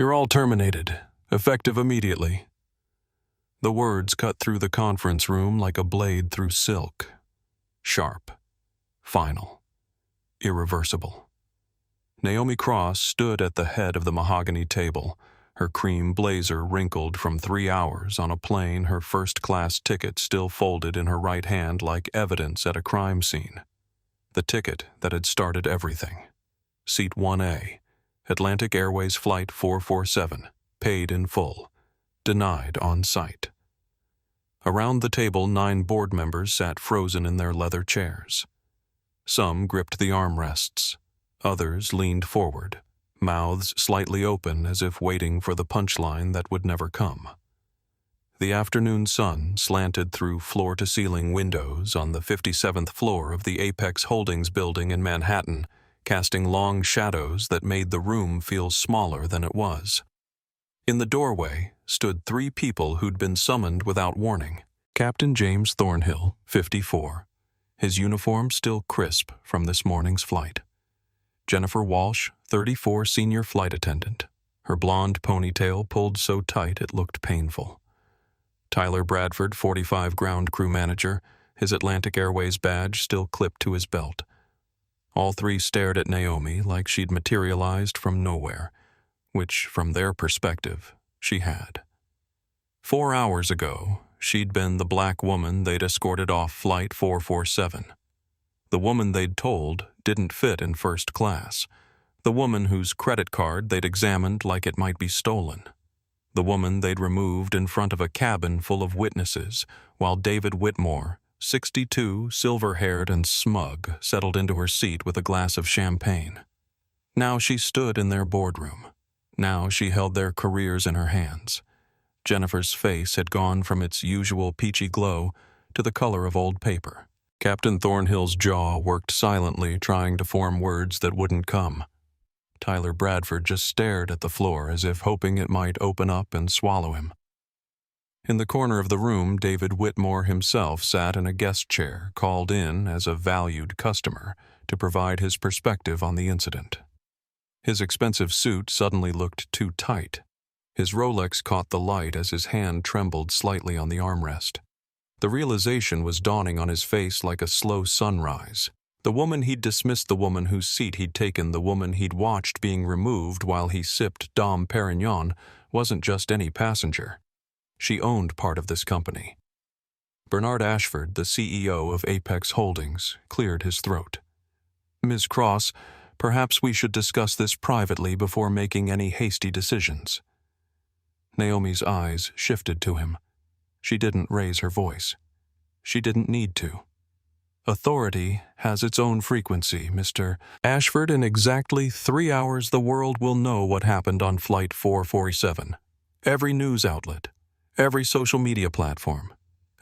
You're all terminated, effective immediately. The words cut through the conference room like a blade through silk. Sharp. Final. Irreversible. Naomi Cross stood at the head of the mahogany table, her cream blazer wrinkled from 3 hours on a plane, her first-class ticket still folded in her right hand like evidence at a crime scene. The ticket that had started everything. Seat 1A, Atlantic Airways Flight 447, paid in full, denied on site. Around the table, 9 board members sat frozen in their leather chairs. Some gripped the armrests, others leaned forward, mouths slightly open as if waiting for the punchline that would never come. The afternoon sun slanted through floor-to-ceiling windows on the 57th floor of the Apex Holdings building in Manhattan, casting long shadows that made the room feel smaller than it was. In the doorway stood 3 people who'd been summoned without warning. Captain James Thornhill, 54, his uniform still crisp from this morning's flight. Jennifer Walsh, 34, senior flight attendant, her blonde ponytail pulled so tight it looked painful. Tyler Bradford, 45, ground crew manager, his Atlantic Airways badge still clipped to his belt. All 3 stared at Naomi like she'd materialized from nowhere, which, from their perspective, she had. 4 hours ago, she'd been the black woman they'd escorted off Flight 447. The woman they'd told didn't fit in first class. The woman whose credit card they'd examined like it might be stolen. The woman they'd removed in front of a cabin full of witnesses, while David Whitmore, 62, silver-haired and smug, settled into her seat with a glass of champagne. Now she stood in their boardroom. Now she held their careers in her hands. Jennifer's face had gone from its usual peachy glow to the color of old paper. Captain Thornhill's jaw worked silently, trying to form words that wouldn't come. Tyler Bradford just stared at the floor as if hoping it might open up and swallow him. In the corner of the room, David Whitmore himself sat in a guest chair, called in as a valued customer to provide his perspective on the incident. His expensive suit suddenly looked too tight. His Rolex caught the light as his hand trembled slightly on the armrest. The realization was dawning on his face like a slow sunrise. The woman he'd dismissed, the woman whose seat he'd taken, the woman he'd watched being removed while he sipped Dom Perignon wasn't just any passenger. She owned part of this company. Bernard Ashford, the CEO of Apex Holdings, cleared his throat. "Ms. Cross, perhaps we should discuss this privately before making any hasty decisions." Naomi's eyes shifted to him. She didn't raise her voice. She didn't need to. "Authority has its own frequency, Mr. Ashford. In exactly 3 hours the world will know what happened on Flight 447. Every news outlet, every social media platform,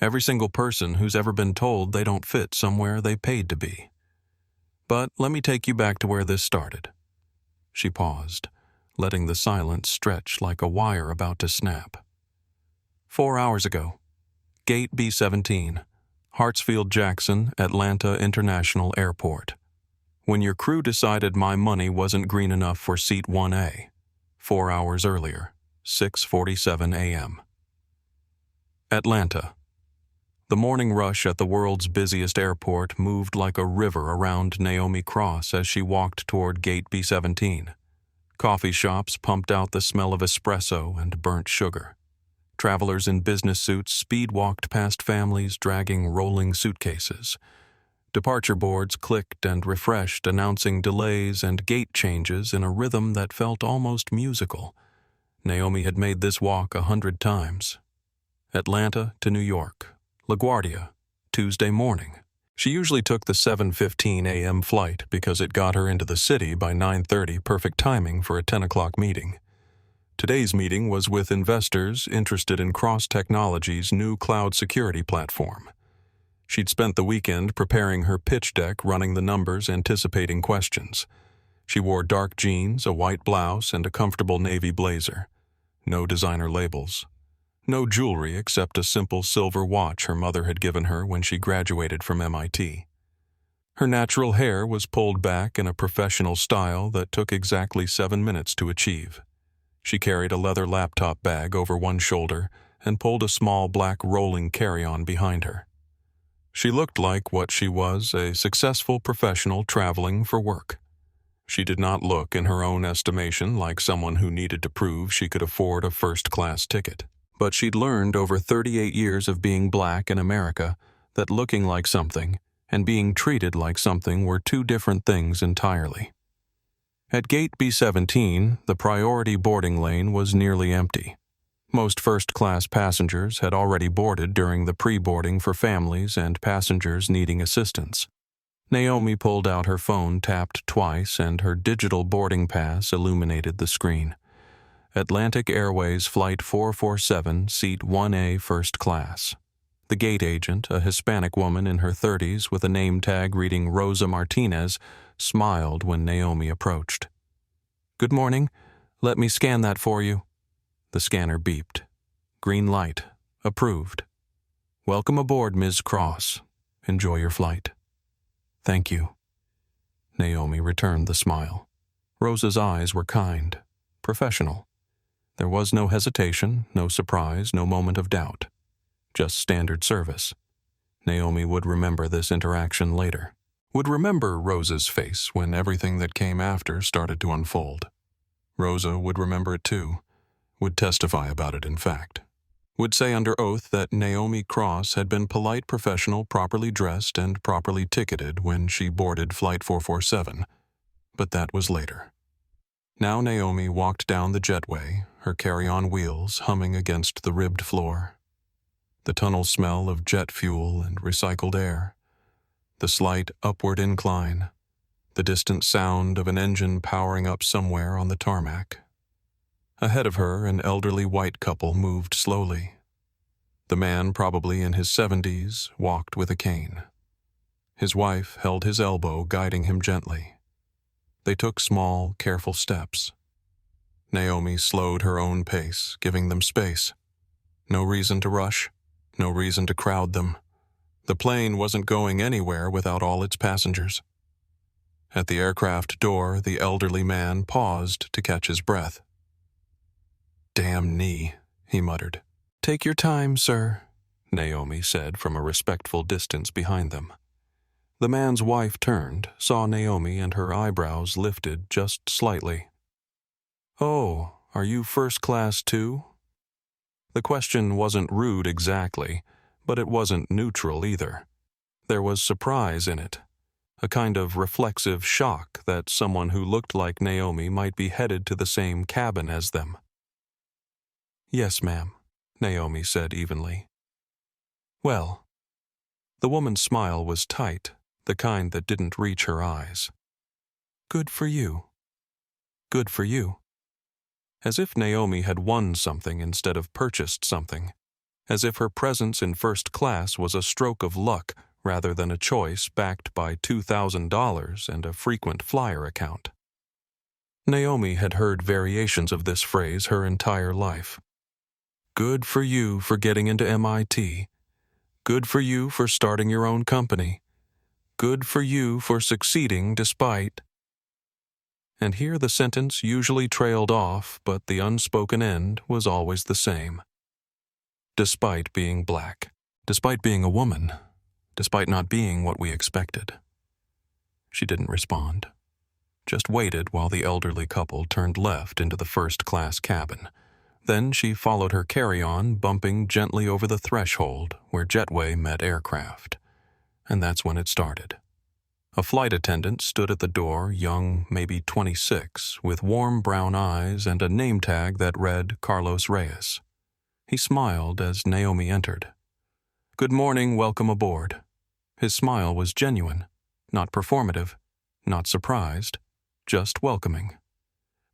every single person who's ever been told they don't fit somewhere they paid to be. But let me take you back to where this started." She paused, letting the silence stretch like a wire about to snap. 4 hours ago, Gate B-17, Hartsfield-Jackson, Atlanta International Airport. When your crew decided my money wasn't green enough for Seat 1A, 4 hours earlier, 6:47 a.m. Atlanta. The morning rush at the world's busiest airport moved like a river around Naomi Cross as she walked toward Gate B-17. Coffee shops pumped out the smell of espresso and burnt sugar. Travelers in business suits speed-walked past families dragging rolling suitcases. Departure boards clicked and refreshed, announcing delays and gate changes in a rhythm that felt almost musical. Naomi had made this walk 100 times. Atlanta to New York, LaGuardia, Tuesday morning. She usually took the 7:15 a.m. flight because it got her into the city by 9:30, perfect timing for a 10 o'clock meeting. Today's meeting was with investors interested in Cross Technology's new cloud security platform. She'd spent the weekend preparing her pitch deck, running the numbers, anticipating questions. She wore dark jeans, a white blouse, and a comfortable navy blazer. No designer labels. No jewelry except a simple silver watch her mother had given her when she graduated from MIT. Her natural hair was pulled back in a professional style that took exactly 7 minutes to achieve. She carried a leather laptop bag over one shoulder and pulled a small black rolling carry-on behind her. She looked like what she was, a successful professional traveling for work. She did not look, in her own estimation, like someone who needed to prove she could afford a first-class ticket. But she'd learned over 38 years of being black in America that looking like something and being treated like something were two different things entirely. At gate B-17, the priority boarding lane was nearly empty. Most first-class passengers had already boarded during the pre-boarding for families and passengers needing assistance. Naomi pulled out her phone, tapped twice, and her digital boarding pass illuminated the screen. Atlantic Airways Flight 447, Seat 1A, First Class. The gate agent, a Hispanic woman in her 30s with a name tag reading Rosa Martinez, smiled when Naomi approached. "Good morning. Let me scan that for you." The scanner beeped. Green light. Approved. "Welcome aboard, Ms. Cross. Enjoy your flight." "Thank you." Naomi returned the smile. Rosa's eyes were kind, professional. There was no hesitation, no surprise, no moment of doubt. Just standard service. Naomi would remember this interaction later. Would remember Rosa's face when everything that came after started to unfold. Rosa would remember it too. Would testify about it, in fact. Would say under oath that Naomi Cross had been polite, professional, properly dressed, and properly ticketed when she boarded Flight 447. But that was later. Now Naomi walked down the jetway, her carry-on wheels humming against the ribbed floor. The tunnel smell of jet fuel and recycled air. The slight upward incline. The distant sound of an engine powering up somewhere on the tarmac. Ahead of her, an elderly white couple moved slowly. The man, probably in his 70s, walked with a cane. His wife held his elbow, guiding him gently. They took small, careful steps. Naomi slowed her own pace, giving them space. No reason to rush, no reason to crowd them. The plane wasn't going anywhere without all its passengers. At the aircraft door, the elderly man paused to catch his breath. "Damn knee," he muttered. "Take your time, sir," Naomi said from a respectful distance behind them. The man's wife turned, saw Naomi, and her eyebrows lifted just slightly. "Oh, are you first class too?" The question wasn't rude exactly, but it wasn't neutral either. There was surprise in it, a kind of reflexive shock that someone who looked like Naomi might be headed to the same cabin as them. "Yes, ma'am," Naomi said evenly. "Well." The woman's smile was tight, the kind that didn't reach her eyes. "Good for you. Good for you." As if Naomi had won something instead of purchased something. As if her presence in first class was a stroke of luck rather than a choice backed by $2,000 and a frequent flyer account. Naomi had heard variations of this phrase her entire life. Good for you for getting into MIT. Good for you for starting your own company. Good for you for succeeding despite. And here the sentence usually trailed off, but the unspoken end was always the same. Despite being black, despite being a woman, despite not being what we expected. She didn't respond, just waited while the elderly couple turned left into the first-class cabin. Then she followed her carry-on, bumping gently over the threshold where jetway met aircraft. And that's when it started. A flight attendant stood at the door, young, maybe 26, with warm brown eyes and a name tag that read Carlos Reyes. He smiled as Naomi entered. "Good morning, welcome aboard." His smile was genuine, not performative, not surprised, just welcoming.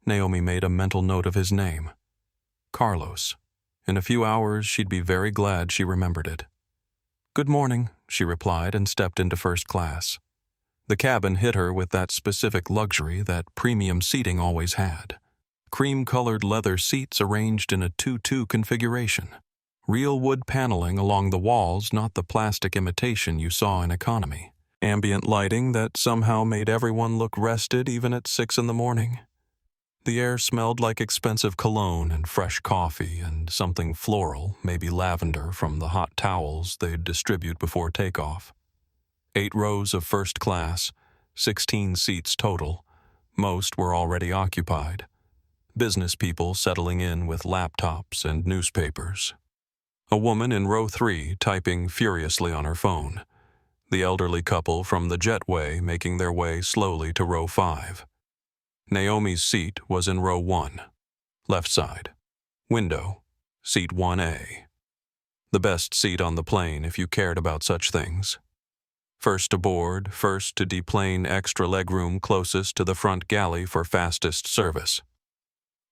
Naomi made a mental note of his name. Carlos. In a few hours, she'd be very glad she remembered it. "Good morning," she replied and stepped into first class. The cabin hit her with that specific luxury that premium seating always had. Cream-colored leather seats arranged in a 2-2 configuration. Real wood paneling along the walls, not the plastic imitation you saw in economy. Ambient lighting that somehow made everyone look rested even at 6 in the morning. The air smelled like expensive cologne and fresh coffee and something floral, maybe lavender, from the hot towels they'd distribute before takeoff. 8 rows of first class, 16 seats total. Most were already occupied. Business people settling in with laptops and newspapers. A woman in row 3 typing furiously on her phone. The elderly couple from the jetway making their way slowly to row 5. Naomi's seat was in row 1, left side. Window, seat 1A. The best seat on the plane if you cared about such things. First aboard, first to deplane extra legroom closest to the front galley for fastest service.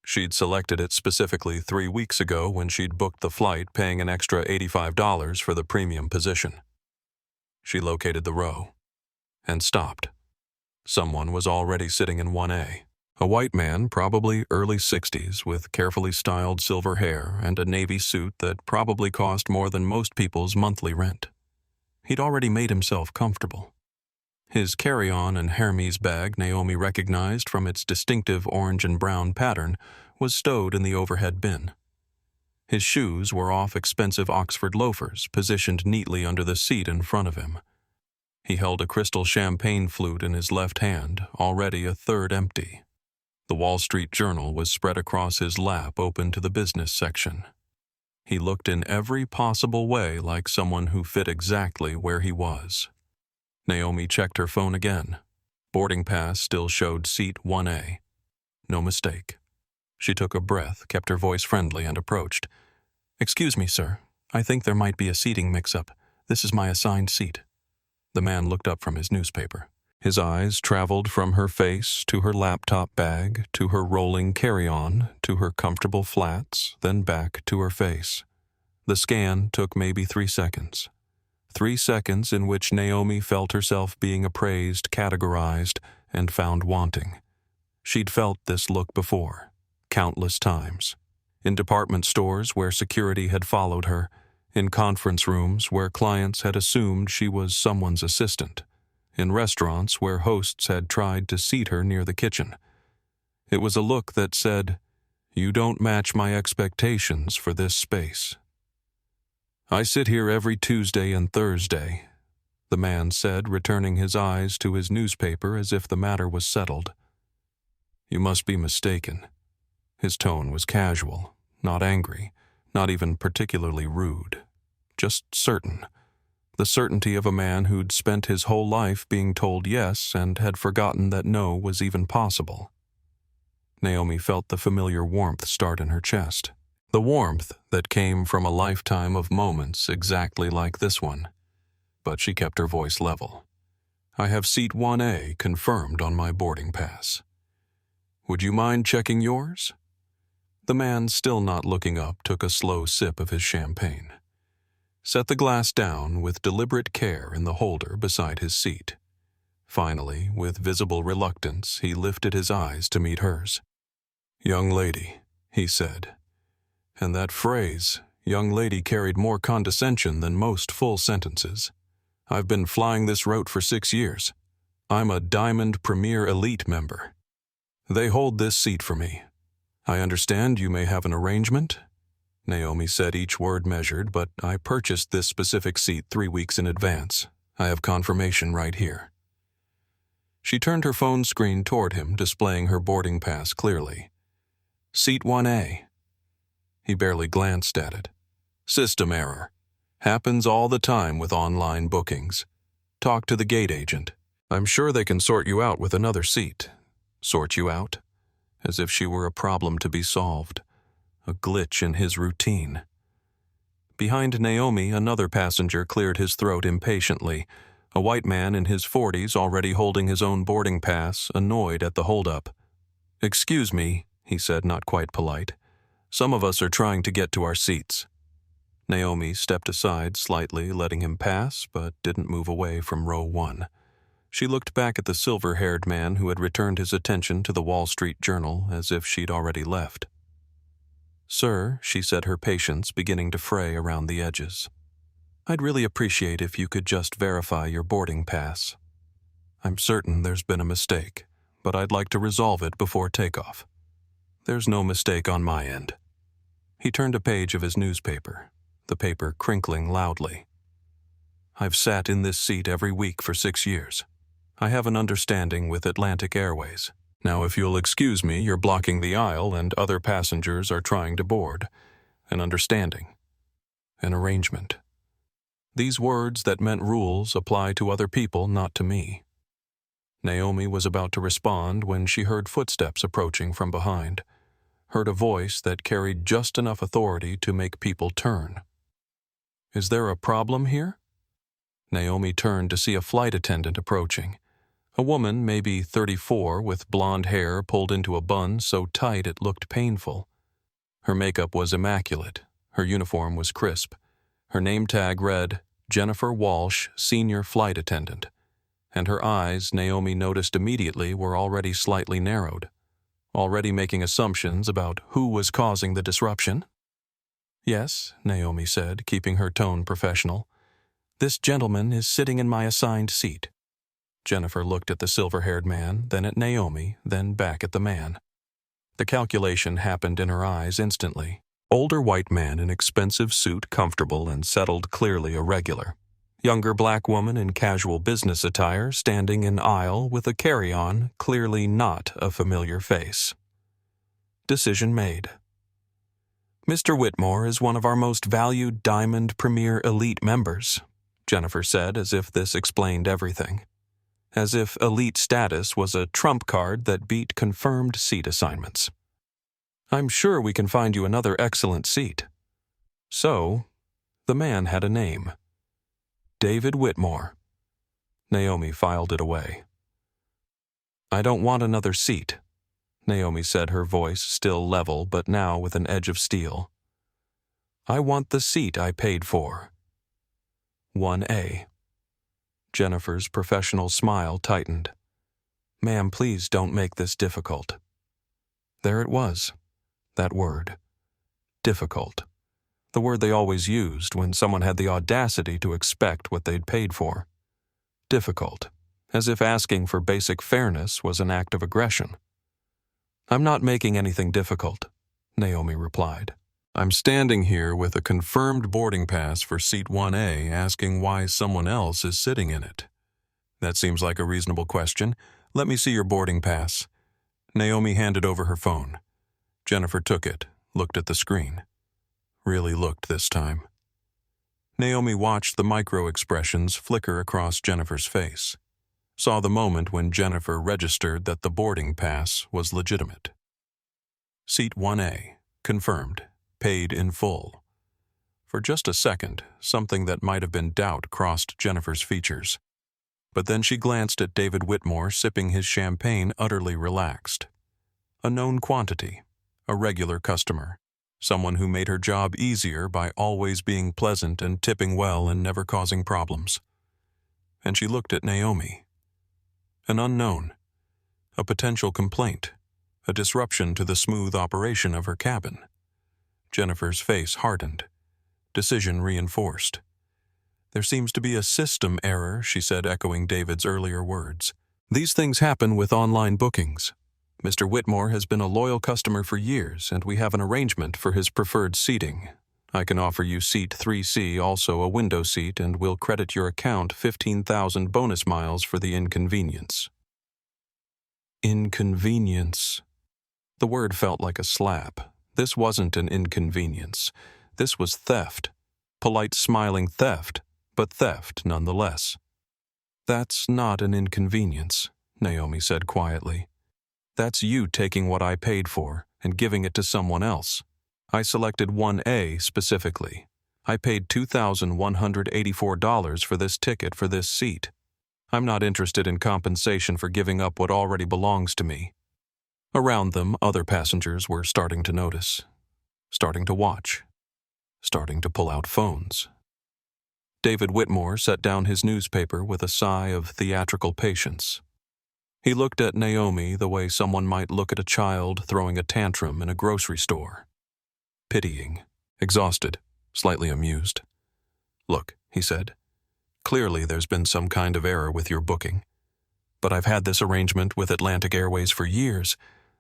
She'd selected it specifically 3 weeks ago when she'd booked the flight, paying an extra $85 for the premium position. She located the row and stopped. Someone was already sitting in 1A. A white man, probably early 60s, with carefully styled silver hair and a navy suit that probably cost more than most people's monthly rent. He'd already made himself comfortable. His carry-on and Hermes bag Naomi recognized from its distinctive orange and brown pattern was stowed in the overhead bin. His shoes were off expensive Oxford loafers, positioned neatly under the seat in front of him. He held a crystal champagne flute in his left hand, already a third empty. The Wall Street Journal was spread across his lap, open to the business section. He looked in every possible way like someone who fit exactly where he was. Naomi checked her phone again. Boarding pass still showed seat 1A. No mistake. She took a breath, kept her voice friendly, and approached. "Excuse me, sir. I think there might be a seating mix-up. This is my assigned seat." The man looked up from his newspaper. His eyes traveled from her face to her laptop bag, to her rolling carry-on, to her comfortable flats, then back to her face. The scan took maybe 3 seconds. 3 seconds in which Naomi felt herself being appraised, categorized, and found wanting. She'd felt this look before, countless times. In department stores where security had followed her, in conference rooms where clients had assumed she was someone's assistant, in restaurants where hosts had tried to seat her near the kitchen. It was a look that said, "You don't match my expectations for this space." "I sit here every Tuesday and Thursday," the man said, returning his eyes to his newspaper as if the matter was settled. "You must be mistaken." His tone was casual, not angry, not even particularly rude, just certain. The certainty of a man who'd spent his whole life being told yes and had forgotten that no was even possible. Naomi felt the familiar warmth start in her chest. The warmth that came from a lifetime of moments exactly like this one. But she kept her voice level. "I have seat 1A confirmed on my boarding pass. Would you mind checking yours?" The man, still not looking up, took a slow sip of his champagne. Set the glass down with deliberate care in the holder beside his seat. Finally, with visible reluctance, he lifted his eyes to meet hers. "Young lady," he said. And that phrase, young lady, carried more condescension than most full sentences. "I've been flying this route for 6 years. I'm a Diamond Premier Elite member. They hold this seat for me. I understand you may have an arrangement." Naomi said, each word measured, "But I purchased this specific seat 3 weeks in advance. I have confirmation right here." She turned her phone screen toward him, displaying her boarding pass clearly. "Seat 1A. He barely glanced at it. "System error. Happens all the time with online bookings. Talk to the gate agent. I'm sure they can sort you out with another seat." Sort you out? As if she were a problem to be solved. A glitch in his routine. Behind Naomi, another passenger cleared his throat impatiently, a white man in his 40s already holding his own boarding pass, annoyed at the holdup. "Excuse me," he said, not quite polite. "Some of us are trying to get to our seats." Naomi stepped aside slightly, letting him pass, but didn't move away from row 1. She looked back at the silver-haired man who had returned his attention to the Wall Street Journal as if she'd already left. "Sir," she said, her patience beginning to fray around the edges. "I'd really appreciate if you could just verify your boarding pass. I'm certain there's been a mistake, but I'd like to resolve it before takeoff." There's no mistake on my end. He turned a page of his newspaper, the paper crinkling loudly. I've sat in this seat every week for 6 years. I have an understanding with Atlantic Airways. Now, if you'll excuse me, you're blocking the aisle and other passengers are trying to board. An understanding. An arrangement. These words that meant rules apply to other people, not to me. Naomi was about to respond when she heard footsteps approaching from behind, heard a voice that carried just enough authority to make people turn. Is there a problem here? Naomi turned to see a flight attendant approaching. A woman, maybe 34, with blonde hair pulled into a bun so tight it looked painful. Her makeup was immaculate. Her uniform was crisp. Her name tag read, Jennifer Walsh, Senior Flight Attendant. And her eyes, Naomi noticed immediately, were already slightly narrowed. Already making assumptions about who was causing the disruption? Yes, Naomi said, keeping her tone professional. This gentleman is sitting in my assigned seat. Jennifer looked at the silver-haired man, then at Naomi, then back at the man. The calculation happened in her eyes instantly. Older white man in expensive suit, comfortable and settled, clearly irregular. Younger black woman in casual business attire, standing in aisle with a carry-on, clearly not a familiar face. Decision made. Mr. Whitmore is one of our most valued Diamond Premier Elite members, Jennifer said, as if this explained everything. As if elite status was a trump card that beat confirmed seat assignments. I'm sure we can find you another excellent seat. So, the man had a name. David Whitmore. Naomi filed it away. I don't want another seat, Naomi said, her voice still level but now with an edge of steel. I want the seat I paid for. 1A. Jennifer's professional smile tightened. Ma'am, please don't make this difficult. There it was, that word. Difficult. The word they always used when someone had the audacity to expect what they'd paid for. Difficult, as if asking for basic fairness was an act of aggression. I'm not making anything difficult, Naomi replied. I'm standing here with a confirmed boarding pass for seat 1A asking why someone else is sitting in it. That seems like a reasonable question. Let me see your boarding pass. Naomi handed over her phone. Jennifer took it, looked at the screen. Really looked this time. Naomi watched the micro-expressions flicker across Jennifer's face. Saw the moment when Jennifer registered that the boarding pass was legitimate. Seat 1A, confirmed, paid in full. For just a second, something that might have been doubt crossed Jennifer's features. But then she glanced at David Whitmore sipping his champagne utterly relaxed. A known quantity, a regular customer, someone who made her job easier by always being pleasant and tipping well and never causing problems. And she looked at Naomi. An unknown, a potential complaint, a disruption to the smooth operation of her cabin. Jennifer's face hardened. Decision reinforced. There seems to be a system error, she said, echoing David's earlier words. These things happen with online bookings. Mr. Whitmore has been a loyal customer for years, and we have an arrangement for his preferred seating. I can offer you seat 3C, also a window seat, and we'll credit your account 15,000 bonus miles for the inconvenience. Inconvenience. The word felt like a slap. This wasn't an inconvenience. This was theft. Polite, smiling theft, but theft nonetheless. That's not an inconvenience, Naomi said quietly. That's you taking what I paid for and giving it to someone else. I selected 1A specifically. I paid $2,184 for this ticket for this seat. I'm not interested in compensation for giving up what already belongs to me. Around them, other passengers were starting to notice, starting to watch, starting to pull out phones. David Whitmore set down his newspaper with a sigh of theatrical patience. He looked at Naomi the way someone might look at a child throwing a tantrum in a grocery store. Pitying, exhausted, slightly amused. Look, he said, clearly there's been some kind of error with your booking. But I've had this arrangement with Atlantic Airways for years.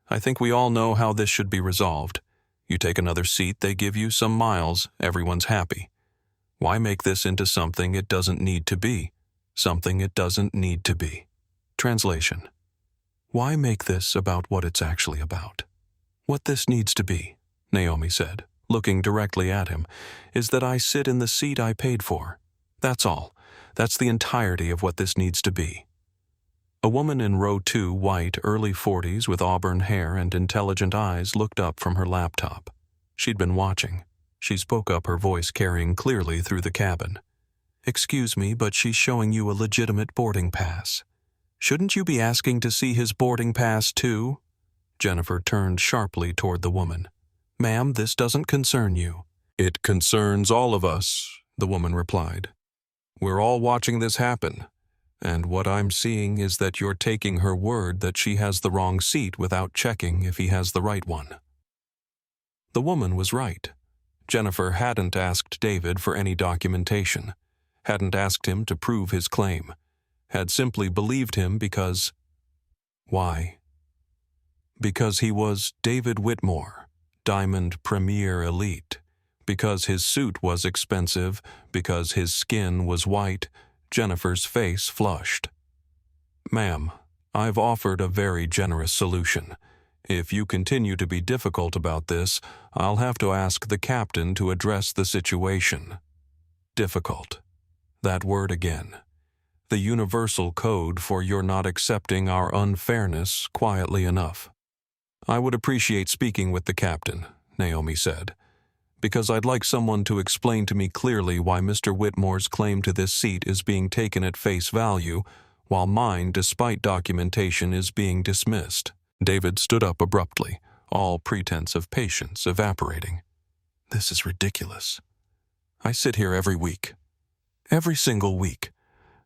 I think we all know how this should be resolved. You take another seat, they give you some miles, everyone's happy. Why make this into something it doesn't need to be? Something it doesn't need to be. Translation. Why make this about what it's actually about? What this needs to be, Naomi said, looking directly at him, is that I sit in the seat I paid for. That's all. That's the entirety of what this needs to be. A woman in row 2, white, early 40s, with auburn hair and intelligent eyes, looked up from her laptop. She'd been watching. She spoke up, her voice carrying clearly through the cabin. Excuse me, but she's showing you a legitimate boarding pass. Shouldn't you be asking to see his boarding pass too? Jennifer turned sharply toward the woman. Ma'am, this doesn't concern you. It concerns all of us, the woman replied. We're all watching this happen, and what I'm seeing is that you're taking her word that she has the wrong seat without checking if he has the right one. The woman was right. Jennifer hadn't asked David for any documentation, hadn't asked him to prove his claim, had simply believed him because... Why? Because he was David Whitmore, Diamond Premier Elite, because his suit was expensive, because his skin was white. Jennifer's face flushed. Ma'am, I've offered a very generous solution. If you continue to be difficult about this, I'll have to ask the captain to address the situation. Difficult. That word again. The universal code for your not accepting our unfairness quietly enough. I would appreciate speaking with the captain, Naomi said, because I'd like someone to explain to me clearly why Mr. Whitmore's claim to this seat is being taken at face value, while mine, despite documentation, is being dismissed. David stood up abruptly, all pretense of patience evaporating. This is ridiculous. I sit here every week. Every single week.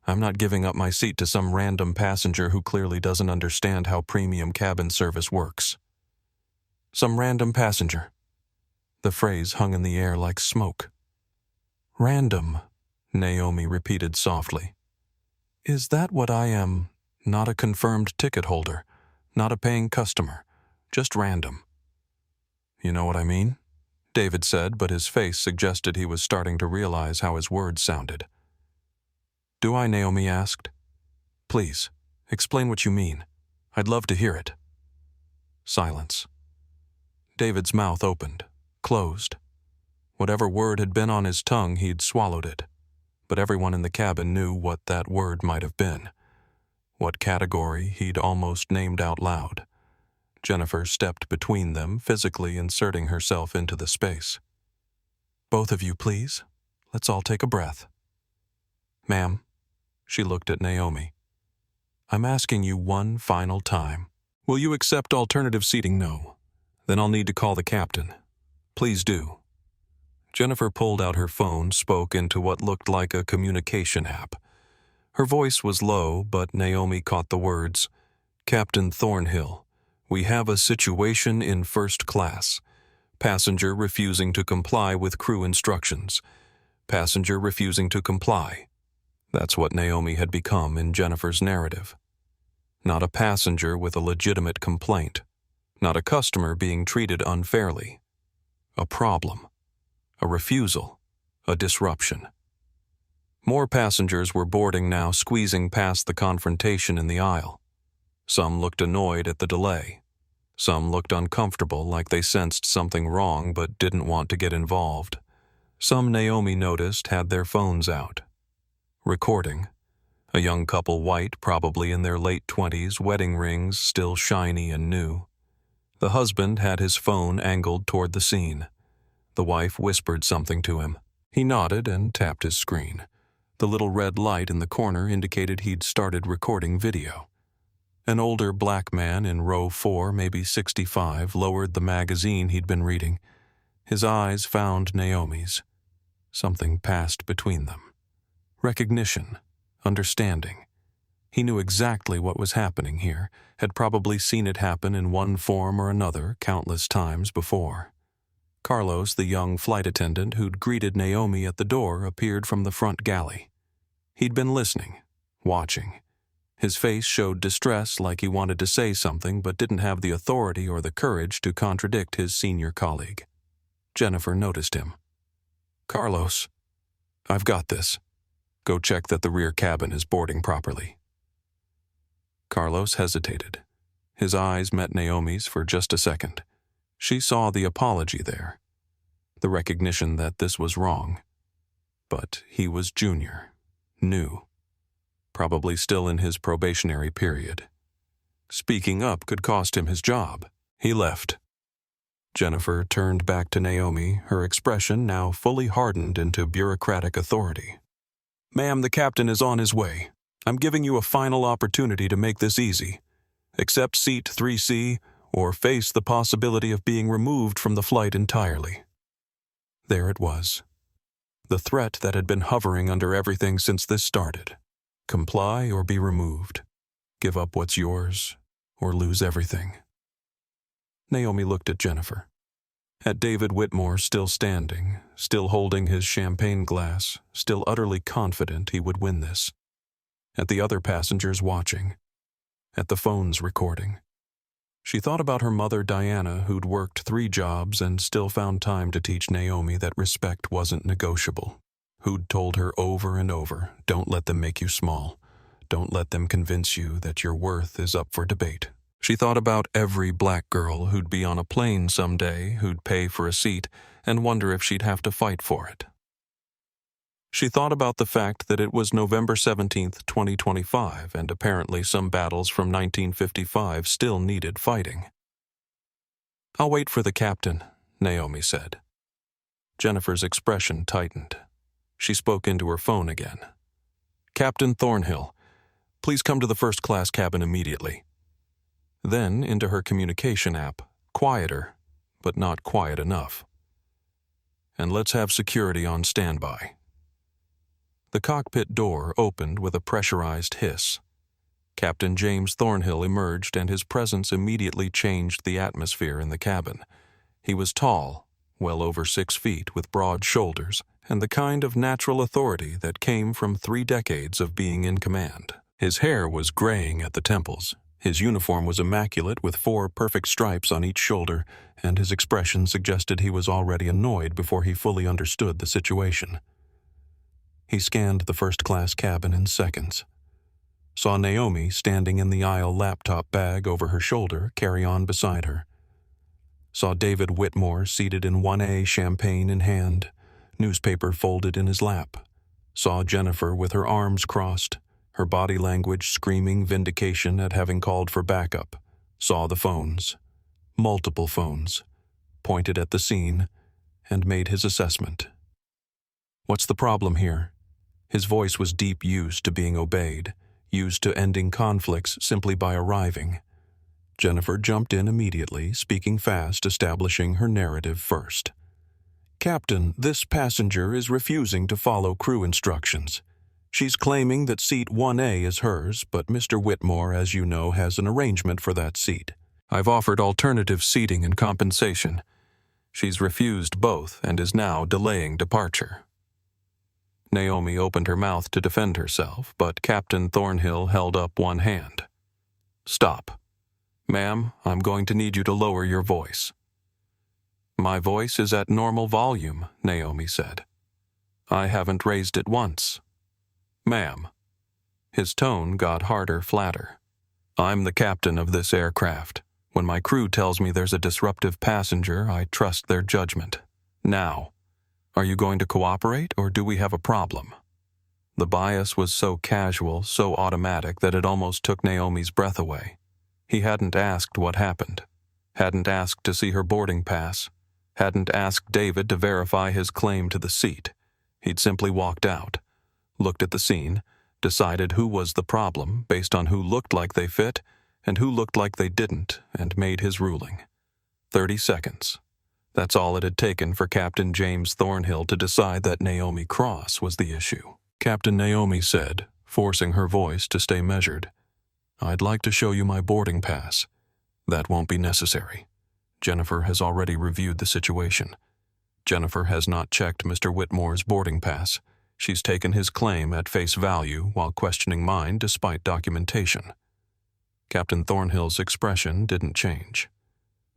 I'm not giving up my seat to some random passenger who clearly doesn't understand how premium cabin service works. Some random passenger. The phrase hung in the air like smoke. Random, Naomi repeated softly. Is that what I am? Not a confirmed ticket holder, not a paying customer, just random. You know what I mean? David said, but his face suggested he was starting to realize how his words sounded. Do I? Naomi asked. Please, explain what you mean. I'd love to hear it. Silence. David's mouth opened, closed. Whatever word had been on his tongue, he'd swallowed it. But everyone in the cabin knew what that word might have been. What category he'd almost named out loud. Jennifer stepped between them, physically inserting herself into the space. Both of you, please. Let's all take a breath. Ma'am, she looked at Naomi. I'm asking you one final time. Will you accept alternative seating? No. Then I'll need to call the captain. Please do. Jennifer pulled out her phone, spoke into what looked like a communication app. Her voice was low, but Naomi caught the words. Captain Thornhill, we have a situation in first class. Passenger refusing to comply with crew instructions. Passenger refusing to comply. That's what Naomi had become in Jennifer's narrative. Not a passenger with a legitimate complaint. Not a customer being treated unfairly. A problem. A refusal. A disruption. More passengers were boarding now, squeezing past the confrontation in the aisle. Some looked annoyed at the delay. Some looked uncomfortable, like they sensed something wrong but didn't want to get involved. Some, Naomi noticed, had their phones out. Recording. A young couple, white, probably in their late 20s, wedding rings still shiny and new. The husband had his phone angled toward the scene. The wife whispered something to him. He nodded and tapped his screen. The little red light in the corner indicated he'd started recording video. An older black man in row 4, maybe 65, lowered the magazine he'd been reading. His eyes found Naomi's. Something passed between them. Recognition. Understanding. He knew exactly what was happening here, had probably seen it happen in one form or another countless times before. Carlos, the young flight attendant who'd greeted Naomi at the door, appeared from the front galley. He'd been listening, watching. His face showed distress, like he wanted to say something but didn't have the authority or the courage to contradict his senior colleague. Jennifer noticed him. "Carlos, I've got this. Go check that the rear cabin is boarding properly." Carlos hesitated. His eyes met Naomi's for just a second. She saw the apology there, the recognition that this was wrong. But he was junior, new, probably still in his probationary period. Speaking up could cost him his job. He left. Jennifer turned back to Naomi, her expression now fully hardened into bureaucratic authority. "Ma'am, the captain is on his way. I'm giving you a final opportunity to make this easy. Accept seat 3C or face the possibility of being removed from the flight entirely." There it was. The threat that had been hovering under everything since this started. Comply or be removed. Give up what's yours or lose everything. Naomi looked at Jennifer. At David Whitmore still standing, still holding his champagne glass, still utterly confident he would win this. At the other passengers watching. At the phones recording. She thought about her mother Diana, who'd worked 3 jobs and still found time to teach Naomi that respect wasn't negotiable. Who'd told her over and over, don't let them make you small. Don't let them convince you that your worth is up for debate. She thought about every black girl who'd be on a plane someday, who'd pay for a seat, and wonder if she'd have to fight for it. She thought about the fact that it was November 17th, 2025, and apparently some battles from 1955 still needed fighting. "I'll wait for the captain," Naomi said. Jennifer's expression tightened. She spoke into her phone again. "Captain Thornhill, please come to the first-class cabin immediately." Then into her communication app, quieter, but not quiet enough. "And let's have security on standby." The cockpit door opened with a pressurized hiss. Captain James Thornhill emerged, and his presence immediately changed the atmosphere in the cabin. He was tall, well over 6 feet, with broad shoulders, and the kind of natural authority that came from 3 decades of being in command. His hair was graying at the temples. His uniform was immaculate with 4 perfect stripes on each shoulder, and his expression suggested he was already annoyed before he fully understood the situation. He scanned the first-class cabin in seconds. Saw Naomi standing in the aisle, laptop bag over her shoulder, carry-on beside her. Saw David Whitmore seated in 1A, champagne in hand, newspaper folded in his lap. Saw Jennifer with her arms crossed, her body language screaming vindication at having called for backup. Saw the phones, multiple phones, pointed at the scene, and made his assessment. "What's the problem here?" His voice was deep, used to being obeyed, used to ending conflicts simply by arriving. Jennifer jumped in immediately, speaking fast, establishing her narrative first. "Captain, this passenger is refusing to follow crew instructions. She's claiming that seat 1A is hers, but Mr. Whitmore, as you know, has an arrangement for that seat. I've offered alternative seating and compensation. She's refused both and is now delaying departure." Naomi opened her mouth to defend herself, but Captain Thornhill held up one hand. "Stop. Ma'am, I'm going to need you to lower your voice." "My voice is at normal volume," Naomi said. "I haven't raised it once." "Ma'am." His tone got harder, flatter. "I'm the captain of this aircraft. When my crew tells me there's a disruptive passenger, I trust their judgment. Now, are you going to cooperate, or do we have a problem?" The bias was so casual, so automatic, that it almost took Naomi's breath away. He hadn't asked what happened, hadn't asked to see her boarding pass, hadn't asked David to verify his claim to the seat. He'd simply walked out, looked at the scene, decided who was the problem based on who looked like they fit and who looked like they didn't, and made his ruling. 30 seconds. That's all it had taken for Captain James Thornhill to decide that Naomi Cross was the issue. Captain Naomi said, forcing her voice to stay measured, "I'd like to show you my boarding pass. That won't be necessary. Jennifer has already reviewed the situation. Jennifer has not checked Mr. Whitmore's boarding pass. She's taken his claim at face value while questioning mine despite documentation. Captain Thornhill's expression didn't change.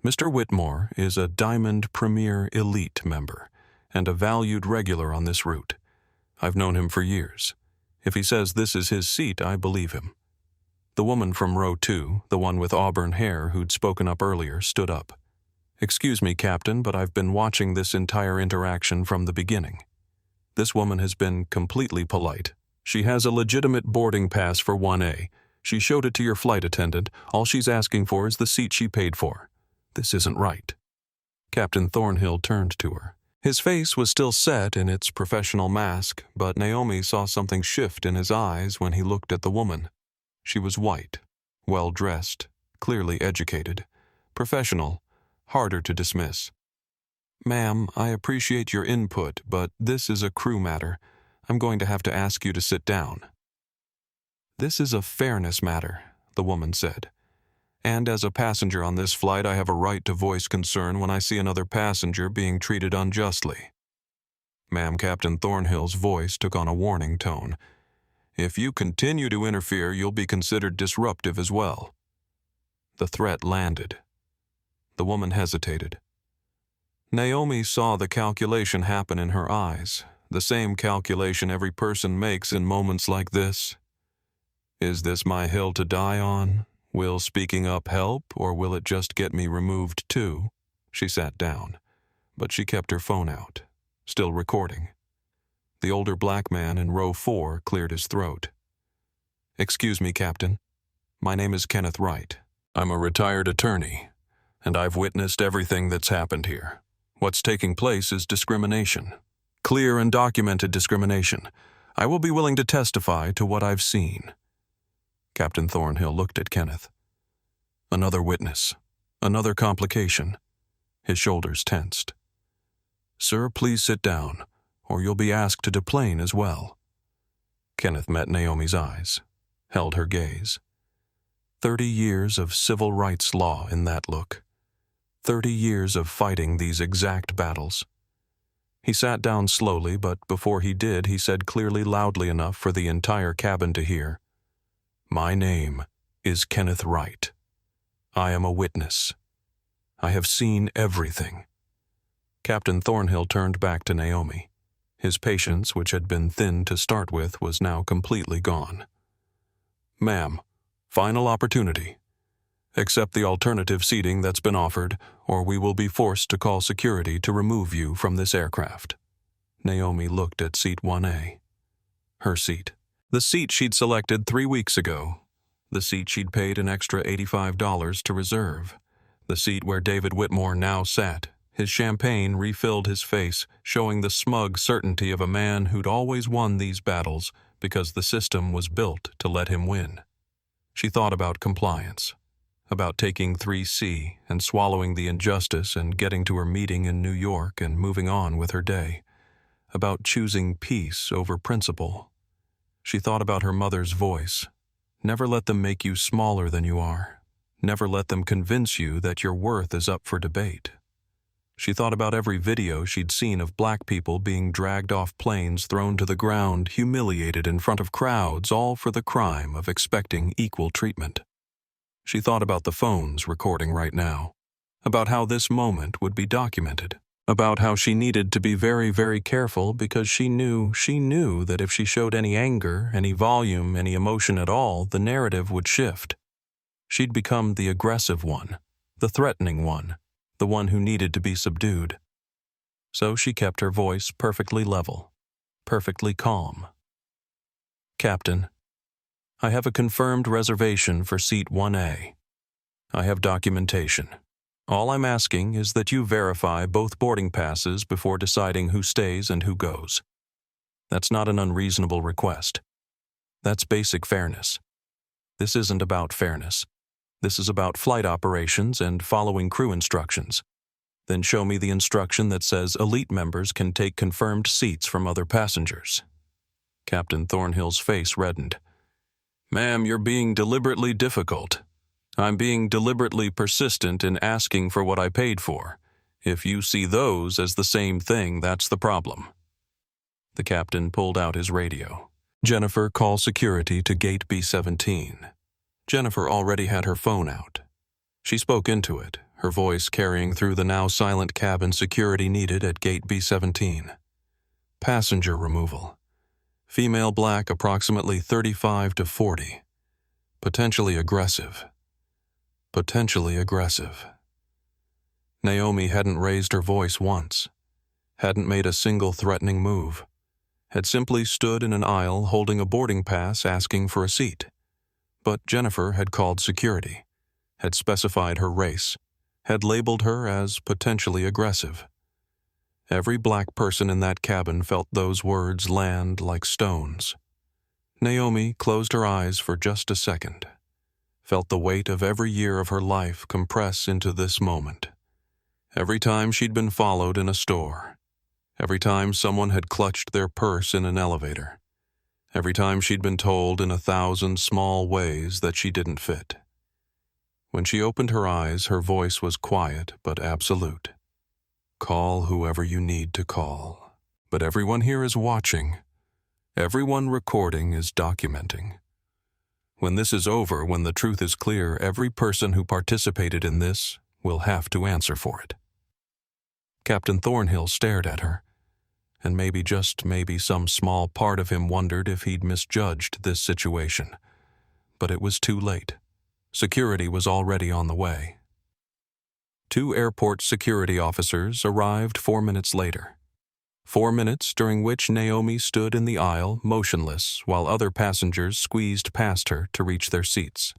Mr. Whitmore is a Diamond Premier Elite member and a valued regular on this route. I've known him for years. If he says this is his seat, I believe him. The woman from row 2, the one with auburn hair who'd spoken up earlier, stood up. "Excuse me, Captain, but I've been watching this entire interaction from the beginning. This woman has been completely polite. She has a legitimate boarding pass for 1A. She showed it to your flight attendant. All she's asking for is the seat she paid for. This isn't right." Captain Thornhill turned to her. His face was still set in its professional mask, but Naomi saw something shift in his eyes when he looked at the woman. She was white, well-dressed, clearly educated, professional, harder to dismiss. "Ma'am, I appreciate your input, but this is a crew matter. I'm going to have to ask you to sit down." "This is a fairness matter," the woman said. "And as a passenger on this flight, I have a right to voice concern when I see another passenger being treated unjustly." Ma'am, Captain Thornhill's voice took on a warning tone. "If you continue to interfere, you'll be considered disruptive as well." The threat landed. The woman hesitated. Naomi saw the calculation happen in her eyes, the same calculation every person makes in moments like this. Is this my hill to die on? Will speaking up help, or will it just get me removed too? She sat down, but she kept her phone out, still recording. The older black man in row 4 cleared his throat. "Excuse me, Captain. My name is Kenneth Wright. I'm a retired attorney, and I've witnessed everything that's happened here. What's taking place is discrimination. Clear and documented discrimination. I will be willing to testify to what I've seen." Captain Thornhill looked at Kenneth. Another witness. Another complication. His shoulders tensed. "Sir, please sit down, or you'll be asked to deplane as well." Kenneth met Naomi's eyes, held her gaze. 30 years of civil rights law in that look. 30 years of fighting these exact battles. He sat down slowly, but before he did, he said clearly, loudly enough for the entire cabin to hear, "My name is Kenneth Wright. I am a witness. I have seen everything." Captain Thornhill turned back to Naomi. His patience, which had been thin to start with, was now completely gone. "Ma'am, final opportunity. Accept the alternative seating that's been offered, or we will be forced to call security to remove you from this aircraft." Naomi looked at seat 1A. Her seat. The seat she'd selected 3 weeks ago. The seat she'd paid an extra $85 to reserve. The seat where David Whitmore now sat. His champagne refilled his face, showing the smug certainty of a man who'd always won these battles because the system was built to let him win. She thought about compliance, about taking 3C and swallowing the injustice and getting to her meeting in New York and moving on with her day, about choosing peace over principle. She thought about her mother's voice. Never let them make you smaller than you are. Never let them convince you that your worth is up for debate. She thought about every video she'd seen of black people being dragged off planes, thrown to the ground, humiliated in front of crowds, all for the crime of expecting equal treatment. She thought about the phones recording right now, about how this moment would be documented, about how she needed to be very, very careful because she knew that if she showed any anger, any volume, any emotion at all, the narrative would shift. She'd become the aggressive one, the threatening one, the one who needed to be subdued. So she kept her voice perfectly level, perfectly calm. "Captain, I have a confirmed reservation for seat 1A. I have documentation. All I'm asking is that you verify both boarding passes before deciding who stays and who goes. That's not an unreasonable request. That's basic fairness. This isn't about fairness. This is about flight operations and following crew instructions. Then show me the instruction that says elite members can take confirmed seats from other passengers." Captain Thornhill's face reddened. "Ma'am, you're being deliberately difficult. I'm being deliberately persistent in asking for what I paid for. If you see those as the same thing, that's the problem." The captain pulled out his radio. Jennifer, call security to gate B-17. Jennifer already had her phone out. She spoke into it, her voice carrying through the now silent cabin security needed at gate B-17. Passenger removal. Female black, approximately 35 to 40. Potentially aggressive. Potentially aggressive. Naomi hadn't raised her voice once, hadn't made a single threatening move, had simply stood in an aisle holding a boarding pass asking for a seat. But Jennifer had called security, had specified her race, had labeled her as potentially aggressive. Every black person in that cabin felt those words land like stones. Naomi closed her eyes for just a second, felt the weight of every year of her life compress into this moment. Every time she'd been followed in a store, every time someone had clutched their purse in an elevator, every time she'd been told in 1,000 small ways that she didn't fit. When she opened her eyes, her voice was quiet but absolute. Call whoever you need to call. But everyone here is watching. Everyone recording is documenting. When this is over, when the truth is clear, every person who participated in this will have to answer for it. Captain Thornhill stared at her, and maybe, just maybe, some small part of him wondered if he'd misjudged this situation. But it was too late. Security was already on the way. 2 airport security officers arrived 4 minutes later. 4 minutes during which Naomi stood in the aisle, motionless, while other passengers squeezed past her to reach their seats.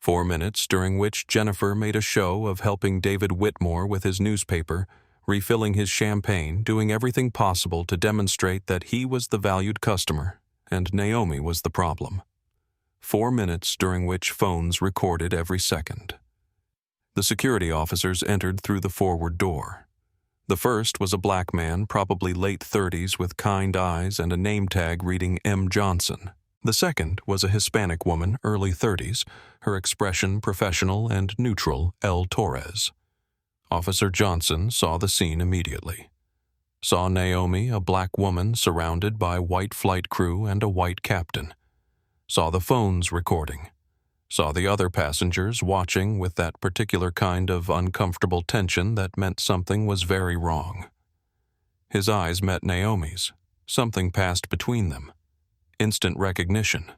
4 minutes during which Jennifer made a show of helping David Whitmore with his newspaper, refilling his champagne, doing everything possible to demonstrate that he was the valued customer and Naomi was the problem. 4 minutes during which phones recorded every second. The security officers entered through the forward door. The first was a black man, probably late 30s, with kind eyes and a name tag reading M. Johnson. The second was a Hispanic woman, early 30s, her expression professional and neutral, L. Torres. Officer Johnson saw the scene immediately. Saw Naomi, a black woman surrounded by white flight crew and a white captain. Saw the phones recording. Saw the other passengers watching with that particular kind of uncomfortable tension that meant something was very wrong. His eyes met Naomi's. Something passed between them. Instant recognition.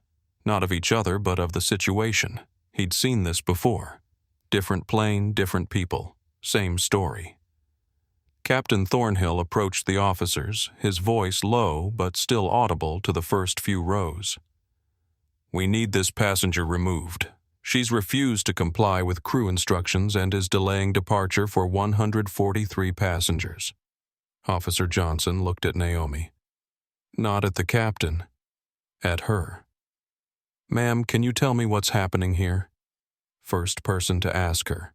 Not of each other, but of the situation. He'd seen this before. Different plane, different people. Same story. Captain Thornhill approached the officers, his voice low but still audible to the first few rows. We need this passenger removed. She's refused to comply with crew instructions and is delaying departure for 143 passengers. Officer Johnson looked at Naomi. Not at the captain. At her. Ma'am, can you tell me what's happening here? First person to ask her.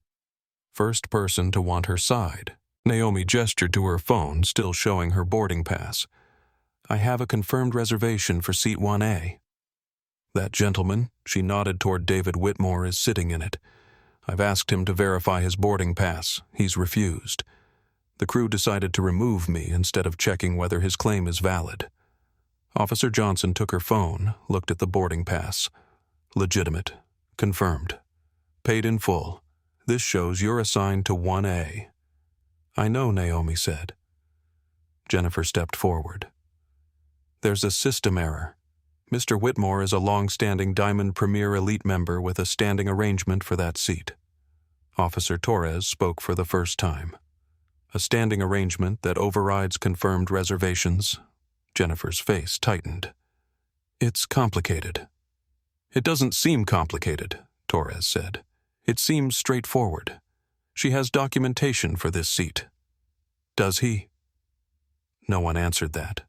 First person to want her side. Naomi gestured to her phone, still showing her boarding pass. I have a confirmed reservation for seat 1A. That gentleman, she nodded toward David Whitmore, is sitting in it. I've asked him to verify his boarding pass. He's refused. The crew decided to remove me instead of checking whether his claim is valid. Officer Johnson took her phone, looked at the boarding pass. Legitimate. Confirmed. Paid in full. This shows you're assigned to 1A. I know, Naomi said. Jennifer stepped forward. There's a system error. Mr. Whitmore is a long-standing Diamond Premier Elite member with a standing arrangement for that seat. Officer Torres spoke for the first time. A standing arrangement that overrides confirmed reservations. Jennifer's face tightened. It's complicated. It doesn't seem complicated, Torres said. It seems straightforward. She has documentation for this seat. Does he? No one answered that.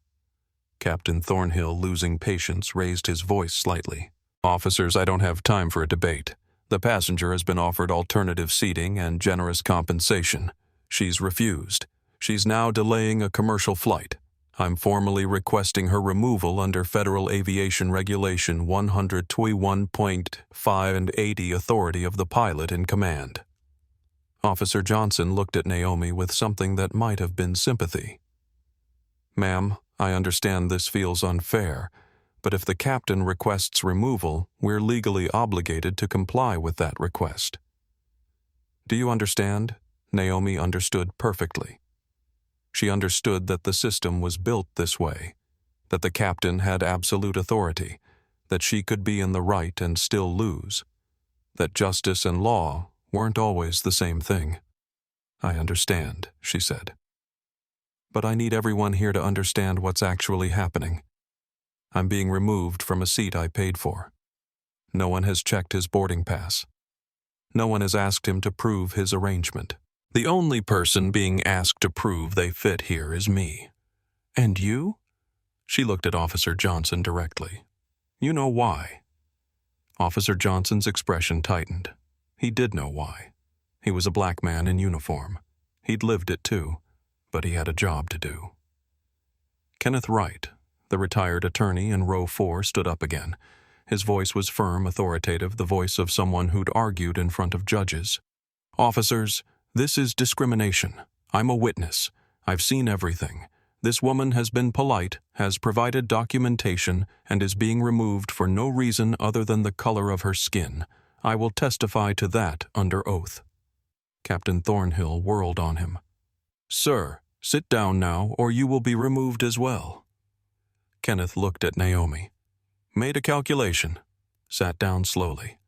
Captain Thornhill, losing patience, raised his voice slightly. Officers, I don't have time for a debate. The passenger has been offered alternative seating and generous compensation. She's refused. She's now delaying a commercial flight. I'm formally requesting her removal under Federal Aviation Regulation 121.5 and 80, authority of the pilot in command. Officer Johnson looked at Naomi with something that might have been sympathy. Ma'am, I understand this feels unfair, but if the captain requests removal, we're legally obligated to comply with that request. Do you understand? Naomi understood perfectly. She understood that the system was built this way, that the captain had absolute authority, that she could be in the right and still lose, that justice and law weren't always the same thing. I understand, she said. But I need everyone here to understand what's actually happening. I'm being removed from a seat I paid for. No one has checked his boarding pass. No one has asked him to prove his arrangement. The only person being asked to prove they fit here is me. And you? She looked at Officer Johnson directly. You know why. Officer Johnson's expression tightened. He did know why. He was a black man in uniform. He'd lived it too, but he had a job to do. Kenneth Wright, the retired attorney in row 4, stood up again. His voice was firm, authoritative, the voice of someone who'd argued in front of judges. Officers, this is discrimination. I'm a witness. I've seen everything. This woman has been polite, has provided documentation, and is being removed for no reason other than the color of her skin. I will testify to that under oath. Captain Thornhill whirled on him. Sir, sit down now, or you will be removed as well. Kenneth looked at Naomi, made a calculation, sat down slowly,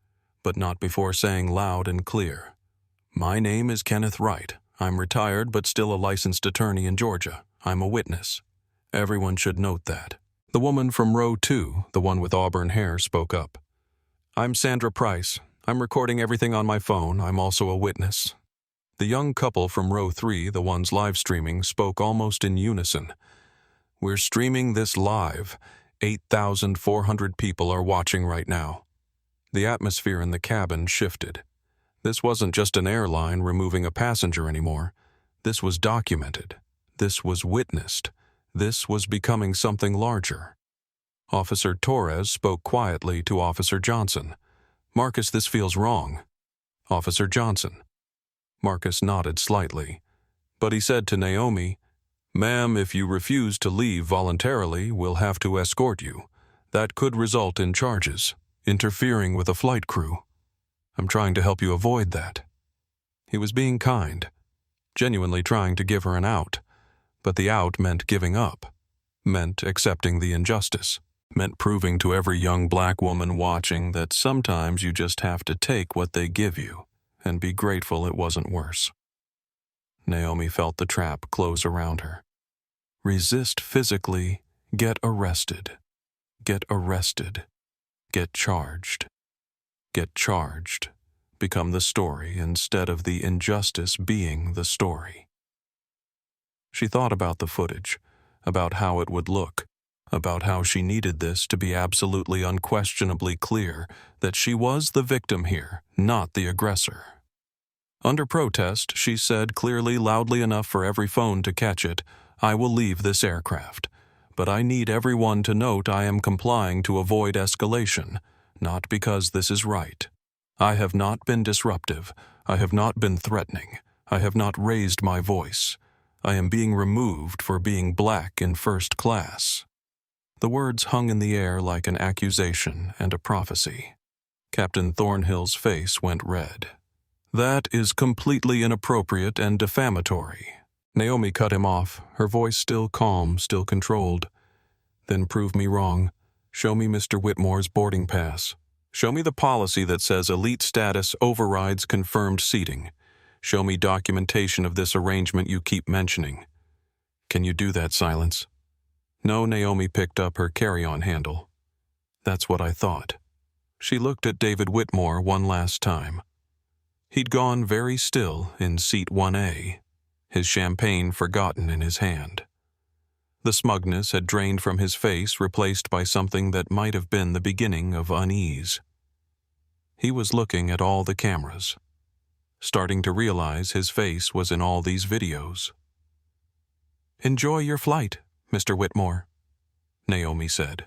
but not before saying loud and clear, My name is Kenneth Wright. I'm retired but still a licensed attorney in Georgia. I'm a witness. Everyone should note that. The woman from row 2, the one with auburn hair, spoke up. I'm Sandra Price. I'm recording everything on my phone. I'm also a witness. The young couple from row 3, the ones live streaming, spoke almost in unison. We're streaming this live. 8,400 people are watching right now. The atmosphere in the cabin shifted. This wasn't just an airline removing a passenger anymore. This was documented. This was witnessed. This was becoming something larger. Officer Torres spoke quietly to Officer Johnson. Marcus, this feels wrong. Officer Johnson. Marcus nodded slightly, but he said to Naomi, Ma'am, if you refuse to leave voluntarily, we'll have to escort you. That could result in charges, interfering with a flight crew. I'm trying to help you avoid that. He was being kind, genuinely trying to give her an out, but the out meant giving up, meant accepting the injustice, meant proving to every young black woman watching that sometimes you just have to take what they give you and be grateful it wasn't worse. Naomi felt the trap close around her. Resist physically, get arrested. Get arrested. Get charged. Get charged. Become the story instead of the injustice being the story. She thought about the footage, about how it would look, about how she needed this to be absolutely unquestionably clear that she was the victim here, not the aggressor. Under protest, she said clearly, loudly enough for every phone to catch it, I will leave this aircraft, but I need everyone to note I am complying to avoid escalation, not because this is right. I have not been disruptive. I have not been threatening. I have not raised my voice. I am being removed for being black in first class. The words hung in the air like an accusation and a prophecy. Captain Thornhill's face went red. That is completely inappropriate and defamatory. Naomi cut him off, her voice still calm, still controlled. Then prove me wrong. Show me Mr. Whitmore's boarding pass. Show me the policy that says elite status overrides confirmed seating. Show me documentation of this arrangement you keep mentioning. Can you do that, Silence? No, Naomi picked up her carry-on handle. That's what I thought. She looked at David Whitmore one last time. He'd gone very still in seat 1A, his champagne forgotten in his hand. The smugness had drained from his face, replaced by something that might have been the beginning of unease. He was looking at all the cameras, starting to realize his face was in all these videos. Enjoy your flight, Mr. Whitmore, Naomi said.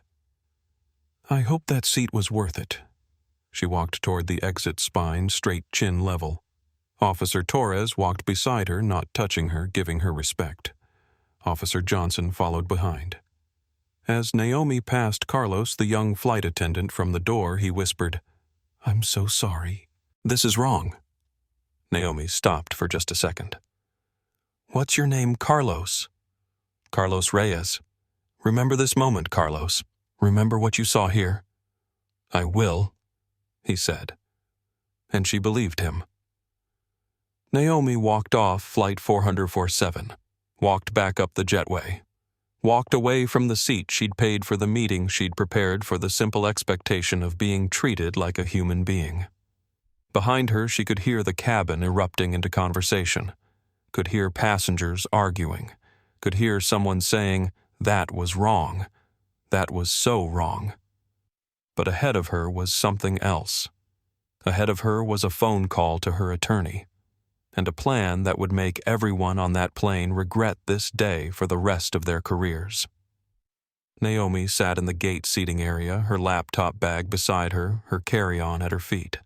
I hope that seat was worth it. She walked toward the exit spine, straight chin level. Officer Torres walked beside her, not touching her, giving her respect. Officer Johnson followed behind. As Naomi passed Carlos, the young flight attendant, from the door, he whispered, "I'm so sorry. This is wrong." Naomi stopped for just a second. "What's your name, Carlos?" "Carlos Reyes. Remember this moment, Carlos. Remember what you saw here." "I will," he said. And she believed him. Naomi walked off Flight 447, walked back up the jetway, walked away from the seat she'd paid for the meeting she'd prepared for the simple expectation of being treated like a human being. Behind her, she could hear the cabin erupting into conversation, could hear passengers arguing, could hear someone saying, "That was wrong. That was so wrong." But ahead of her was something else. Ahead of her was a phone call to her attorney, and a plan that would make everyone on that plane regret this day for the rest of their careers. Naomi sat in the gate seating area, her laptop bag beside her, her carry-on at her feet.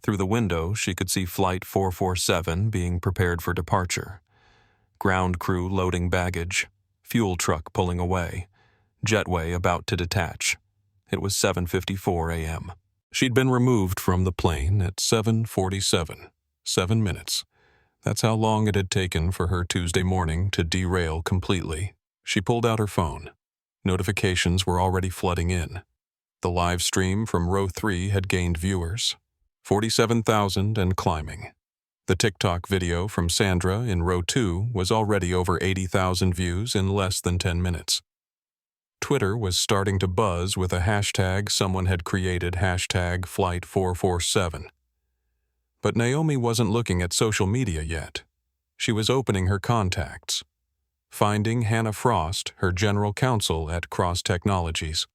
Through the window, she could see Flight 447 being prepared for departure. Ground crew loading baggage, fuel truck pulling away, jetway about to detach. It was 7:54 a.m. She'd been removed from the plane at 7:47, 7 minutes. That's how long it had taken for her Tuesday morning to derail completely. She pulled out her phone. Notifications were already flooding in. The live stream from row 3 had gained viewers, 47,000 and climbing. The TikTok video from Sandra in row 2 was already over 80,000 views in less than 10 minutes. Twitter was starting to buzz with a hashtag someone had created, hashtag Flight 447. But Naomi wasn't looking at social media yet. She was opening her contacts, finding Hannah Frost, her general counsel at Cross Technologies.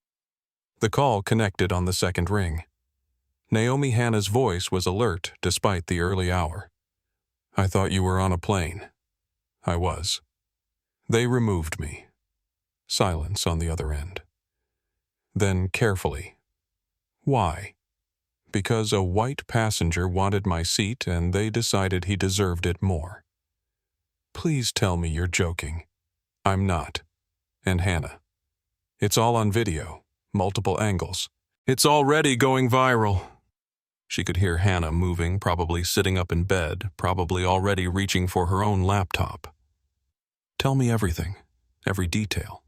The call connected on the second ring. Naomi Hannah's voice was alert despite the early hour. "I thought you were on a plane." "I was. They removed me." Silence on the other end. Then carefully, "Why?" "Because a white passenger wanted my seat and they decided he deserved it more." "Please tell me you're joking." "I'm not." "And Hannah, it's all on video, multiple angles. It's already going viral." She could hear Hannah moving, probably sitting up in bed, probably already reaching for her own laptop. "Tell me everything, every detail."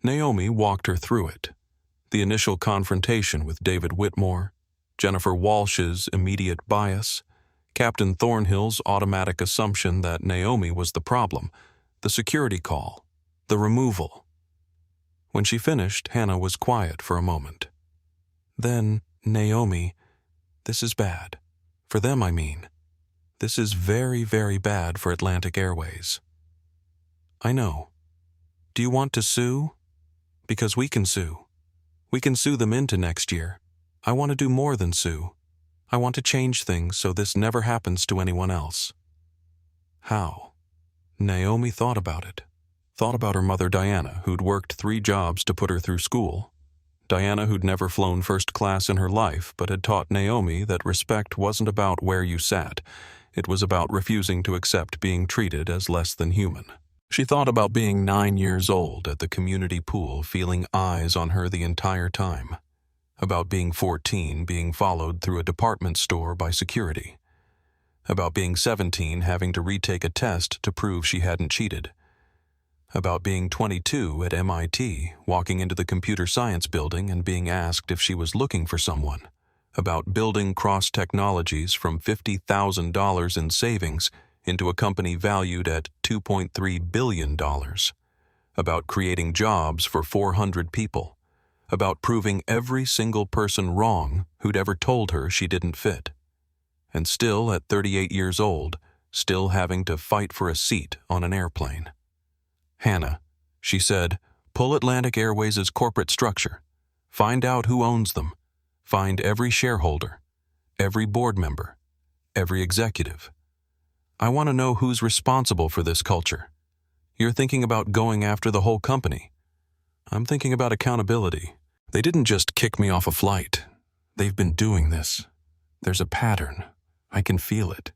Naomi walked her through it. The initial confrontation with David Whitmore, Jennifer Walsh's immediate bias, Captain Thornhill's automatic assumption that Naomi was the problem, the security call, the removal. When she finished, Hannah was quiet for a moment. Then, "Naomi, this is bad. For them, I mean. This is very, very bad for Atlantic Airways." "I know. Do you want to sue? Because we can sue. We can sue them into next year. I want to do more than sue. I want to change things so this never happens to anyone else." How? Naomi thought about it. Thought about her mother Diana, who'd worked 3 jobs to put her through school. Diana, who'd never flown first class in her life, but had taught Naomi that respect wasn't about where you sat. It was about refusing to accept being treated as less than human. She thought about being 9 years old at the community pool, feeling eyes on her the entire time. About being 14, being followed through a department store by security. About being 17, having to retake a test to prove she hadn't cheated. About being 22 at MIT, walking into the computer science building and being asked if she was looking for someone. About building Cross Technologies from $50,000 in savings into a company valued at $2.3 billion. About creating jobs for 400 people. About proving every single person wrong who'd ever told her she didn't fit. And still, at 38 years old, still having to fight for a seat on an airplane. "Hannah," she said, "pull Atlantic Airways' corporate structure. Find out who owns them. Find every shareholder, every board member, every executive. I want to know who's responsible for this culture. You're thinking about going after the whole company. I'm thinking about accountability. They didn't just kick me off a flight. They've been doing this. There's a pattern. I can feel it.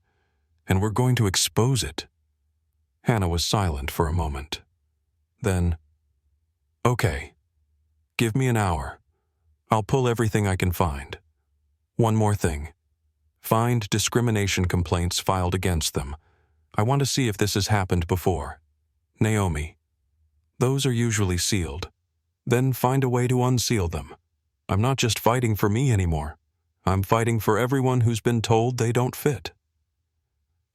And we're going to expose it." Hannah was silent for a moment. Then, Okay, give me an hour. I'll pull everything I can find. One more thing. Find discrimination complaints filed against them. I want to see if this has happened before. Naomi. Those are usually sealed. Then find a way to unseal them. I'm not just fighting for me anymore. I'm fighting for everyone who's been told they don't fit.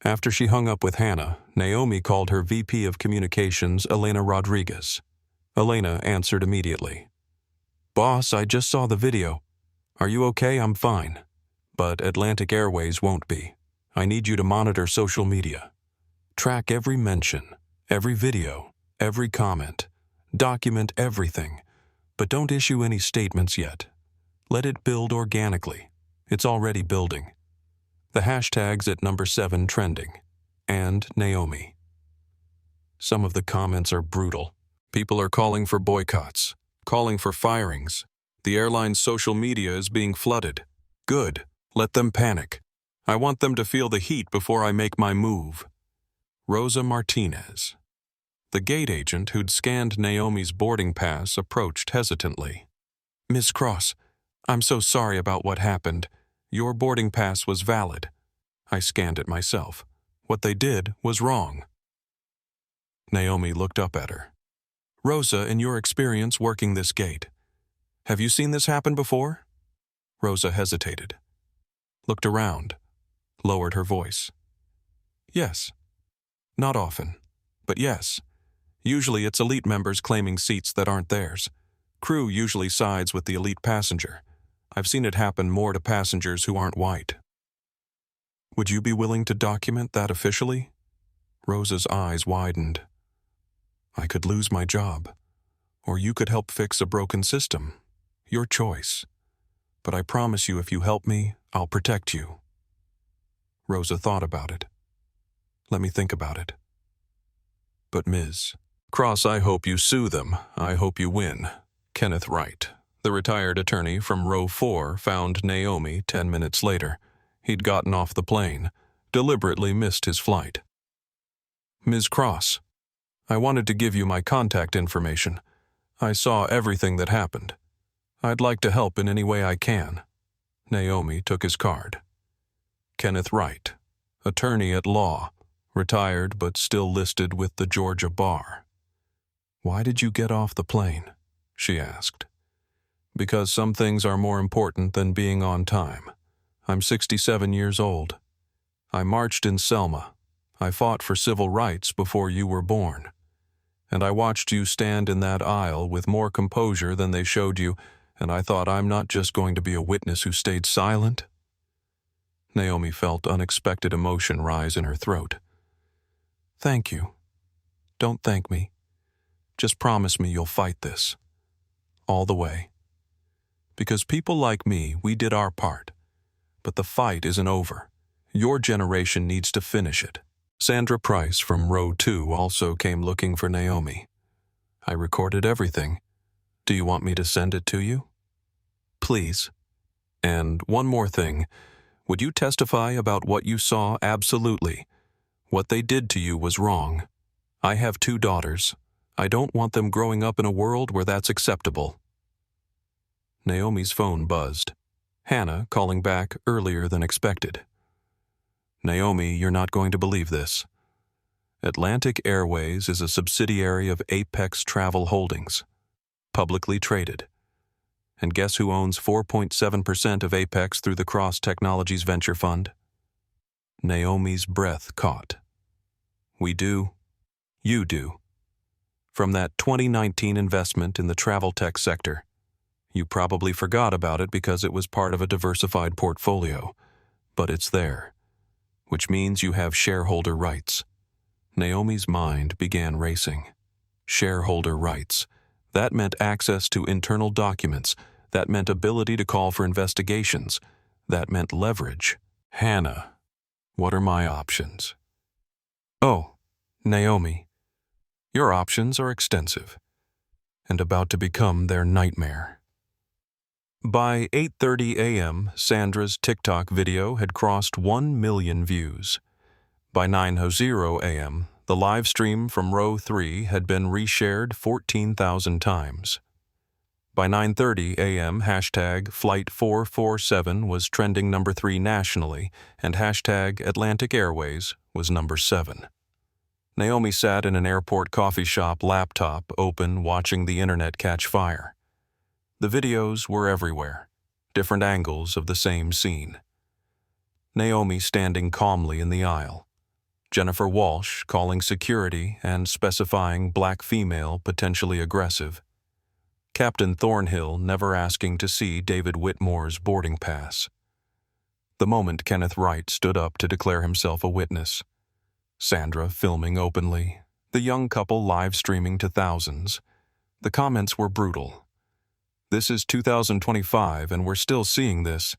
After she hung up with Hannah, Naomi called her VP of Communications, Elena Rodriguez. Elena answered immediately. Boss, I just saw the video. Are you okay? I'm fine. But Atlantic Airways won't be. I need you to monitor social media. Track every mention, every video, every comment. Document everything. But don't issue any statements yet. Let it build organically. It's already building. The hashtag's at number 7 trending. And Naomi. Some of the comments are brutal. People are calling for boycotts, calling for firings. The airline's social media is being flooded. Good. Let them panic. I want them to feel the heat before I make my move. Rosa Martinez. The gate agent who'd scanned Naomi's boarding pass approached hesitantly. Miss Cross, I'm so sorry about what happened. Your boarding pass was valid. I scanned it myself. What they did was wrong. Naomi looked up at her. Rosa, in your experience working this gate, have you seen this happen before? Rosa hesitated, looked around, lowered her voice. Yes. Not often, but yes. Usually it's elite members claiming seats that aren't theirs. Crew usually sides with the elite passenger. I've seen it happen more to passengers who aren't white. Would you be willing to document that officially? Rosa's eyes widened. I could lose my job, or you could help fix a broken system. Your choice. But I promise you if you help me, I'll protect you. Rosa thought about it. Let me think about it. But Ms. Cross, I hope you sue them. I hope you win. Kenneth Wright, the retired attorney from row 4, found Naomi 10 minutes later. He'd gotten off the plane, deliberately missed his flight. Ms. Cross, I wanted to give you my contact information. I saw everything that happened. I'd like to help in any way I can. Naomi took his card. Kenneth Wright, attorney at law, retired but still listed with the Georgia Bar. Why did you get off the plane? She asked. Because some things are more important than being on time. I'm 67 years old. I marched in Selma. I fought for civil rights before you were born. And I watched you stand in that aisle with more composure than they showed you, and I thought I'm not just going to be a witness who stayed silent. Naomi felt unexpected emotion rise in her throat. Thank you. Don't thank me. Just promise me you'll fight this. All the way. Because people like me, we did our part. But the fight isn't over. Your generation needs to finish it. Sandra Price from row 2 also came looking for Naomi. I recorded everything. Do you want me to send it to you? Please. And one more thing. Would you testify about what you saw? Absolutely. What they did to you was wrong. I have 2 daughters. I don't want them growing up in a world where that's acceptable. Naomi's phone buzzed. Hannah calling back earlier than expected. Naomi, you're not going to believe this. Atlantic Airways is a subsidiary of Apex Travel Holdings, publicly traded. And guess who owns 4.7% of Apex through the Cross Technologies Venture Fund? Naomi's breath caught. We do. You do. From that 2019 investment in the travel tech sector. You probably forgot about it because it was part of a diversified portfolio, but it's there, which means you have shareholder rights. Naomi's mind began racing. Shareholder rights. That meant access to internal documents. That meant ability to call for investigations. That meant leverage. Hannah, what are my options? Oh, Naomi, your options are extensive and about to become their nightmare. By 8:30 a.m., Sandra's TikTok video had crossed 1 million views. By 9:00 a.m., The live stream from row 3 had been reshared 14,000 times. By 9:30 a.m., hashtag Flight 447 was trending number 3 nationally, and hashtag Atlantic Airways was number 7. Naomi sat in an airport coffee shop laptop open watching the internet catch fire. The videos were everywhere, different angles of the same scene. Naomi standing calmly in the aisle. Jennifer Walsh calling security and specifying black female potentially aggressive. Captain Thornhill never asking to see David Whitmore's boarding pass. The moment Kenneth Wright stood up to declare himself a witness. Sandra filming openly. The young couple live streaming to thousands. The comments were brutal. This is 2025 and we're still seeing this.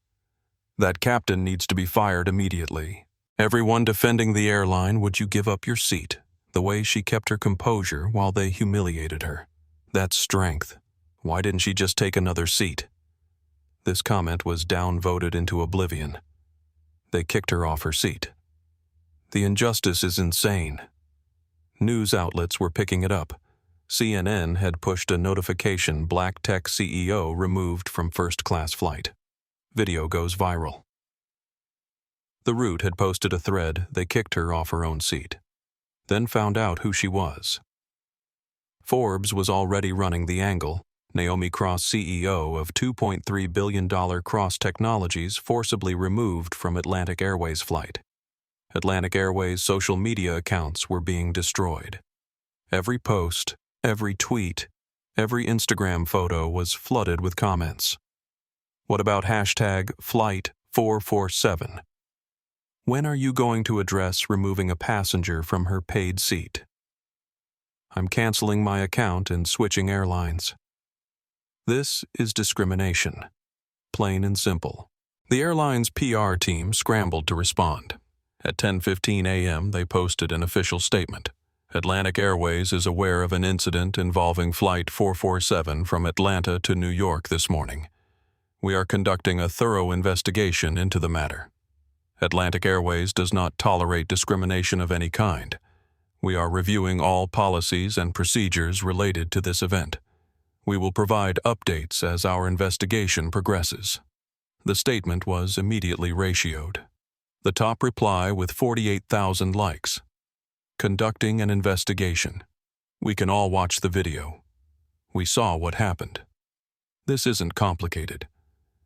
That captain needs to be fired immediately. Everyone defending the airline, would you give up your seat? The way she kept her composure while they humiliated her. That's strength. Why didn't she just take another seat? This comment was downvoted into oblivion. They kicked her off her seat. The injustice is insane. News outlets were picking it up. CNN had pushed a notification Black Tech CEO removed from first-class flight. Video goes viral. The Root had posted a thread, they kicked her off her own seat. Then found out who she was. Forbes was already running the angle. Naomi Cross, CEO of $2.3 billion Cross Technologies, forcibly removed from Atlantic Airways flight. Atlantic Airways' social media accounts were being destroyed. Every post, every tweet, every Instagram photo was flooded with comments. What about hashtag Flight 447? When are you going to address removing a passenger from her paid seat? I'm canceling my account and switching airlines. This is discrimination. Plain and simple. The airline's PR team scrambled to respond. At 10:15 a.m., they posted an official statement. Atlantic Airways is aware of an incident involving Flight 447 from Atlanta to New York this morning. We are conducting a thorough investigation into the matter. Atlantic Airways does not tolerate discrimination of any kind. We are reviewing all policies and procedures related to this event. We will provide updates as our investigation progresses. The statement was immediately ratioed. The top reply with 48,000 likes. Conducting an investigation. We can all watch the video. We saw what happened. This isn't complicated.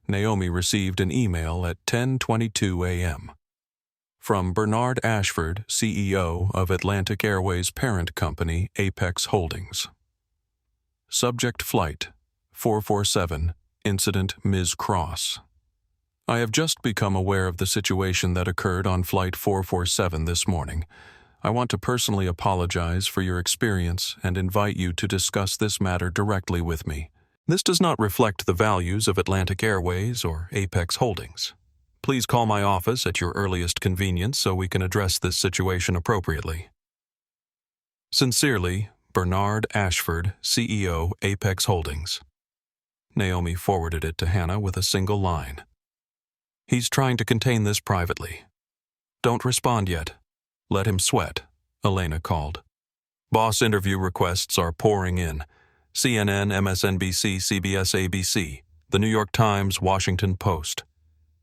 Naomi received an email at 10:22 a.m. from Bernard Ashford, CEO of Atlantic Airways' parent company, Apex Holdings. Subject Flight 447, Incident Ms. Cross. I have just become aware of the situation that occurred on Flight 447 this morning. I want to personally apologize for your experience and invite you to discuss this matter directly with me. This does not reflect the values of Atlantic Airways or Apex Holdings. Please call my office at your earliest convenience so we can address this situation appropriately. Sincerely, Bernard Ashford, CEO, Apex Holdings. Naomi forwarded it to Hannah with a single line. He's trying to contain this privately. Don't respond yet. Let him sweat, Elena called. Boss interview requests are pouring in. CNN, MSNBC, CBS, ABC, The New York Times, Washington Post.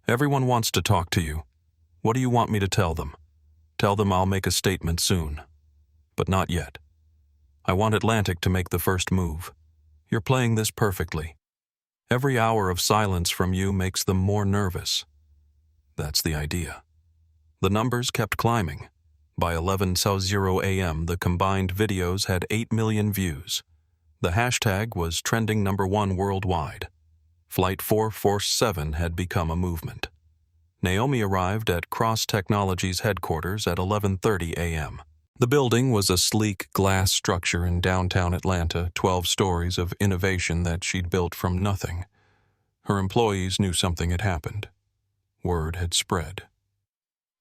Everyone wants to talk to you. What do you want me to tell them? Tell them I'll make a statement soon. But not yet. I want Atlantic to make the first move. You're playing this perfectly. Every hour of silence from you makes them more nervous. That's the idea. The numbers kept climbing. By 11:00 a.m., the combined videos had 8 million views. The hashtag was trending #1 worldwide. Flight 447 had become a movement. Naomi arrived at Cross Technologies headquarters at 11:30 a.m. The building was a sleek glass structure in downtown Atlanta, 12 stories of innovation that she'd built from nothing. Her employees knew something had happened. Word had spread.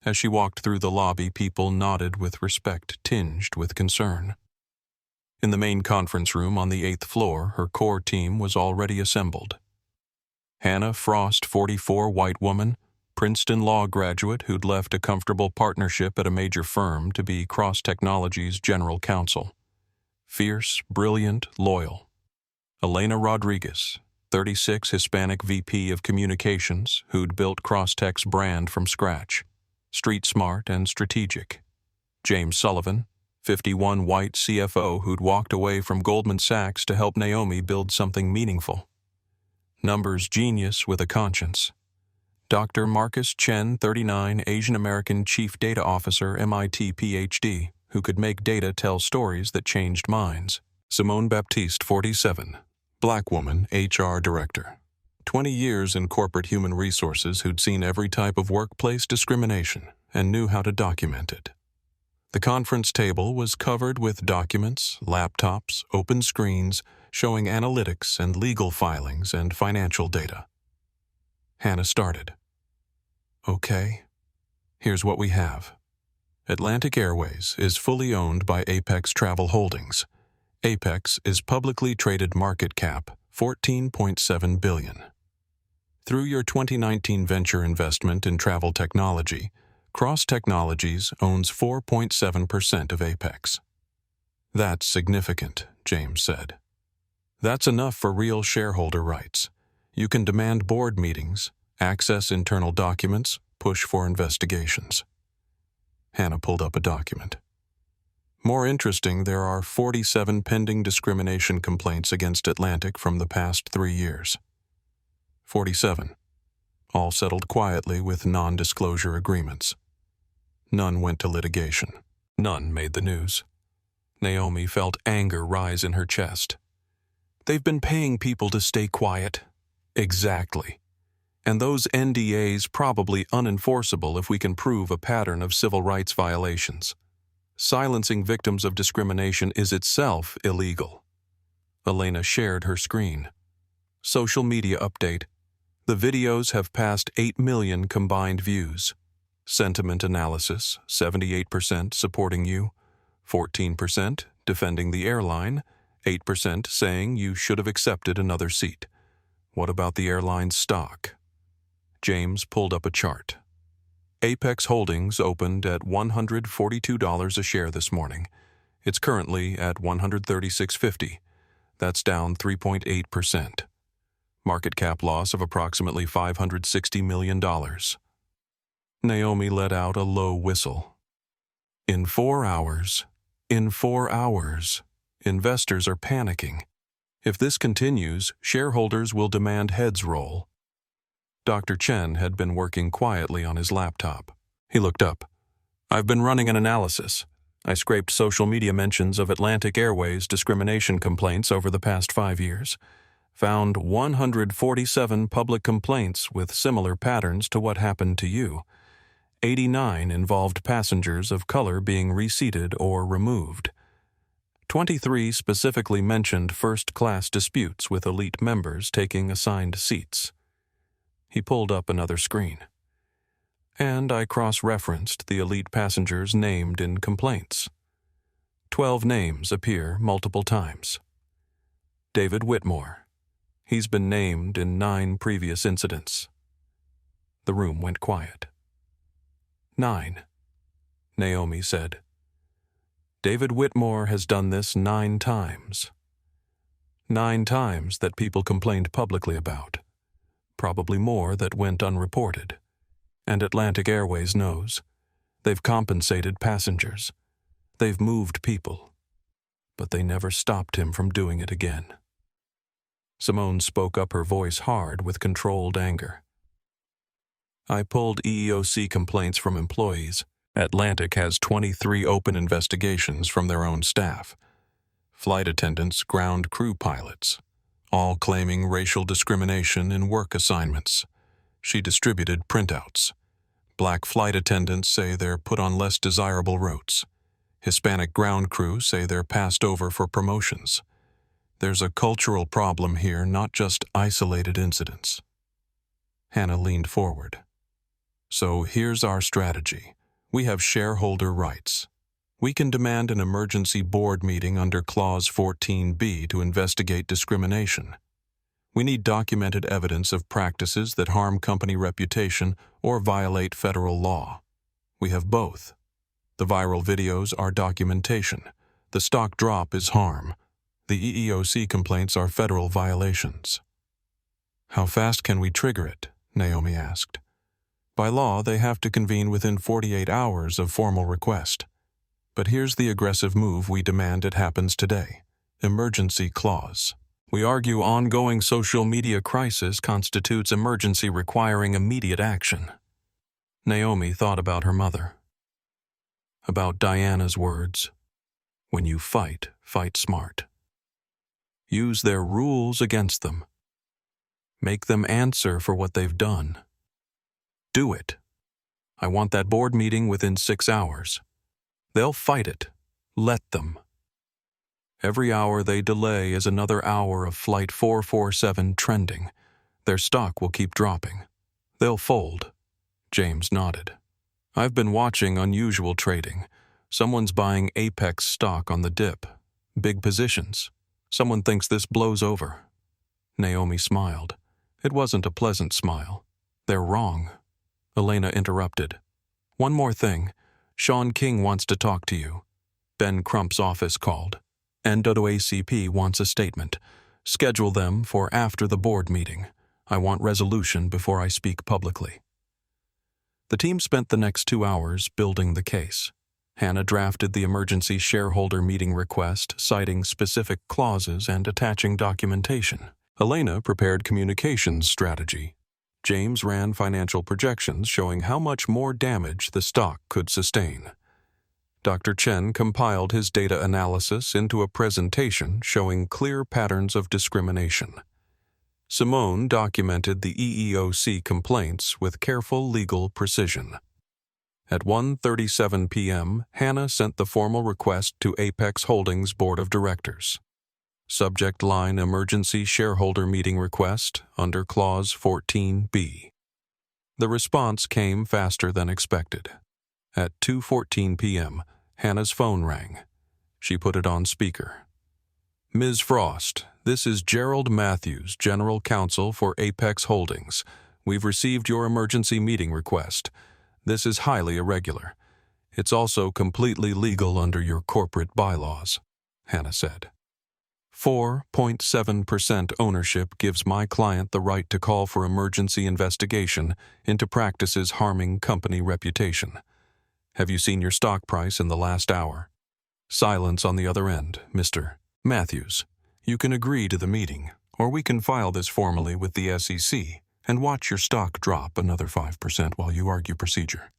As she walked through the lobby, people nodded with respect tinged with concern. In the main conference room on the 8th floor, her core team was already assembled. Hannah Frost, 44, white woman, Princeton law graduate who'd left a comfortable partnership at a major firm to be Cross Technology's general counsel. Fierce, brilliant, loyal. Elena Rodriguez, 36, Hispanic VP of Communications who'd built Crosstech's brand from scratch. Street smart and strategic. James Sullivan, 51, white CFO who'd walked away from Goldman Sachs to help Naomi build something meaningful. Numbers genius with a conscience. Dr. Marcus Chen, 39, Asian American Chief Data Officer, MIT PhD, who could make data tell stories that changed minds. Simone Baptiste, 47, Black woman, HR Director. 20 years in corporate human resources who'd seen every type of workplace discrimination and knew how to document it. The conference table was covered with documents, laptops, open screens, showing analytics and legal filings and financial data. Hannah started. Okay, here's what we have. Atlantic Airways is fully owned by Apex Travel Holdings. Apex is publicly traded market cap $14.7 billion. Through your 2019 venture investment in travel technology, Cross Technologies owns 4.7% of Apex. That's significant, James said. That's enough for real shareholder rights. You can demand board meetings, access internal documents, push for investigations. Hannah pulled up a document. More interesting, there are 47 pending discrimination complaints against Atlantic from the past 3 years. 47. All settled quietly with non-disclosure agreements. None went to litigation. None made the news. Naomi felt anger rise in her chest. They've been paying people to stay quiet. Exactly. And those NDAs probably unenforceable if we can prove a pattern of civil rights violations. Silencing victims of discrimination is itself illegal. Elena shared her screen. Social media update. The videos have passed 8 million combined views. Sentiment analysis, 78% supporting you, 14% defending the airline, 8% saying you should have accepted another seat. What about the airline's stock? James pulled up a chart. Apex Holdings opened at $142 a share this morning. It's currently at $136.50. That's down 3.8%. Market cap loss of approximately $560 million. Naomi let out a low whistle. In 4 hours, investors are panicking. If this continues, shareholders will demand heads roll. Dr. Chen had been working quietly on his laptop. He looked up. I've been running an analysis. I scraped social media mentions of Atlantic Airways discrimination complaints over the past 5 years. Found 147 public complaints with similar patterns to what happened to you. 89 involved passengers of color being reseated or removed. 23 specifically mentioned first-class disputes with elite members taking assigned seats. He pulled up another screen. And I cross-referenced the elite passengers named in complaints. 12 names appear multiple times. David Whitmore. He's been named in 9 previous incidents. The room went quiet. 9, Naomi said. David Whitmore has done this 9 times. 9 times that people complained publicly about. Probably more that went unreported. And Atlantic Airways knows. They've compensated passengers. They've moved people. But they never stopped him from doing it again. Simone spoke up, her voice hard with controlled anger. I pulled EEOC complaints from employees. Atlantic has 23 open investigations from their own staff. Flight attendants, ground crew pilots, all claiming racial discrimination in work assignments. She distributed printouts. Black flight attendants say they're put on less desirable routes. Hispanic ground crew say they're passed over for promotions. There's a cultural problem here, not just isolated incidents. Hannah leaned forward. So here's our strategy. We have shareholder rights. We can demand an emergency board meeting under Clause 14B to investigate discrimination. We need documented evidence of practices that harm company reputation or violate federal law. We have both. The viral videos are documentation. The stock drop is harm. The EEOC complaints are federal violations. How fast can we trigger it? Naomi asked. By law, they have to convene within 48 hours of formal request. But here's the aggressive move we demand it happens today. Emergency clause. We argue ongoing social media crisis constitutes emergency requiring immediate action. Naomi thought about her mother. About Diana's words. When you fight, fight smart. Use their rules against them. Make them answer for what they've done. Do it. I want that board meeting within 6 hours. They'll fight it. Let them. Every hour they delay is another hour of Flight 447 trending. Their stock will keep dropping. They'll fold. James nodded. I've been watching unusual trading. Someone's buying Apex stock on the dip. Big positions. Someone thinks this blows over. Naomi smiled. It wasn't a pleasant smile. They're wrong. Elena interrupted. One more thing. Sean King wants to talk to you. Ben Crump's office called. NAACP wants a statement. Schedule them for after the board meeting. I want resolution before I speak publicly. The team spent the next 2 hours building the case. Hannah drafted the emergency shareholder meeting request, citing specific clauses and attaching documentation. Elena prepared communications strategy. James ran financial projections showing how much more damage the stock could sustain. Dr. Chen compiled his data analysis into a presentation showing clear patterns of discrimination. Simone documented the EEOC complaints with careful legal precision. At 1:37 p.m., Hannah sent the formal request to Apex Holdings Board of Directors. Subject line Emergency Shareholder Meeting Request under Clause 14B. The response came faster than expected. At 2:14 p.m., Hannah's phone rang. She put it on speaker. Ms. Frost, this is Gerald Matthews, General Counsel for Apex Holdings. We've received your emergency meeting request. This is highly irregular. It's also completely legal under your corporate bylaws, Hannah said. 4.7% ownership gives my client the right to call for emergency investigation into practices harming company reputation. Have you seen your stock price in the last hour? Silence on the other end, Mr. Matthews. You can agree to the meeting, or we can file this formally with the SEC and watch your stock drop another 5% while you argue procedure.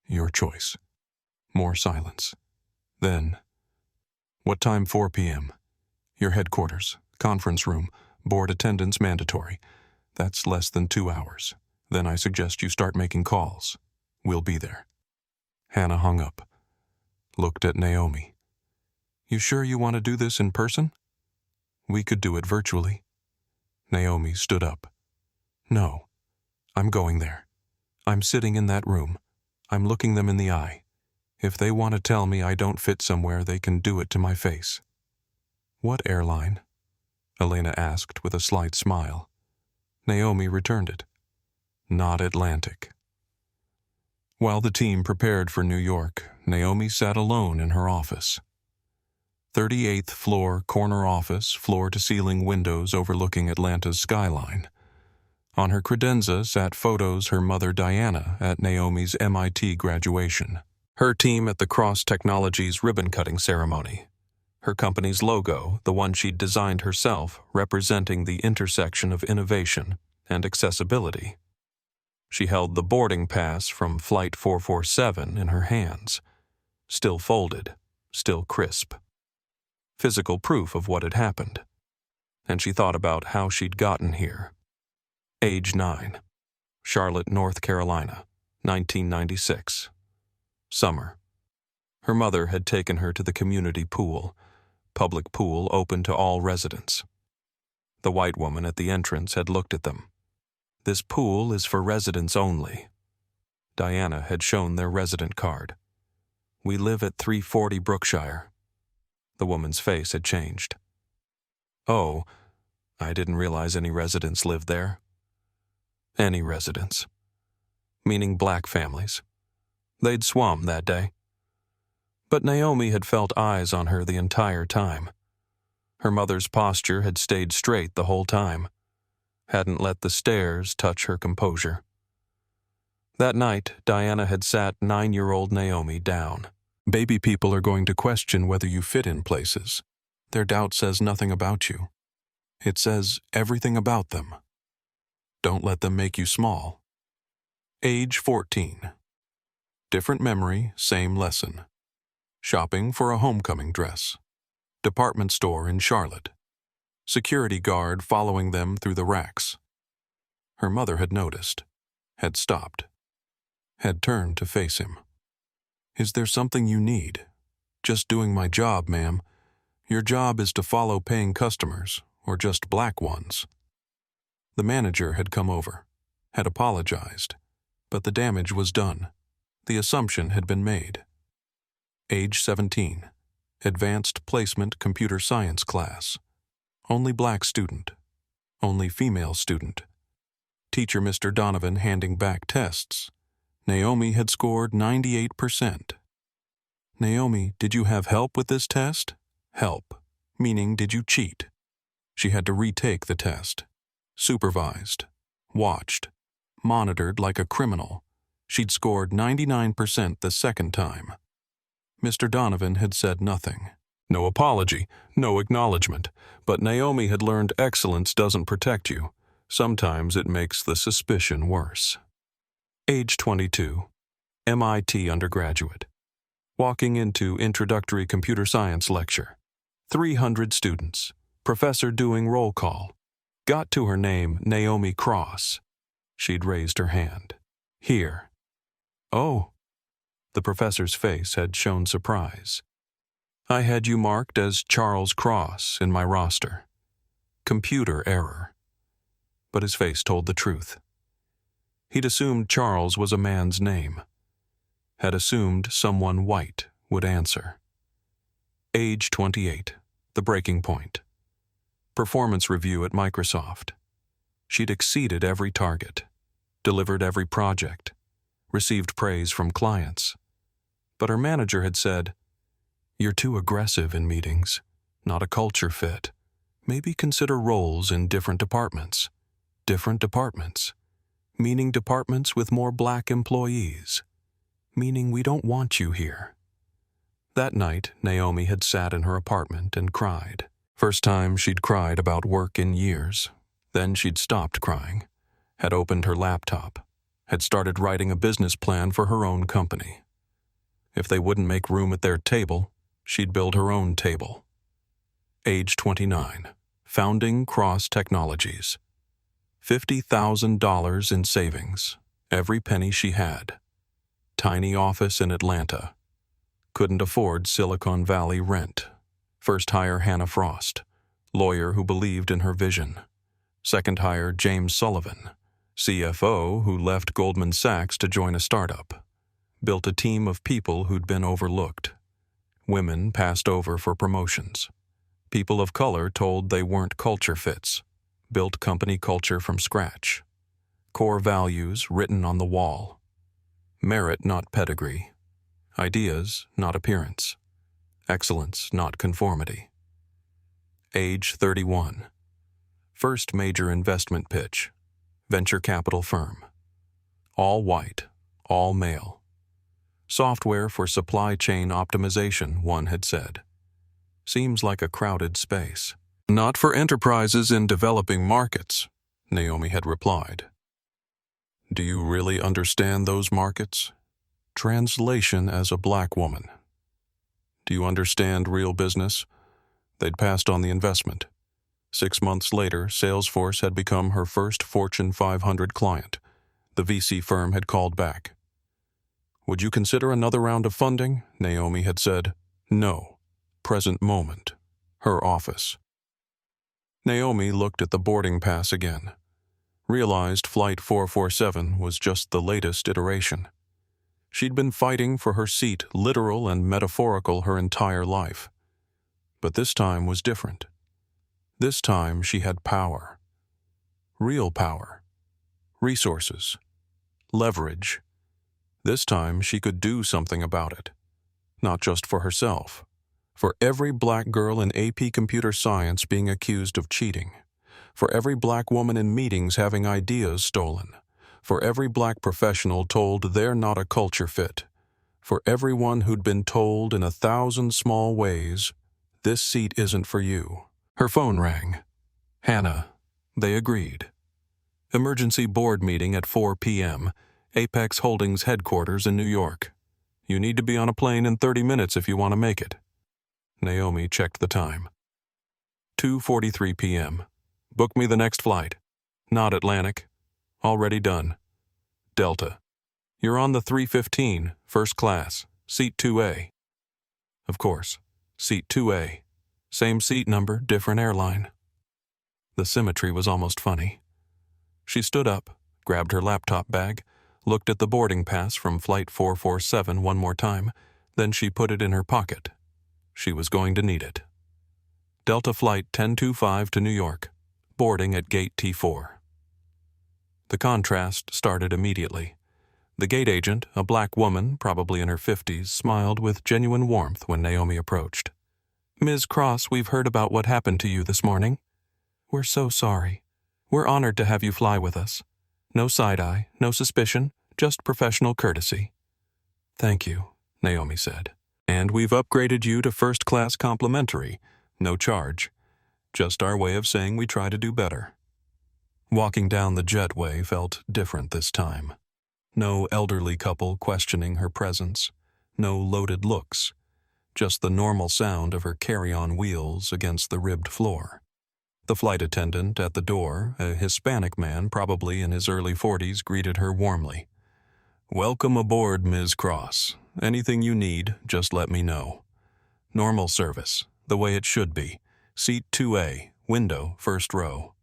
Your choice. More silence. Then, what time? 4 p.m. Your headquarters, conference room, board attendance mandatory. That's less than 2 hours. Then I suggest you start making calls. We'll be there. Hannah hung up. Looked at Naomi. You sure you want to do this in person? We could do it virtually. Naomi stood up. No, I'm going there. I'm sitting in that room. I'm looking them in the eye. If they want to tell me I don't fit somewhere, they can do it to my face. What airline? Elena asked with a slight smile. Naomi returned it. Not Atlantic. While the team prepared for New York, Naomi sat alone in her office. 38th floor corner office, floor-to-ceiling windows overlooking Atlanta's skyline. On her credenza sat photos her mother Diana at Naomi's MIT graduation, her team at the Cross Technologies ribbon-cutting ceremony, her company's logo, the one she'd designed herself, representing the intersection of innovation and accessibility. She held the boarding pass from Flight 447 in her hands, still folded, still crisp. Physical proof of what had happened. And she thought about how she'd gotten here. Age 9. Charlotte, North Carolina, 1996. Summer. Her mother had taken her to the community pool, public pool open to all residents. The white woman at the entrance had looked at them. This pool is for residents only. Diana had shown their resident card. We live at 340 Brookshire. The woman's face had changed. Oh, I didn't realize any residents lived there. Any residents. Meaning black families. They'd swum that day. But Naomi had felt eyes on her the entire time. Her mother's posture had stayed straight the whole time. Hadn't let the stares touch her composure. That night, Diana had sat 9-year-old Naomi down. Baby people are going to question whether you fit in places. Their doubt says nothing about you. It says everything about them. Don't let them make you small. Age 14. Different memory, same lesson. Shopping for a homecoming dress. Department store in Charlotte. Security guard following them through the racks. Her mother had noticed, had stopped, had turned to face him. Is there something you need? Just doing my job, ma'am. Your job is to follow paying customers, or just black ones. The manager had come over, had apologized, but the damage was done. The assumption had been made. Age 17. Advanced Placement Computer Science class. Only black student. Only female student. Teacher Mr. Donovan handing back tests. Naomi had scored 98%. Naomi, did you have help with this test? Help, meaning did you cheat? She had to retake the test. Supervised. Watched. Monitored like a criminal. She'd scored 99% the second time. Mr. Donovan had said nothing. No apology, no acknowledgement, but Naomi had learned excellence doesn't protect you. Sometimes it makes the suspicion worse. Age 22. MIT undergraduate. Walking into introductory computer science lecture. 300 students. Professor doing roll call. Got to her name, Naomi Cross. She'd raised her hand. Here. Oh. The professor's face had shown surprise. I had you marked as Charles Cross in my roster. Computer error. But his face told the truth. He'd assumed Charles was a man's name. Had assumed someone white would answer. Age 28. The breaking point. Performance review at Microsoft. She'd exceeded every target, delivered every project, received praise from clients. But her manager had said, "You're too aggressive in meetings, not a culture fit. Maybe consider roles in different departments. Different departments. Meaning departments with more black employees. Meaning we don't want you here." That night, Naomi had sat in her apartment and cried. First time she'd cried about work in years. Then she'd stopped crying, had opened her laptop, had started writing a business plan for her own company. If they wouldn't make room at their table, she'd build her own table. Age 29. Founding Cross Technologies. $50,000 in savings, every penny she had. Tiny office in Atlanta. Couldn't afford Silicon Valley rent. First hire Hannah Frost, lawyer who believed in her vision. Second hire James Sullivan, CFO who left Goldman Sachs to join a startup. Built a team of people who'd been overlooked. Women passed over for promotions. People of color told they weren't culture fits. Built company culture from scratch. Core values written on the wall. Merit, not pedigree. Ideas, not appearance. Excellence, not conformity. Age 31. First major investment pitch. Venture capital firm. All white, all male. Software for supply chain optimization, one had said. Seems like a crowded space. Not for enterprises in developing markets, Naomi had replied. Do you really understand those markets? Translation as a black woman. Do you understand real business? They'd passed on the investment. 6 months later, Salesforce had become her first Fortune 500 client. The VC firm had called back. Would you consider another round of funding? Naomi had said. No. Present moment. Her office. Naomi looked at the boarding pass again. Realized Flight 447 was just the latest iteration. She'd been fighting for her seat, literal and metaphorical, her entire life. But this time was different. This time she had power. Real power. Resources. Leverage. This time she could do something about it. Not just for herself. For every black girl in AP Computer Science being accused of cheating. For every black woman in meetings having ideas stolen. For every black professional told they're not a culture fit. For everyone who'd been told in 1,000 small ways, this seat isn't for you. Her phone rang. Hannah. They agreed. Emergency board meeting at 4 p.m., Apex Holdings headquarters in New York. You need to be on a plane in 30 minutes if you want to make it. Naomi checked the time. 2:43 p.m. Book me the next flight. Not Atlantic. Already done. Delta. You're on the 315, first class, seat 2A. Of course, seat 2A. Same seat number, different airline. The symmetry was almost funny. She stood up, grabbed her laptop bag, looked at the boarding pass from Flight 447 one more time, then she put it in her pocket. She was going to need it. Delta Flight 1025 to New York, boarding at Gate T4. The contrast started immediately. The gate agent, a black woman, probably in her 50s, smiled with genuine warmth when Naomi approached. Ms. Cross, we've heard about what happened to you this morning. We're so sorry. We're honored to have you fly with us. No side-eye, no suspicion, just professional courtesy. Thank you, Naomi said. And we've upgraded you to first-class complimentary, no charge. Just our way of saying we try to do better. Walking down the jetway felt different this time. No elderly couple questioning her presence. No loaded looks. Just the normal sound of her carry-on wheels against the ribbed floor. The flight attendant at the door, a Hispanic man probably in his early 40s, greeted her warmly. Welcome aboard, Ms. Cross. Anything you need, just let me know. Normal service, the way it should be. Seat 2A, window, first row.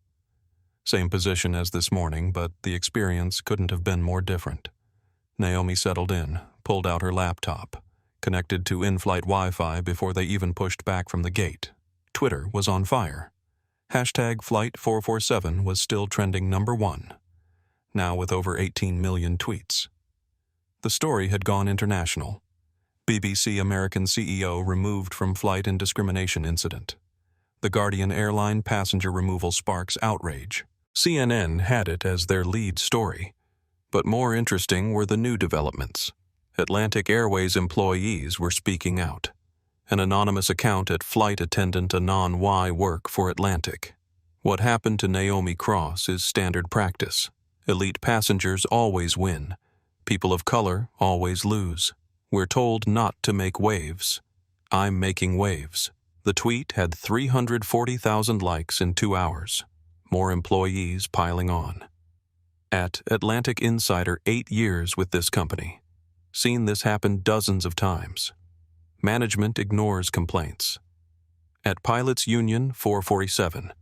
Same position as this morning, but the experience couldn't have been more different. Naomi settled in, pulled out her laptop, connected to in-flight Wi-Fi before they even pushed back from the gate. Twitter was on fire. Hashtag Flight 447 was still trending #1, now with over 18 million tweets. The story had gone international. BBC American CEO removed from flight in discrimination incident. The Guardian Airline passenger removal sparks outrage. CNN had it as their lead story. But more interesting were the new developments. Atlantic Airways employees were speaking out. An anonymous account at Flight Attendant Anon Y work for Atlantic. What happened to Naomi Cross is standard practice. Elite passengers always win. People of color always lose. We're told not to make waves. I'm making waves. The tweet had 340,000 likes in 2 hours. More employees piling on. At Atlantic Insider, 8 years with this company. Seen this happen dozens of times. Management ignores complaints. At Pilots Union 447,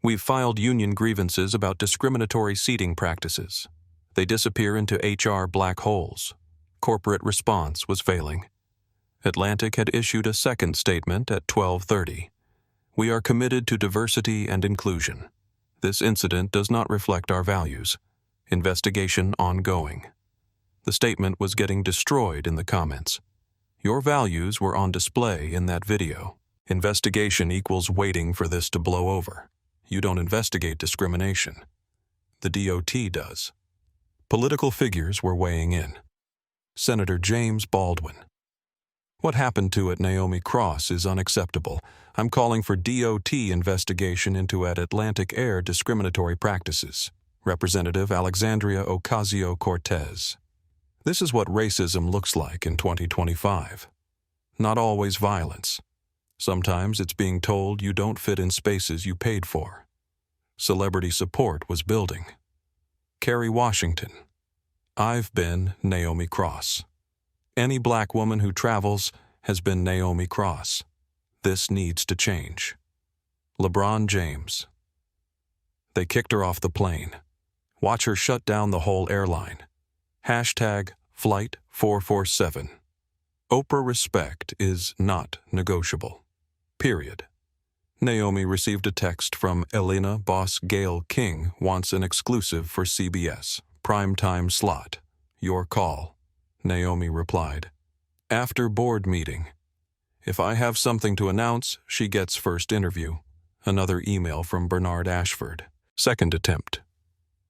we've filed union grievances about discriminatory seating practices. They disappear into HR black holes. Corporate response was failing. Atlantic had issued a second statement at 12:30. We are committed to diversity and inclusion. This incident does not reflect our values. Investigation ongoing. The statement was getting destroyed in the comments. Your values were on display in that video. Investigation equals waiting for this to blow over. You don't investigate discrimination. The DOT does. Political figures were weighing in. Senator James Baldwin. What happened to Naomi Cross is unacceptable. I'm calling for DOT investigation into at Atlantic Air discriminatory practices. Representative Alexandria Ocasio-Cortez. This is what racism looks like in 2025. Not always violence. Sometimes it's being told you don't fit in spaces you paid for. Celebrity support was building. Kerry Washington. I've been Naomi Cross. Any black woman who travels has been Naomi Cross. This needs to change. LeBron James. They kicked her off the plane. Watch her shut down the whole airline. Hashtag Flight 447. Oprah respect is not negotiable. Period. Naomi received a text from Elena boss Gail King wants an exclusive for CBS. Primetime slot. Your call. Naomi replied. After board meeting. If I have something to announce, she gets first interview. Another email from Bernard Ashford. Second attempt.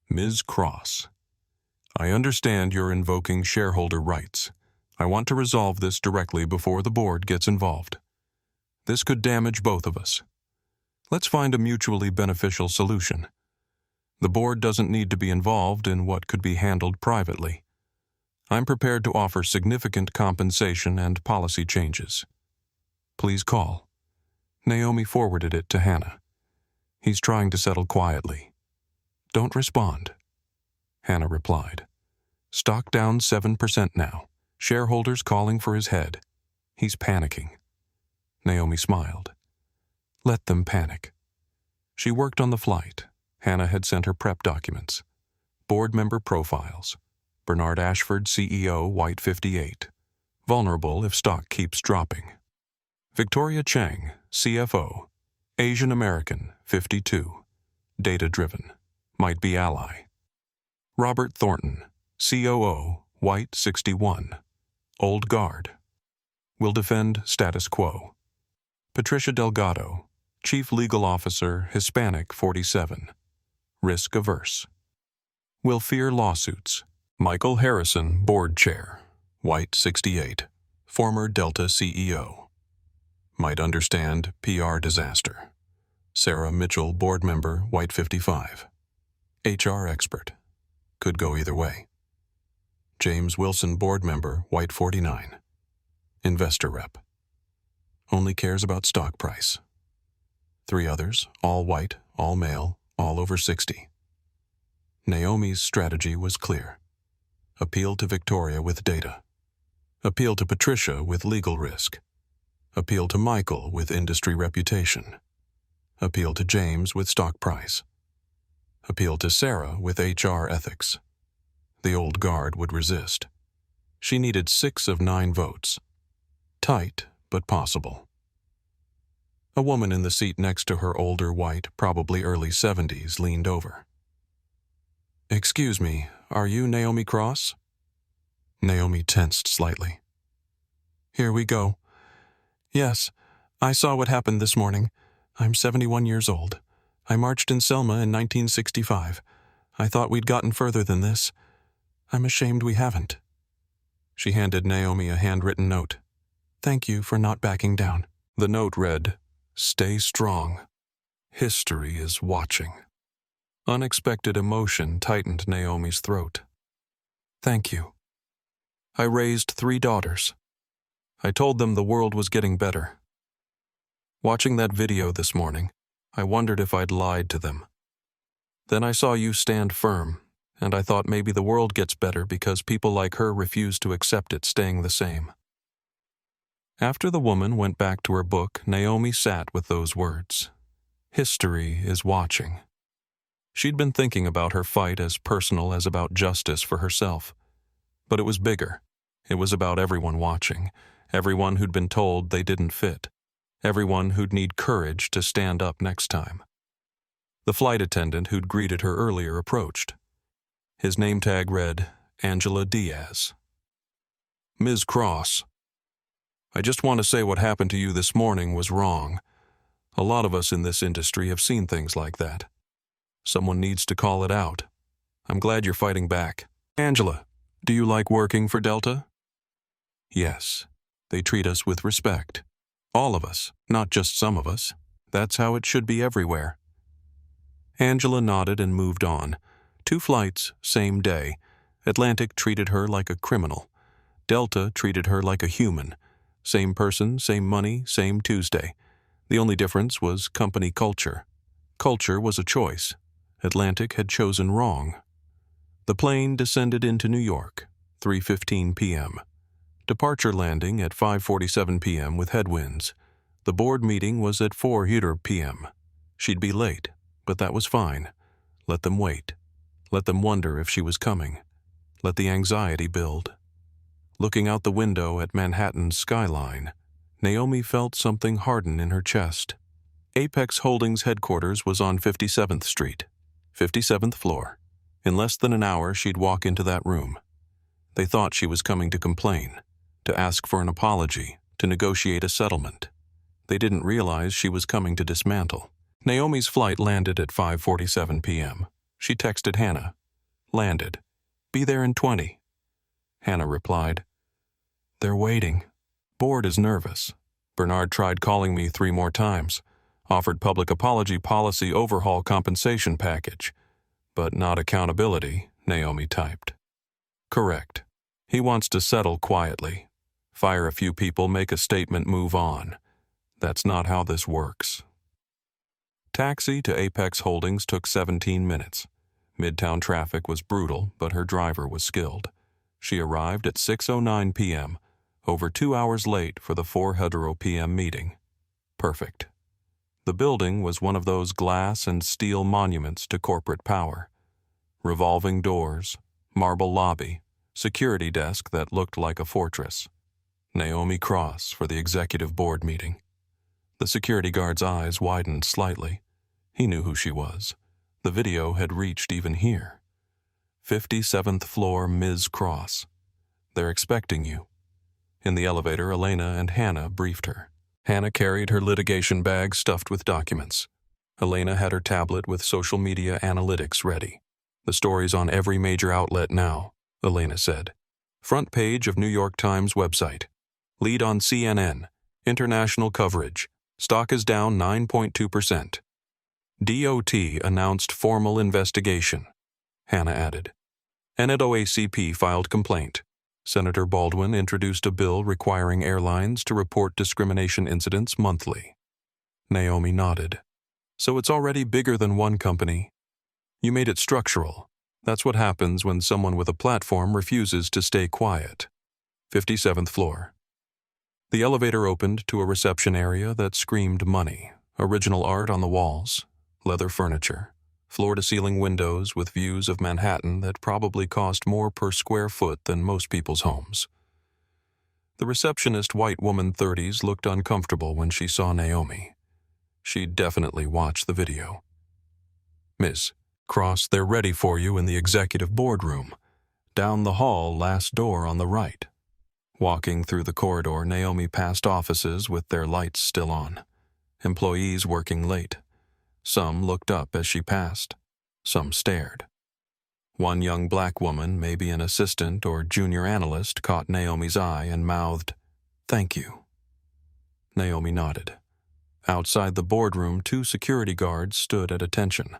Ms. Cross. I understand you're invoking shareholder rights. I want to resolve this directly before the board gets involved. This could damage both of us. Let's find a mutually beneficial solution. The board doesn't need to be involved in what could be handled privately. I'm prepared to offer significant compensation and policy changes. Please call. Naomi forwarded it to Hannah. He's trying to settle quietly. Don't respond. Hannah replied. Stock down 7% now. Shareholders calling for his head. He's panicking. Naomi smiled. Let them panic. She worked on the flight. Hannah had sent her prep documents. Board member profiles. Bernard Ashford, CEO, White 58. Vulnerable if stock keeps dropping. Victoria Chang, CFO. Asian American, 52. Data-driven. Might be ally. Robert Thornton, COO, White 61. Old guard. Will defend status quo. Patricia Delgado, Chief Legal Officer, Hispanic 47. Risk averse. Will fear lawsuits. Michael Harrison, Board Chair, White 68. Former Delta CEO. Might understand PR disaster. Sarah Mitchell, Board Member, White 55. HR expert. Could go either way. James Wilson, Board Member, White 49. Investor rep. Only cares about stock price. 3 others, all white, all male, all over 60. Naomi's strategy was clear. Appeal to Victoria with data. Appeal to Patricia with legal risk. Appeal to Michael with industry reputation. Appeal to James with stock price. Appeal to Sarah with HR ethics. The old guard would resist. She needed 6 of 9 votes. Tight, but possible. A woman in the seat next to her, older white, probably early 70s, leaned over. Excuse me, are you Naomi Cross? Naomi tensed slightly. Here we go. Yes, I saw what happened this morning. I'm 71 years old. I marched in Selma in 1965. I thought we'd gotten further than this. I'm ashamed we haven't. She handed Naomi a handwritten note. Thank you for not backing down. The note read, Stay strong. History is watching. Unexpected emotion tightened Naomi's throat. Thank you. I raised 3 daughters. I told them the world was getting better. Watching that video this morning, I wondered if I'd lied to them. Then I saw you stand firm, and I thought maybe the world gets better because people like her refuse to accept it staying the same. After the woman went back to her book, Naomi sat with those words. History is watching. She'd been thinking about her fight as personal as about justice for herself. But it was bigger. It was about everyone watching, everyone who'd been told they didn't fit, everyone who'd need courage to stand up next time. The flight attendant who'd greeted her earlier approached. His name tag read, Angela Diaz. Ms. Cross, I just want to say what happened to you this morning was wrong. A lot of us in this industry have seen things like that. Someone needs to call it out. I'm glad you're fighting back. Angela, do you like working for Delta? Yes. They treat us with respect. All of us, not just some of us. That's how it should be everywhere. Angela nodded and moved on. 2 flights, same day. Atlantic treated her like a criminal. Delta treated her like a human. Same person, same money, same Tuesday. The only difference was company culture. Culture was a choice. Atlantic had chosen wrong. The plane descended into New York, 3:15 p.m. Departure landing at 5:47 p.m. with headwinds. The board meeting was at 4:00 p.m. She'd be late, but that was fine. Let them wait. Let them wonder if she was coming. Let the anxiety build. Looking out the window at Manhattan's skyline, Naomi felt something harden in her chest. Apex Holdings headquarters was on 57th Street, 57th floor. In less than an hour, she'd walk into that room. They thought she was coming to complain, to ask for an apology, to negotiate a settlement. They didn't realize she was coming to dismantle. Naomi's flight landed at 5:47 p.m. She texted Hannah. Landed. Be there in 20. Hannah replied, They're waiting. Board is nervous. Bernard tried calling me 3 more times. Offered public apology policy overhaul compensation package. But not accountability, Naomi typed. Correct. He wants to settle quietly. Fire a few people, make a statement, move on. That's not how this works. Taxi to Apex Holdings took 17 minutes. Midtown traffic was brutal, but her driver was skilled. She arrived at 6:09 p.m., over 2 hours late for the 4:00 p.m. meeting. Perfect. The building was one of those glass and steel monuments to corporate power. Revolving doors, marble lobby, security desk that looked like a fortress. Naomi Cross for the executive board meeting. The security guard's eyes widened slightly. He knew who she was. The video had reached even here. 57th floor, Ms. Cross. They're expecting you. In the elevator, Elena and Hannah briefed her. Hannah carried her litigation bag stuffed with documents. Elena had her tablet with social media analytics ready. The story's on every major outlet now, Elena said. Front page of New York Times website. Lead on CNN. International coverage. Stock is down 9.2%. DOT announced formal investigation, Hannah added. NAACP filed complaint. Senator Baldwin introduced a bill requiring airlines to report discrimination incidents monthly. Naomi nodded. So it's already bigger than one company. You made it structural. That's what happens when someone with a platform refuses to stay quiet. 57th floor. The elevator opened to a reception area that screamed money. Original art on the walls, leather furniture, floor-to-ceiling windows with views of Manhattan that probably cost more per square foot than most people's homes. The receptionist, white woman 30s, looked uncomfortable when she saw Naomi. She'd definitely watched the video. Miss Cross, they're ready for you in the executive boardroom. Down the hall, last door on the right. Walking through the corridor, Naomi passed offices with their lights still on. Employees working late. Some looked up as she passed. Some stared. One young black woman, maybe an assistant or junior analyst, caught Naomi's eye and mouthed, "Thank you." Naomi nodded. Outside the boardroom, 2 security guards stood at attention.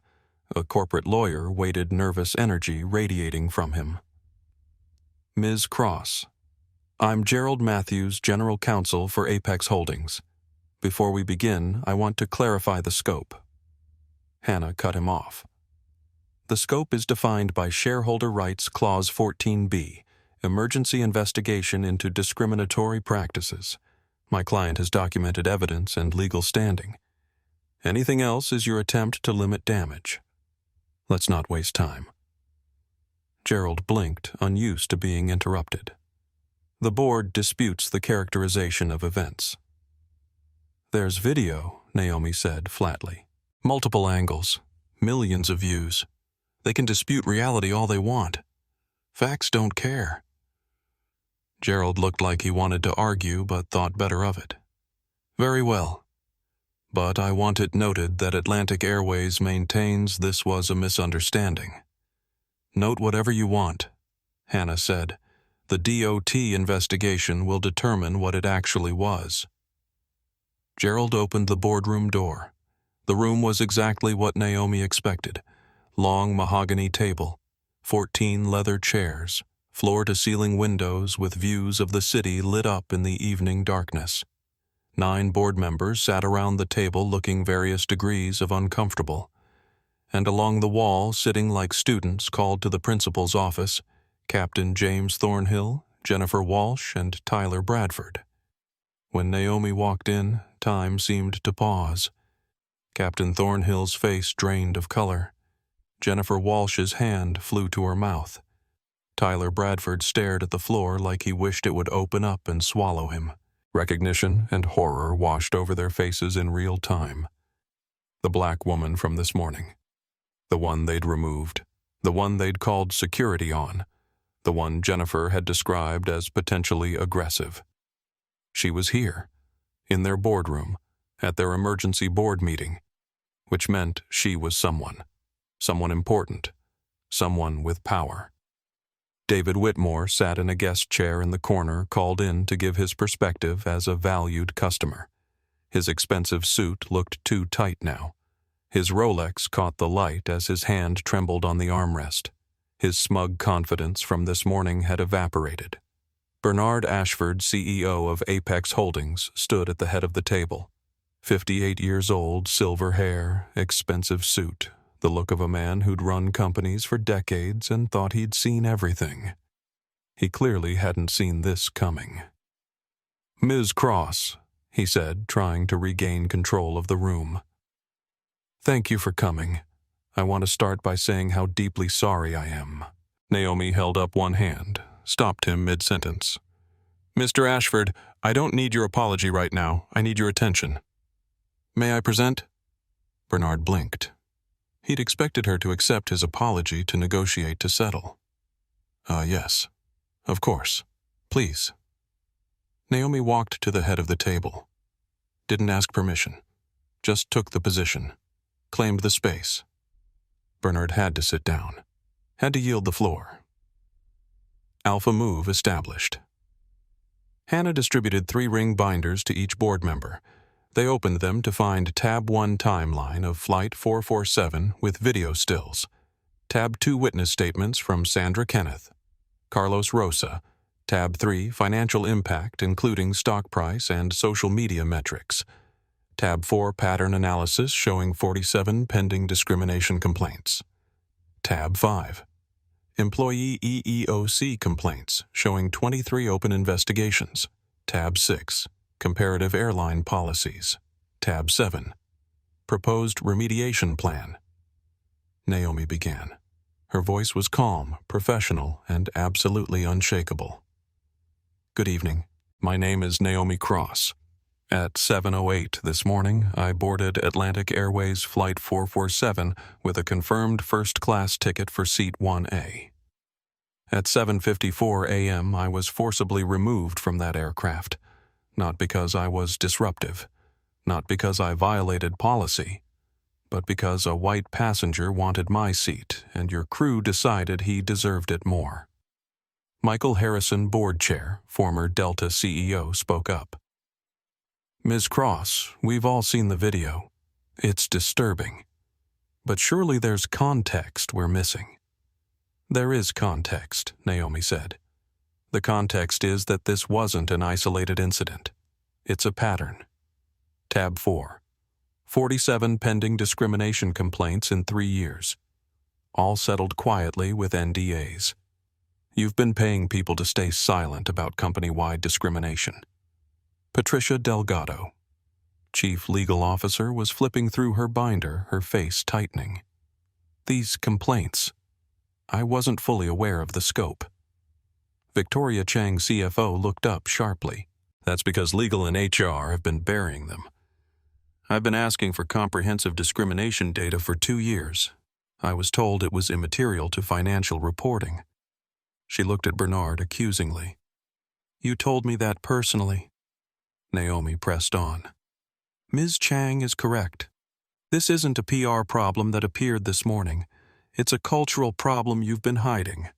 A corporate lawyer waited, nervous energy radiating from him. Ms. Cross. I'm Gerald Matthews, General Counsel for Apex Holdings. Before we begin, I want to clarify the scope. Hannah cut him off. The scope is defined by Shareholder Rights Clause 14b, Emergency Investigation into Discriminatory Practices. My client has documented evidence and legal standing. Anything else is your attempt to limit damage. Let's not waste time. Gerald blinked, unused to being interrupted. The board disputes the characterization of events. There's video, Naomi said flatly. Multiple angles, millions of views. They can dispute reality all they want. Facts don't care. Gerald looked like he wanted to argue but thought better of it. Very well. But I want it noted that Atlantic Airways maintains this was a misunderstanding. Note whatever you want, Hannah said. The DOT investigation will determine what it actually was. Gerald opened the boardroom door. The room was exactly what Naomi expected. Long mahogany table, 14 leather chairs, floor-to-ceiling windows with views of the city lit up in the evening darkness. 9 board members sat around the table looking various degrees of uncomfortable. And along the wall, sitting like students called to the principal's office, Captain James Thornhill, Jennifer Walsh, and Tyler Bradford. When Naomi walked in, time seemed to pause. Captain Thornhill's face drained of color. Jennifer Walsh's hand flew to her mouth. Tyler Bradford stared at the floor like he wished it would open up and swallow him. Recognition and horror washed over their faces in real time. The black woman from this morning. The one they'd removed. The one they'd called security on. The one Jennifer had described as potentially aggressive. She was here, in their boardroom, at their emergency board meeting, which meant she was someone important, someone with power. David Whitmore sat in a guest chair in the corner, called in to give his perspective as a valued customer. His expensive suit looked too tight now. His Rolex caught the light as his hand trembled on the armrest. His smug confidence from this morning had evaporated. Bernard Ashford, CEO of Apex Holdings, stood at the head of the table. 58 years old, silver hair, expensive suit, the look of a man who'd run companies for decades and thought he'd seen everything. He clearly hadn't seen this coming. "Ms. Cross," he said, trying to regain control of the room. "Thank you for coming. I want to start by saying how deeply sorry I am." Naomi held up one hand, stopped him mid-sentence. "Mr. Ashford, I don't need your apology right now. I need your attention." "May I present?" Bernard blinked. He'd expected her to accept his apology to negotiate to settle. Yes. Of course. Please." Naomi walked to the head of the table. Didn't ask permission. Just took the position. Claimed the space. Bernard had to sit down. Had to yield the floor. Alpha move established. Hannah distributed 3-ring binders to each board member. They opened them to find Tab 1 timeline of Flight 447 with video stills. Tab 2 witness statements from Sandra Kenneth. Carlos Rosa. Tab 3 financial impact including stock price and social media metrics. Tab 4 pattern analysis showing 47 pending discrimination complaints. Tab 5 employee EEOC complaints showing 23 open investigations. Tab 6 comparative airline policies. Tab 7 proposed remediation plan. Naomi began. Her voice was calm, professional, and absolutely unshakable. "Good evening. My name is Naomi Cross. At 7:08 this morning, I boarded Atlantic Airways Flight 447 with a confirmed first-class ticket for Seat 1A. At 7:54 a.m., I was forcibly removed from that aircraft, not because I was disruptive, not because I violated policy, but because a white passenger wanted my seat and your crew decided he deserved it more." Michael Harrison, board chair, former Delta CEO, spoke up. "Ms. Cross, we've all seen the video. It's disturbing. But surely there's context we're missing." "There is context," Naomi said. "The context is that this wasn't an isolated incident. It's a pattern. Tab 4. 47 pending discrimination complaints in 3 years. All settled quietly with NDAs. You've been paying people to stay silent about company-wide discrimination." Patricia Delgado, Chief Legal Officer, was flipping through her binder, her face tightening. "These complaints. I wasn't fully aware of the scope." Victoria Chang, CFO, looked up sharply. "That's because legal and HR have been burying them. I've been asking for comprehensive discrimination data for 2 years. I was told it was immaterial to financial reporting." She looked at Bernard accusingly. "You told me that personally." Naomi pressed on. "Ms. Chang is correct. This isn't a PR problem that appeared this morning. It's a cultural problem you've been hiding.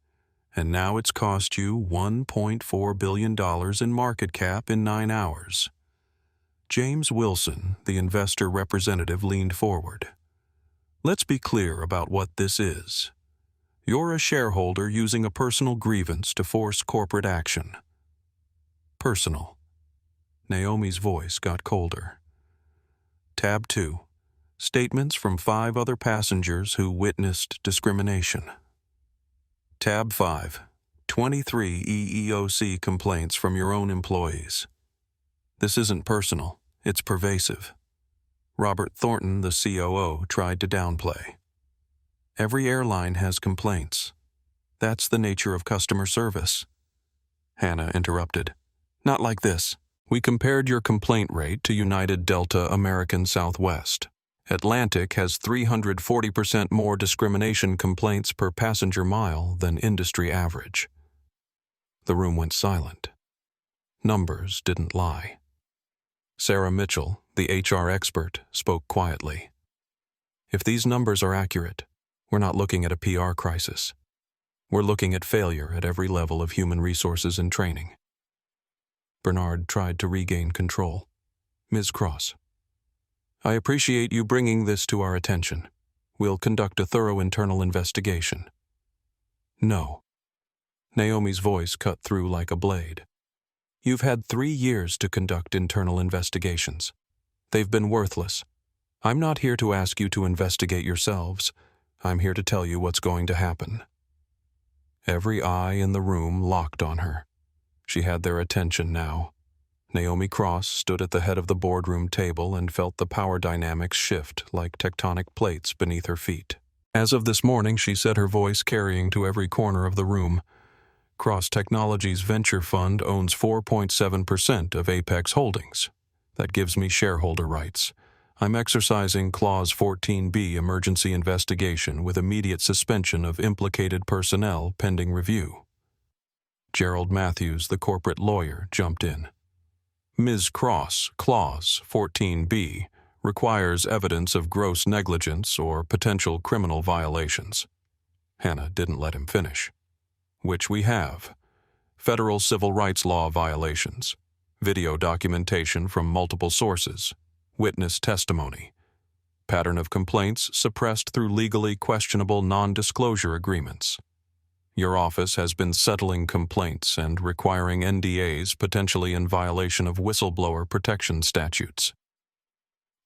And now it's cost you $1.4 billion in market cap in 9 hours. James Wilson, the investor representative, leaned forward. "Let's be clear about what this is. You're a shareholder using a personal grievance to force corporate action." Personal. Naomi's voice got colder. Tab 2. Statements from 5 other passengers who witnessed discrimination. Tab 5. 23 EEOC complaints from your own employees. This isn't personal, it's pervasive. Robert Thornton, the COO, tried to downplay. Every airline has complaints. That's the nature of customer service. Hannah interrupted. "Not like this. We compared your complaint rate to United, Delta, American, Southwest. Atlantic has 340% more discrimination complaints per passenger mile than industry average. The room went silent. Numbers didn't lie. Sarah Mitchell, the HR expert, spoke quietly. If these numbers are accurate, we're not looking at a PR crisis. We're looking at failure at every level of human resources and training. Bernard tried to regain control. Ms. Cross, I appreciate you bringing this to our attention. We'll conduct a thorough internal investigation. No. Naomi's voice cut through like a blade. You've had 3 years to conduct internal investigations. They've been worthless. I'm not here to ask you to investigate yourselves. I'm here to tell you what's going to happen. Every eye in the room locked on her. She had their attention now. Naomi Cross stood at the head of the boardroom table and felt the power dynamics shift like tectonic plates beneath her feet. As of this morning, she said, her voice carrying to every corner of the room, Cross Technologies Venture Fund owns 4.7% of Apex Holdings. That gives me shareholder rights. I'm exercising Clause 14B emergency investigation with immediate suspension of implicated personnel pending review. Gerald Matthews, the corporate lawyer, jumped in. Ms. Cross, Clause 14B, requires evidence of gross negligence or potential criminal violations. Hannah didn't let him finish. Which we have. Federal civil rights law violations, video documentation from multiple sources, witness testimony, pattern of complaints suppressed through legally questionable non-disclosure agreements. Your office has been settling complaints and requiring NDAs potentially in violation of whistleblower protection statutes.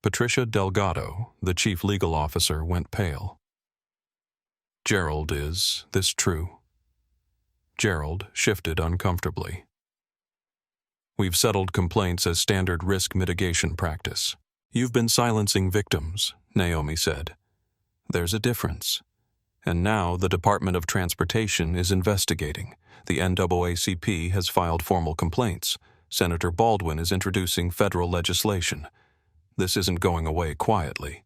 Patricia Delgado, the chief legal officer, went pale. Gerald, is this true? Gerald shifted uncomfortably. We've settled complaints as standard risk mitigation practice. You've been silencing victims, Naomi said. There's a difference. And now the Department of Transportation is investigating. The NAACP has filed formal complaints. Senator Baldwin is introducing federal legislation. This isn't going away quietly.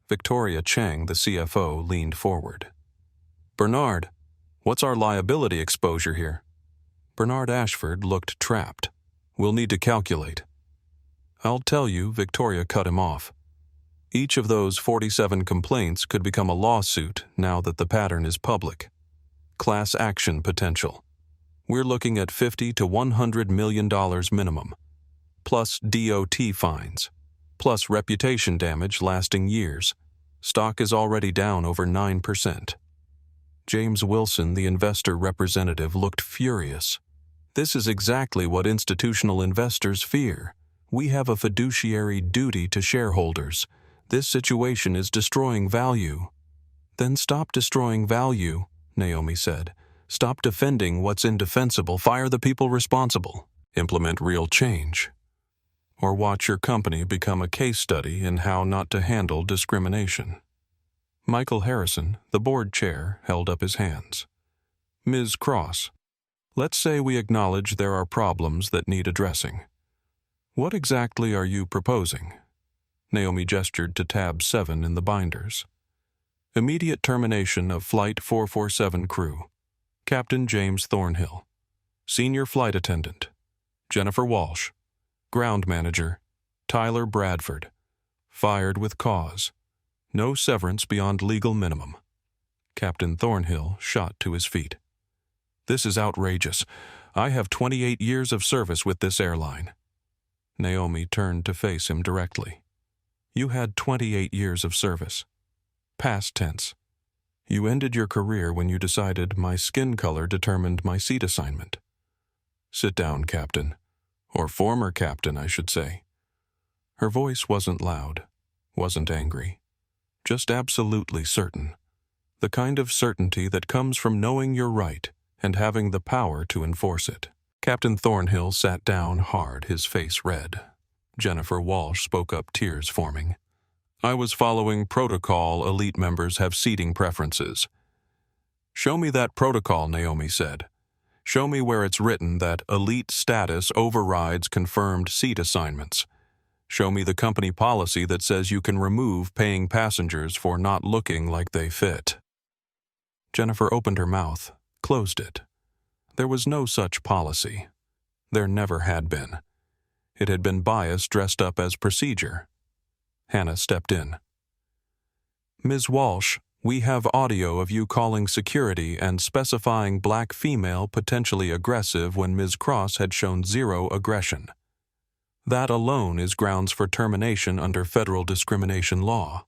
Victoria Chang, the CFO, leaned forward. Bernard, what's our liability exposure here? Bernard Ashford looked trapped. We'll need to calculate. I'll tell you, Victoria cut him off. Each of those 47 complaints could become a lawsuit now that the pattern is public. Class action potential. We're looking at $50 to $100 million minimum, plus DOT fines, plus reputation damage lasting years. Stock is already down over 9%. James Wilson, the investor representative, looked furious. This is exactly what institutional investors fear. We have a fiduciary duty to shareholders. This situation is destroying value. Then stop destroying value, Naomi said. Stop defending what's indefensible. Fire the people responsible. Implement real change. Or watch your company become a case study in how not to handle discrimination. Michael Harrison, the board chair, held up his hands. Ms. Cross, let's say we acknowledge there are problems that need addressing. What exactly are you proposing? Naomi gestured to tab 7 in the binders. Immediate termination of Flight 447 crew. Captain James Thornhill. Senior flight attendant. Jennifer Walsh. Ground manager. Tyler Bradford. Fired with cause. No severance beyond legal minimum. Captain Thornhill shot to his feet. This is outrageous. I have 28 years of service with this airline. Naomi turned to face him directly. You had 28 years of service. Past tense. You ended your career when you decided my skin color determined my seat assignment. Sit down, Captain. Or former captain, I should say. Her voice wasn't loud, wasn't angry. Just absolutely certain. The kind of certainty that comes from knowing you're right and having the power to enforce it. Captain Thornhill sat down hard, his face red. Jennifer Walsh spoke up, tears forming. I was following protocol. Elite members have seating preferences. Show me that protocol, Naomi said. Show me where it's written that elite status overrides confirmed seat assignments. Show me the company policy that says you can remove paying passengers for not looking like they fit. Jennifer opened her mouth, closed it. There was no such policy. There never had been. It had been bias dressed up as procedure. Hannah stepped in. Ms. Walsh, we have audio of you calling security and specifying black female potentially aggressive when Ms. Cross had shown zero aggression. That alone is grounds for termination under federal discrimination law.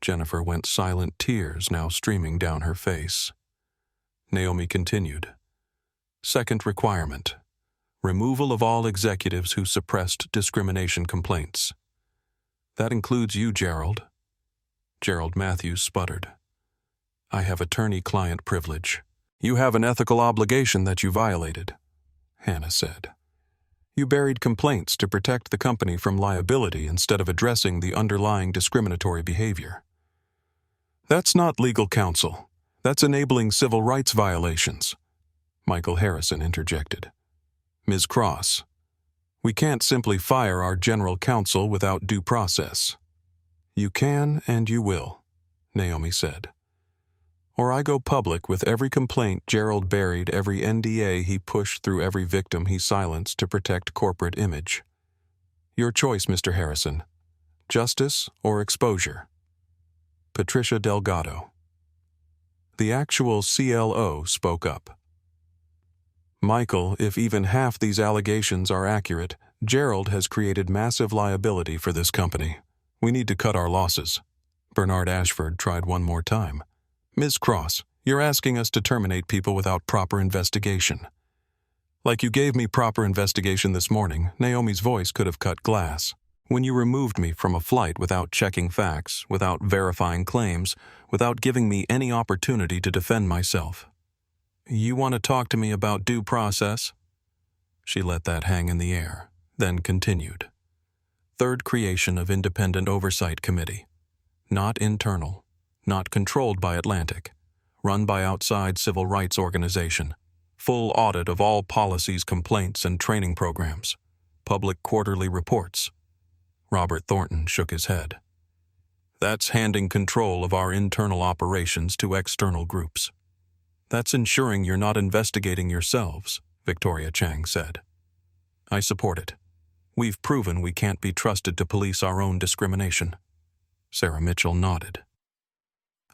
Jennifer went silent, tears now streaming down her face. Naomi continued. Second requirement. Removal of all executives who suppressed discrimination complaints. That includes you, Gerald. Gerald Matthews sputtered. I have attorney-client privilege. You have an ethical obligation that you violated, Hannah said. You buried complaints to protect the company from liability instead of addressing the underlying discriminatory behavior. That's not legal counsel. That's enabling civil rights violations, Michael Harrison interjected. Ms. Cross, we can't simply fire our general counsel without due process. You can and you will, Naomi said. Or I go public with every complaint Gerald buried, every NDA he pushed through every victim he silenced to protect corporate image. Your choice, Mr. Harrison. Justice or exposure? Patricia Delgado. The actual CLO spoke up. Michael, if even half these allegations are accurate, Gerald has created massive liability for this company. We need to cut our losses. Bernard Ashford tried one more time. Ms. Cross, you're asking us to terminate people without proper investigation. Like you gave me proper investigation this morning, Naomi's voice could have cut glass. When you removed me from a flight without checking facts, without verifying claims, without giving me any opportunity to defend myself. You want to talk to me about due process? She let that hang in the air, then continued. Third creation of Independent Oversight Committee. Not internal, not controlled by Atlantic, run by outside civil rights organization. Full audit of all policies, complaints, and training programs. Public quarterly reports. Robert Thornton shook his head. That's handing control of our internal operations to external groups. That's ensuring you're not investigating yourselves, Victoria Chang said. I support it. We've proven we can't be trusted to police our own discrimination. Sarah Mitchell nodded.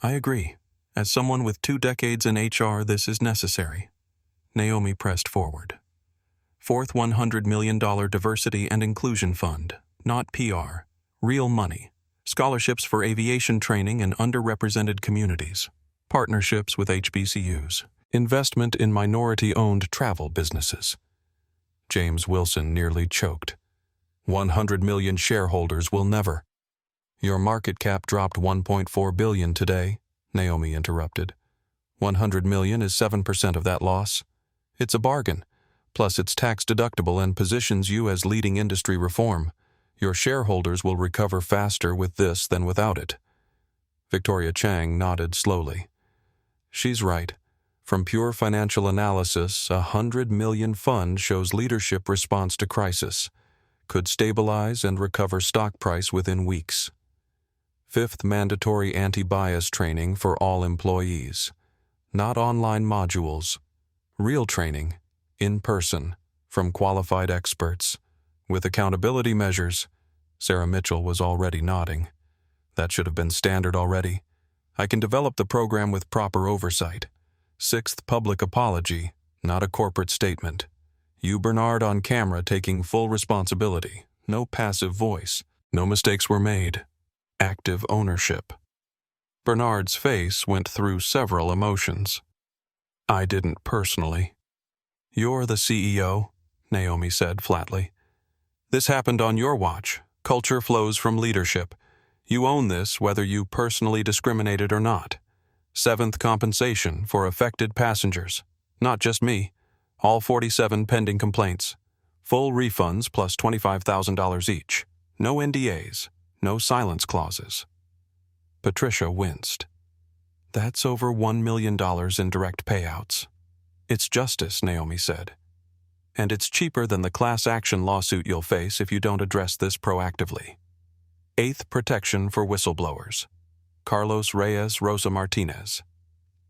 I agree. As someone with 2 decades in HR, this is necessary. Naomi pressed forward. Fourth $100 million Diversity and Inclusion Fund, not PR, real money. Scholarships for aviation training in underrepresented communities. Partnerships with HBCUs. Investment in minority-owned travel businesses. James Wilson nearly choked. 100 million shareholders will never. Your market cap dropped $1.4 billion today, Naomi interrupted. 100 million is 7% of that loss. It's a bargain. Plus it's tax deductible and positions you as leading industry reform. Your shareholders will recover faster with this than without it. Victoria Chang nodded slowly. She's right. From pure financial analysis, a 100 million fund shows leadership response to crisis. Could stabilize and recover stock price within weeks. Fifth mandatory anti-bias training for all employees. Not online modules. Real training, in person, from qualified experts. With accountability measures. Sarah Mitchell was already nodding. That should have been standard already. I can develop the program with proper oversight. Sixth public apology, not a corporate statement. You, Bernard, on camera taking full responsibility. No passive voice. No mistakes were made. Active ownership. Bernard's face went through several emotions. I didn't personally. You're the CEO, Naomi said flatly. This happened on your watch. Culture flows from leadership. You own this whether you personally discriminated or not. Seventh compensation for affected passengers. Not just me. All 47 pending complaints. Full refunds plus $25,000 each. No NDAs. No silence clauses. Patricia winced. That's over $1 million in direct payouts. It's justice, Naomi said. and it's cheaper than the class action lawsuit you'll face if you don't address this proactively. 8th protection for whistleblowers. Carlos Reyes Rosa Martinez.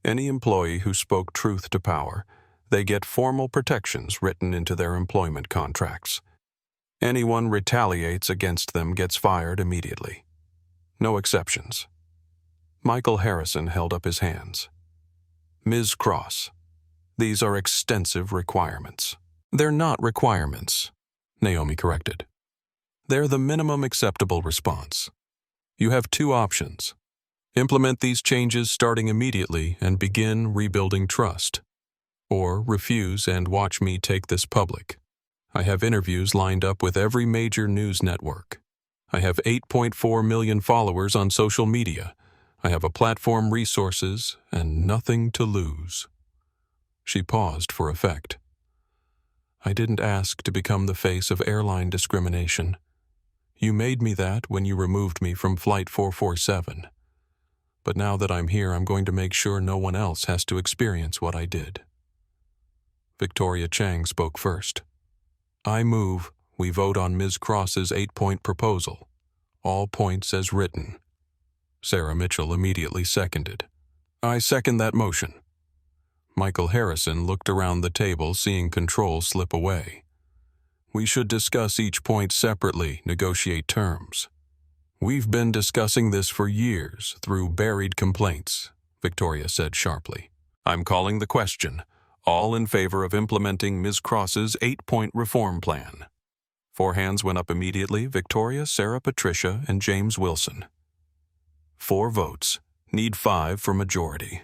Any employee who spoke truth to power, they get formal protections written into their employment contracts. Anyone retaliates against them gets fired immediately. No exceptions. Michael Harrison held up his hands. Ms. Cross, these are extensive requirements. They're not requirements, Naomi corrected. They're the minimum acceptable response. You have 2 options. Implement these changes starting immediately and begin rebuilding trust. Or refuse and watch me take this public. I have interviews lined up with every major news network. I have 8.4 million followers on social media. I have a platform, resources, and nothing to lose. She paused for effect. I didn't ask to become the face of airline discrimination. You made me that when you removed me from Flight 447. But now that I'm here, I'm going to make sure no one else has to experience what I did. Victoria Chang spoke first. I move we vote on Ms. Cross's 8-point proposal. All points as written. Sarah Mitchell immediately seconded. I second that motion. Michael Harrison looked around the table, seeing control slip away. We should discuss each point separately, negotiate terms. We've been discussing this for years through buried complaints, Victoria said sharply. I'm calling the question. All in favor of implementing Ms. Cross's 8-point reform plan. 4 hands went up immediately, Victoria, Sarah, Patricia, and James Wilson. 4 votes. Need 5 for majority.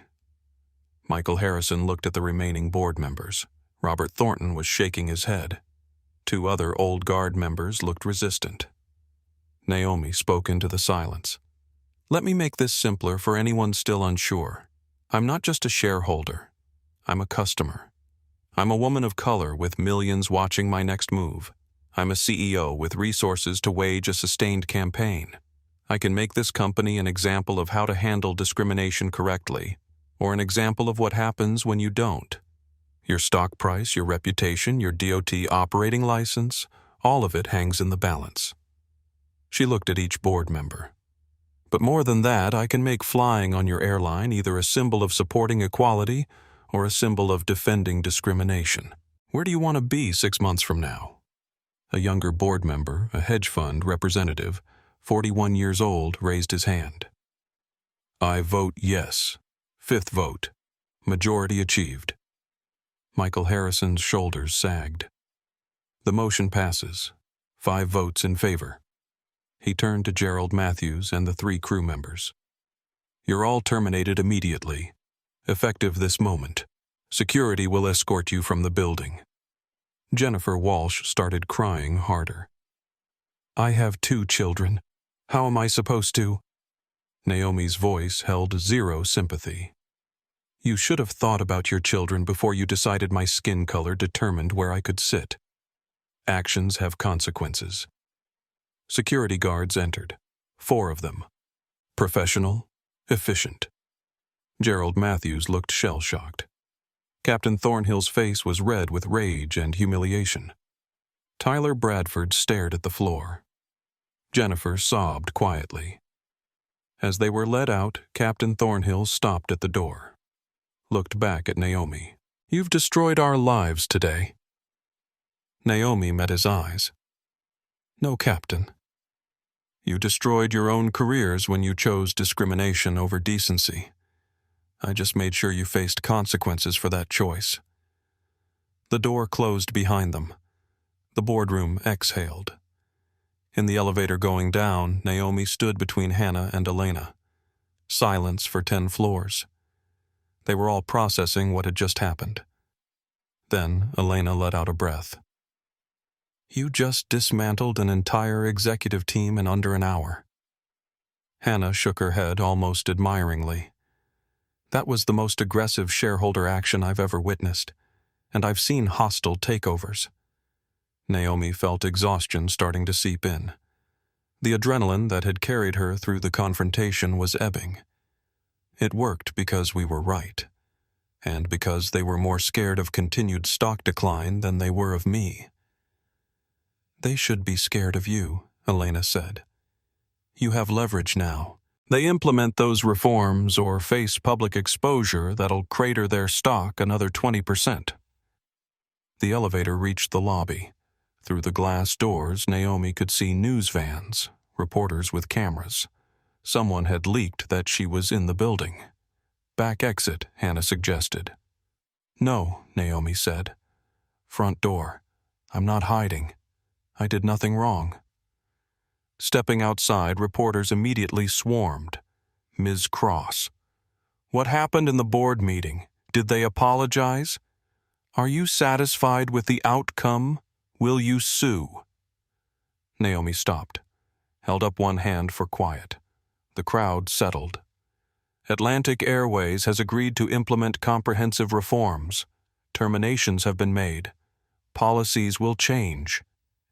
Michael Harrison looked at the remaining board members. Robert Thornton was shaking his head. 2 other old guard members looked resistant. Naomi spoke into the silence. Let me make this simpler for anyone still unsure. I'm not just a shareholder. I'm a customer. I'm a woman of color with millions watching my next move. I'm a CEO with resources to wage a sustained campaign. I can make this company an example of how to handle discrimination correctly, or an example of what happens when you don't. Your stock price, your reputation, your DOT operating license, all of it hangs in the balance. She looked at each board member. But more than that, I can make flying on your airline either a symbol of supporting equality or a symbol of defending discrimination. Where do you want to be 6 months from now? A younger board member, a hedge fund representative, 41 years old, raised his hand. I vote yes. 5th vote. Majority achieved. Michael Harrison's shoulders sagged. The motion passes. 5 votes in favor. He turned to Gerald Matthews and the 3 crew members. You're all terminated immediately. Effective this moment. Security will escort you from the building. Jennifer Walsh started crying harder. I have 2 children. How am I supposed to? Naomi's voice held 0 sympathy. You should have thought about your children before you decided my skin color determined where I could sit. Actions have consequences. Security guards entered. 4 of them. Professional, efficient. Gerald Matthews looked shell-shocked. Captain Thornhill's face was red with rage and humiliation. Tyler Bradford stared at the floor. Jennifer sobbed quietly. As they were led out, Captain Thornhill stopped at the door. Looked back at Naomi. You've destroyed our lives today. Naomi met his eyes. No, Captain. You destroyed your own careers when you chose discrimination over decency. I just made sure you faced consequences for that choice. The door closed behind them. The boardroom exhaled. In the elevator going down, Naomi stood between Hannah and Elena. Silence for 10 floors. They were all processing what had just happened. Then Elena let out a breath. You just dismantled an entire executive team in under an hour. Hannah shook her head almost admiringly. That was the most aggressive shareholder action I've ever witnessed, and I've seen hostile takeovers. Naomi felt exhaustion starting to seep in. The adrenaline that had carried her through the confrontation was ebbing. It worked because we were right. and because they were more scared of continued stock decline than they were of me. They should be scared of you, Elena said. You have leverage now. They implement those reforms or face public exposure that'll crater their stock another 20%. The elevator reached the lobby. Through the glass doors, Naomi could see news vans, reporters with cameras. Someone had leaked that she was in the building. Back exit, Hannah suggested. No, Naomi said. Front door. I'm not hiding. I did nothing wrong. Stepping outside, reporters immediately swarmed. Ms. Cross. What happened in the board meeting? Did they apologize? Are you satisfied with the outcome? Will you sue? Naomi stopped, held up one hand for quiet. The crowd settled. Atlantic Airways has agreed to implement comprehensive reforms. Terminations have been made. Policies will change.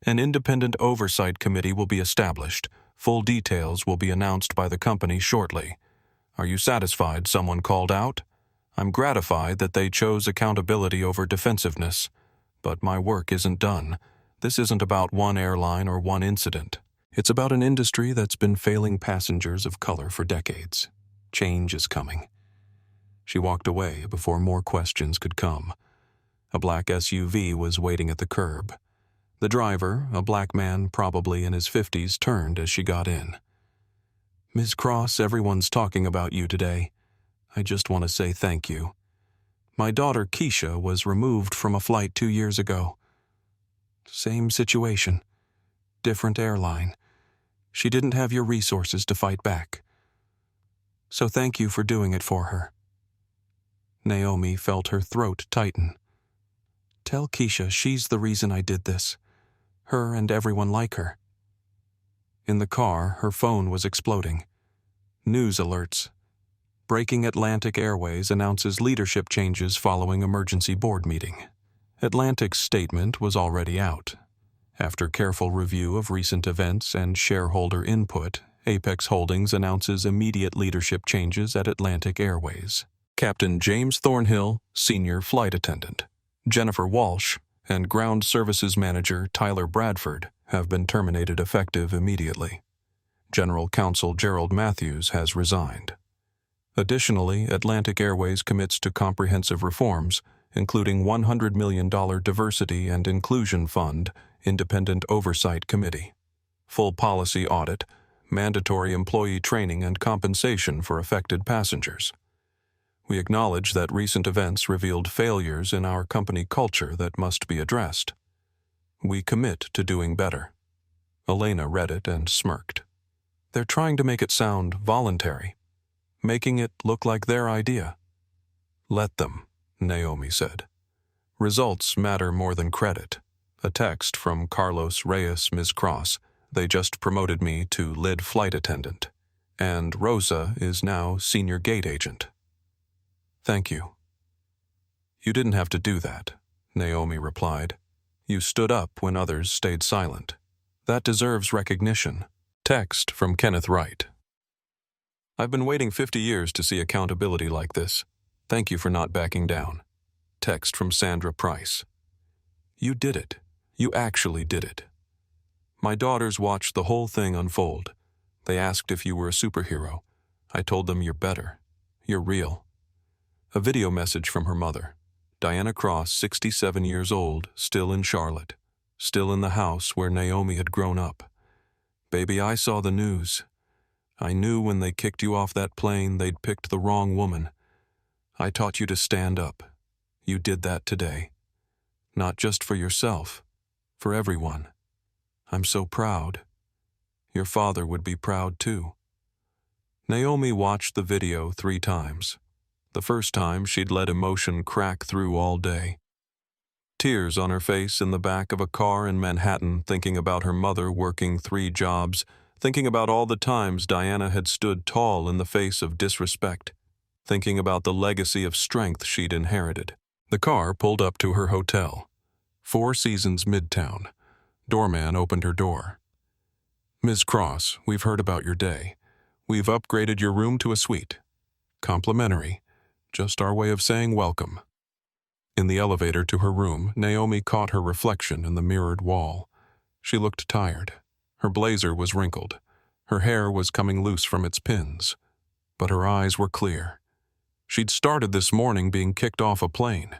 An independent oversight committee will be established. Full details will be announced by the company shortly. Are you satisfied? Someone called out. I'm gratified that they chose accountability over defensiveness. But my work isn't done. This isn't about one airline or one incident. It's about an industry that's been failing passengers of color for decades. Change is coming. She walked away before more questions could come. A black SUV was waiting at the curb. The driver, a black man probably in his 50s, turned as she got in. Ms. Cross, everyone's talking about you today. I just want to say thank you. My daughter Keisha was removed from a flight 2 years ago. Same situation. Different airline. She didn't have your resources to fight back. So thank you for doing it for her. Naomi felt her throat tighten. Tell Keisha she's the reason I did this. Her and everyone like her. In the car, her phone was exploding. News alerts. Breaking Atlantic Airways announces leadership changes following emergency board meeting. Atlantic's statement was already out. After careful review of recent events and shareholder input, Apex Holdings announces immediate leadership changes at Atlantic Airways. Captain James Thornhill, Senior Flight Attendant, Jennifer Walsh, and Ground Services Manager Tyler Bradford have been terminated effective immediately. General Counsel Gerald Matthews has resigned. Additionally, Atlantic Airways commits to comprehensive reforms, including $100 million Diversity and Inclusion Fund, Independent Oversight Committee, full policy audit, mandatory employee training and compensation for affected passengers. We acknowledge that recent events revealed failures in our company culture that must be addressed. We commit to doing better. Elena read it and smirked. They're trying to make it sound voluntary, making it look like their idea. Let them, Naomi said. Results matter more than credit. A text from Carlos Reyes, Ms. Cross. They just promoted me to lead flight attendant. And Rosa is now senior gate agent. Thank you. You didn't have to do that, Naomi replied. You stood up when others stayed silent. That deserves recognition. Text from Kenneth Wright. I've been waiting 50 years to see accountability like this. Thank you for not backing down. Text from Sandra Price. You did it. You actually did it. My daughters watched the whole thing unfold. They asked if you were a superhero. I told them you're better. You're real. A video message from her mother. Diana Cross, 67 years old, still in Charlotte. Still in the house where Naomi had grown up. Baby, I saw the news. I knew when they kicked you off that plane they'd picked the wrong woman. I taught you to stand up. You did that today. Not just for yourself, for everyone. I'm so proud. Your father would be proud too. Naomi watched the video 3 times. The first time she'd let emotion crack through all day. Tears on her face in the back of a car in Manhattan, thinking about her mother working 3 jobs, thinking about all the times Diana had stood tall in the face of disrespect, thinking about the legacy of strength she'd inherited. The car pulled up to her hotel. 4 Seasons Midtown. Doorman opened her door. Ms. Cross, we've heard about your day. We've upgraded your room to a suite. Complimentary. just our way of saying welcome. In the elevator to her room, Naomi caught her reflection in the mirrored wall. She looked tired. Her blazer was wrinkled. Her hair was coming loose from its pins. But her eyes were clear. She'd started this morning being kicked off a plane.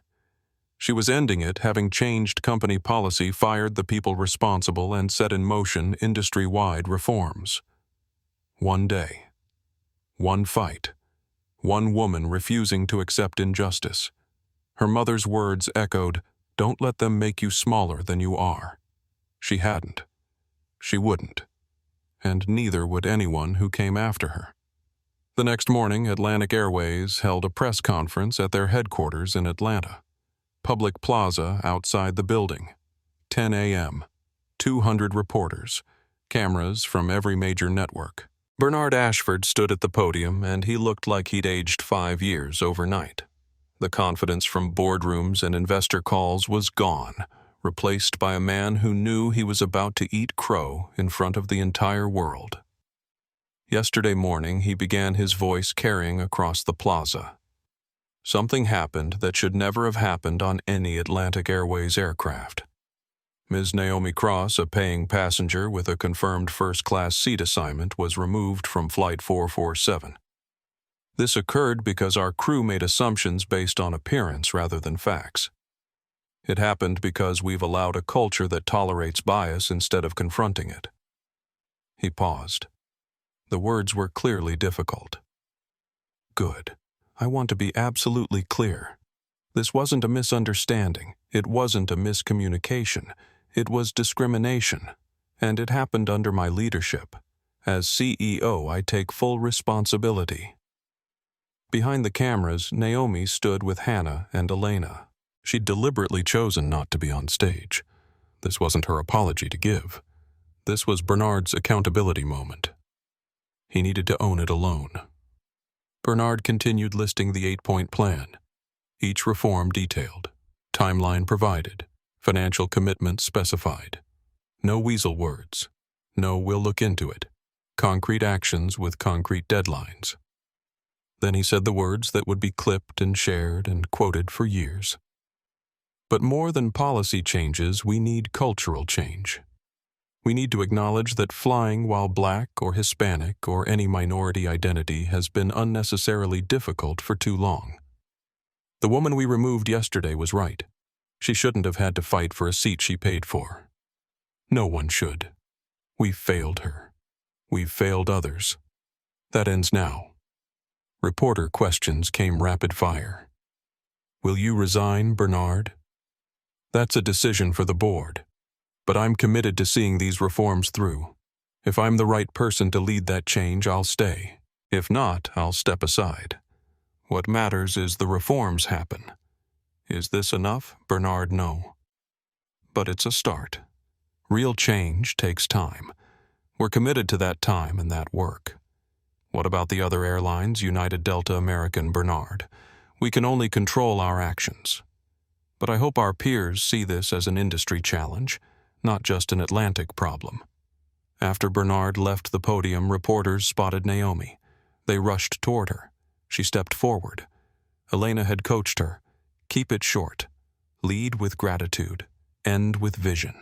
She was ending it, having changed company policy, fired the people responsible, and set in motion industry-wide reforms. One day. One fight. One woman refusing to accept injustice. Her mother's words echoed, "Don't let them make you smaller than you are." She hadn't. She wouldn't. And neither would anyone who came after her. The next morning, Atlantic Airways held a press conference at their headquarters in Atlanta. Public plaza outside the building. 10 a.m. 200 reporters. Cameras from every major network. Bernard Ashford stood at the podium, and he looked like he'd aged 5 years overnight. The confidence from boardrooms and investor calls was gone, replaced by a man who knew he was about to eat crow in front of the entire world. Yesterday morning, he began his voice carrying across the plaza. Something happened that should never have happened on any Atlantic Airways aircraft. Ms. Naomi Cross, a paying passenger with a confirmed first-class seat assignment, was removed from Flight 447. This occurred because our crew made assumptions based on appearance rather than facts. It happened because we've allowed a culture that tolerates bias instead of confronting it. He paused. The words were clearly difficult. Good. I want to be absolutely clear. This wasn't a misunderstanding. It wasn't a miscommunication. It was discrimination. And it happened under my leadership. As CEO, I take full responsibility. Behind the cameras, Naomi stood with Hannah and Elena. She'd deliberately chosen not to be on stage. This wasn't her apology to give. This was Bernard's accountability moment. He needed to own it alone. Bernard continued listing the 8-point plan. Each reform detailed. Timeline provided. Financial commitments specified. No weasel words. No "we'll look into it." Concrete actions with concrete deadlines. Then he said the words that would be clipped and shared and quoted for years. But more than policy changes, we need cultural change. We need to acknowledge that flying while Black or Hispanic or any minority identity has been unnecessarily difficult for too long. The woman we removed yesterday was right. She shouldn't have had to fight for a seat she paid for. No one should. We failed her. We've failed others. That ends now. Reporter questions came rapid fire. Will you resign, Bernard? That's a decision for the board. But I'm committed to seeing these reforms through. If I'm the right person to lead that change, I'll stay. If not, I'll step aside. What matters is the reforms happen. Is this enough, Bernard? No. But it's a start. Real change takes time. We're committed to that time and that work. What about the other airlines, United, Delta, American, Bernard? We can only control our actions. But I hope our peers see this as an industry challenge, not just an Atlantic problem. After Bernard left the podium, reporters spotted Naomi. They rushed toward her. She stepped forward. Elena had coached her. Keep it short. Lead with gratitude. End with vision.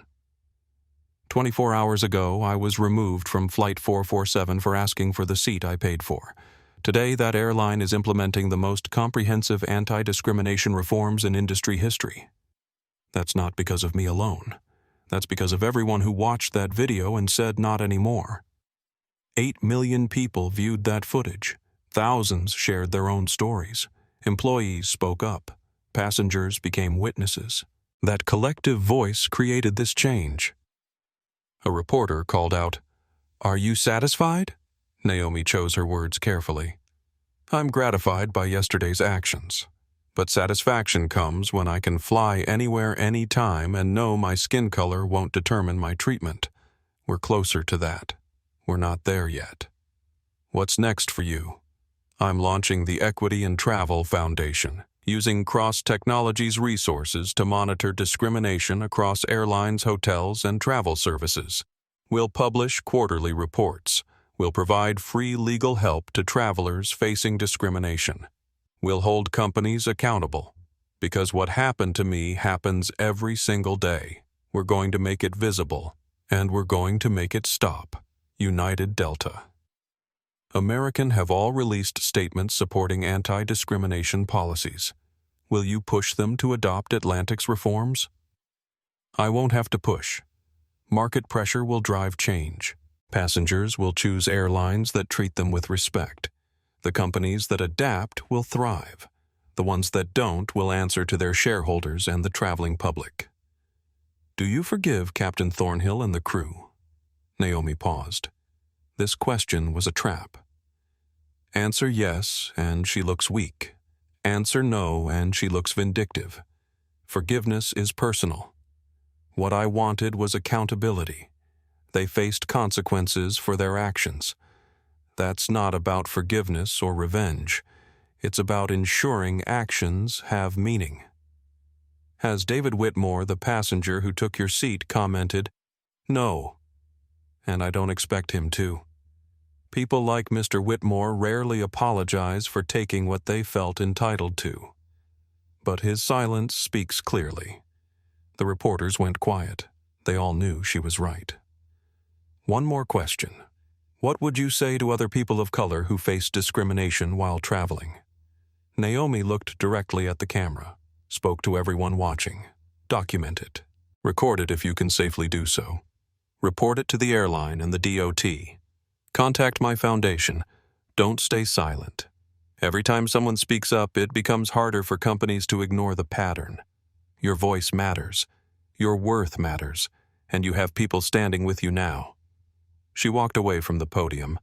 24 hours ago, I was removed from Flight 447 for asking for the seat I paid for. Today, that airline is implementing the most comprehensive anti-discrimination reforms in industry history. That's not because of me alone. That's because of everyone who watched that video and said not anymore. 8 million people viewed that footage. Thousands shared their own stories. Employees spoke up. Passengers became witnesses. That collective voice created this change. A reporter called out, "Are you satisfied?" Naomi chose her words carefully. "I'm gratified by yesterday's actions. But satisfaction comes when I can fly anywhere, anytime, and know my skin color won't determine my treatment. We're closer to that. We're not there yet. What's next for you? I'm launching the Equity in Travel Foundation, using Cross Technologies resources to monitor discrimination across airlines, hotels, and travel services. We'll publish quarterly reports. We'll provide free legal help to travelers facing discrimination. We'll hold companies accountable, because what happened to me happens every single day. We're going to make it visible, and we're going to make it stop. United Delta. American have all released statements supporting anti-discrimination policies. Will you push them to adopt Atlantic's reforms? I won't have to push. Market pressure will drive change. Passengers will choose airlines that treat them with respect. The companies that adapt will thrive. The ones that don't will answer to their shareholders and the traveling public. Do you forgive Captain Thornhill and the crew? Naomi paused. This question was a trap. Answer yes, and she looks weak. Answer no, and she looks vindictive. Forgiveness is personal. What I wanted was accountability. They faced consequences for their actions. That's not about forgiveness or revenge. It's about ensuring actions have meaning. Has David Whitmore, the passenger who took your seat, commented, "No," and I don't expect him to. People like Mr. Whitmore rarely apologize for taking what they felt entitled to. But his silence speaks clearly. The reporters went quiet. They all knew she was right. One more question. What would you say to other people of color who face discrimination while traveling? Naomi looked directly at the camera, spoke to everyone watching. Document it. Record it if you can safely do so. Report it to the airline and the DOT. Contact my foundation. Don't stay silent. Every time someone speaks up, it becomes harder for companies to ignore the pattern. Your voice matters. Your worth matters. And you have people standing with you now. She walked away from the podium.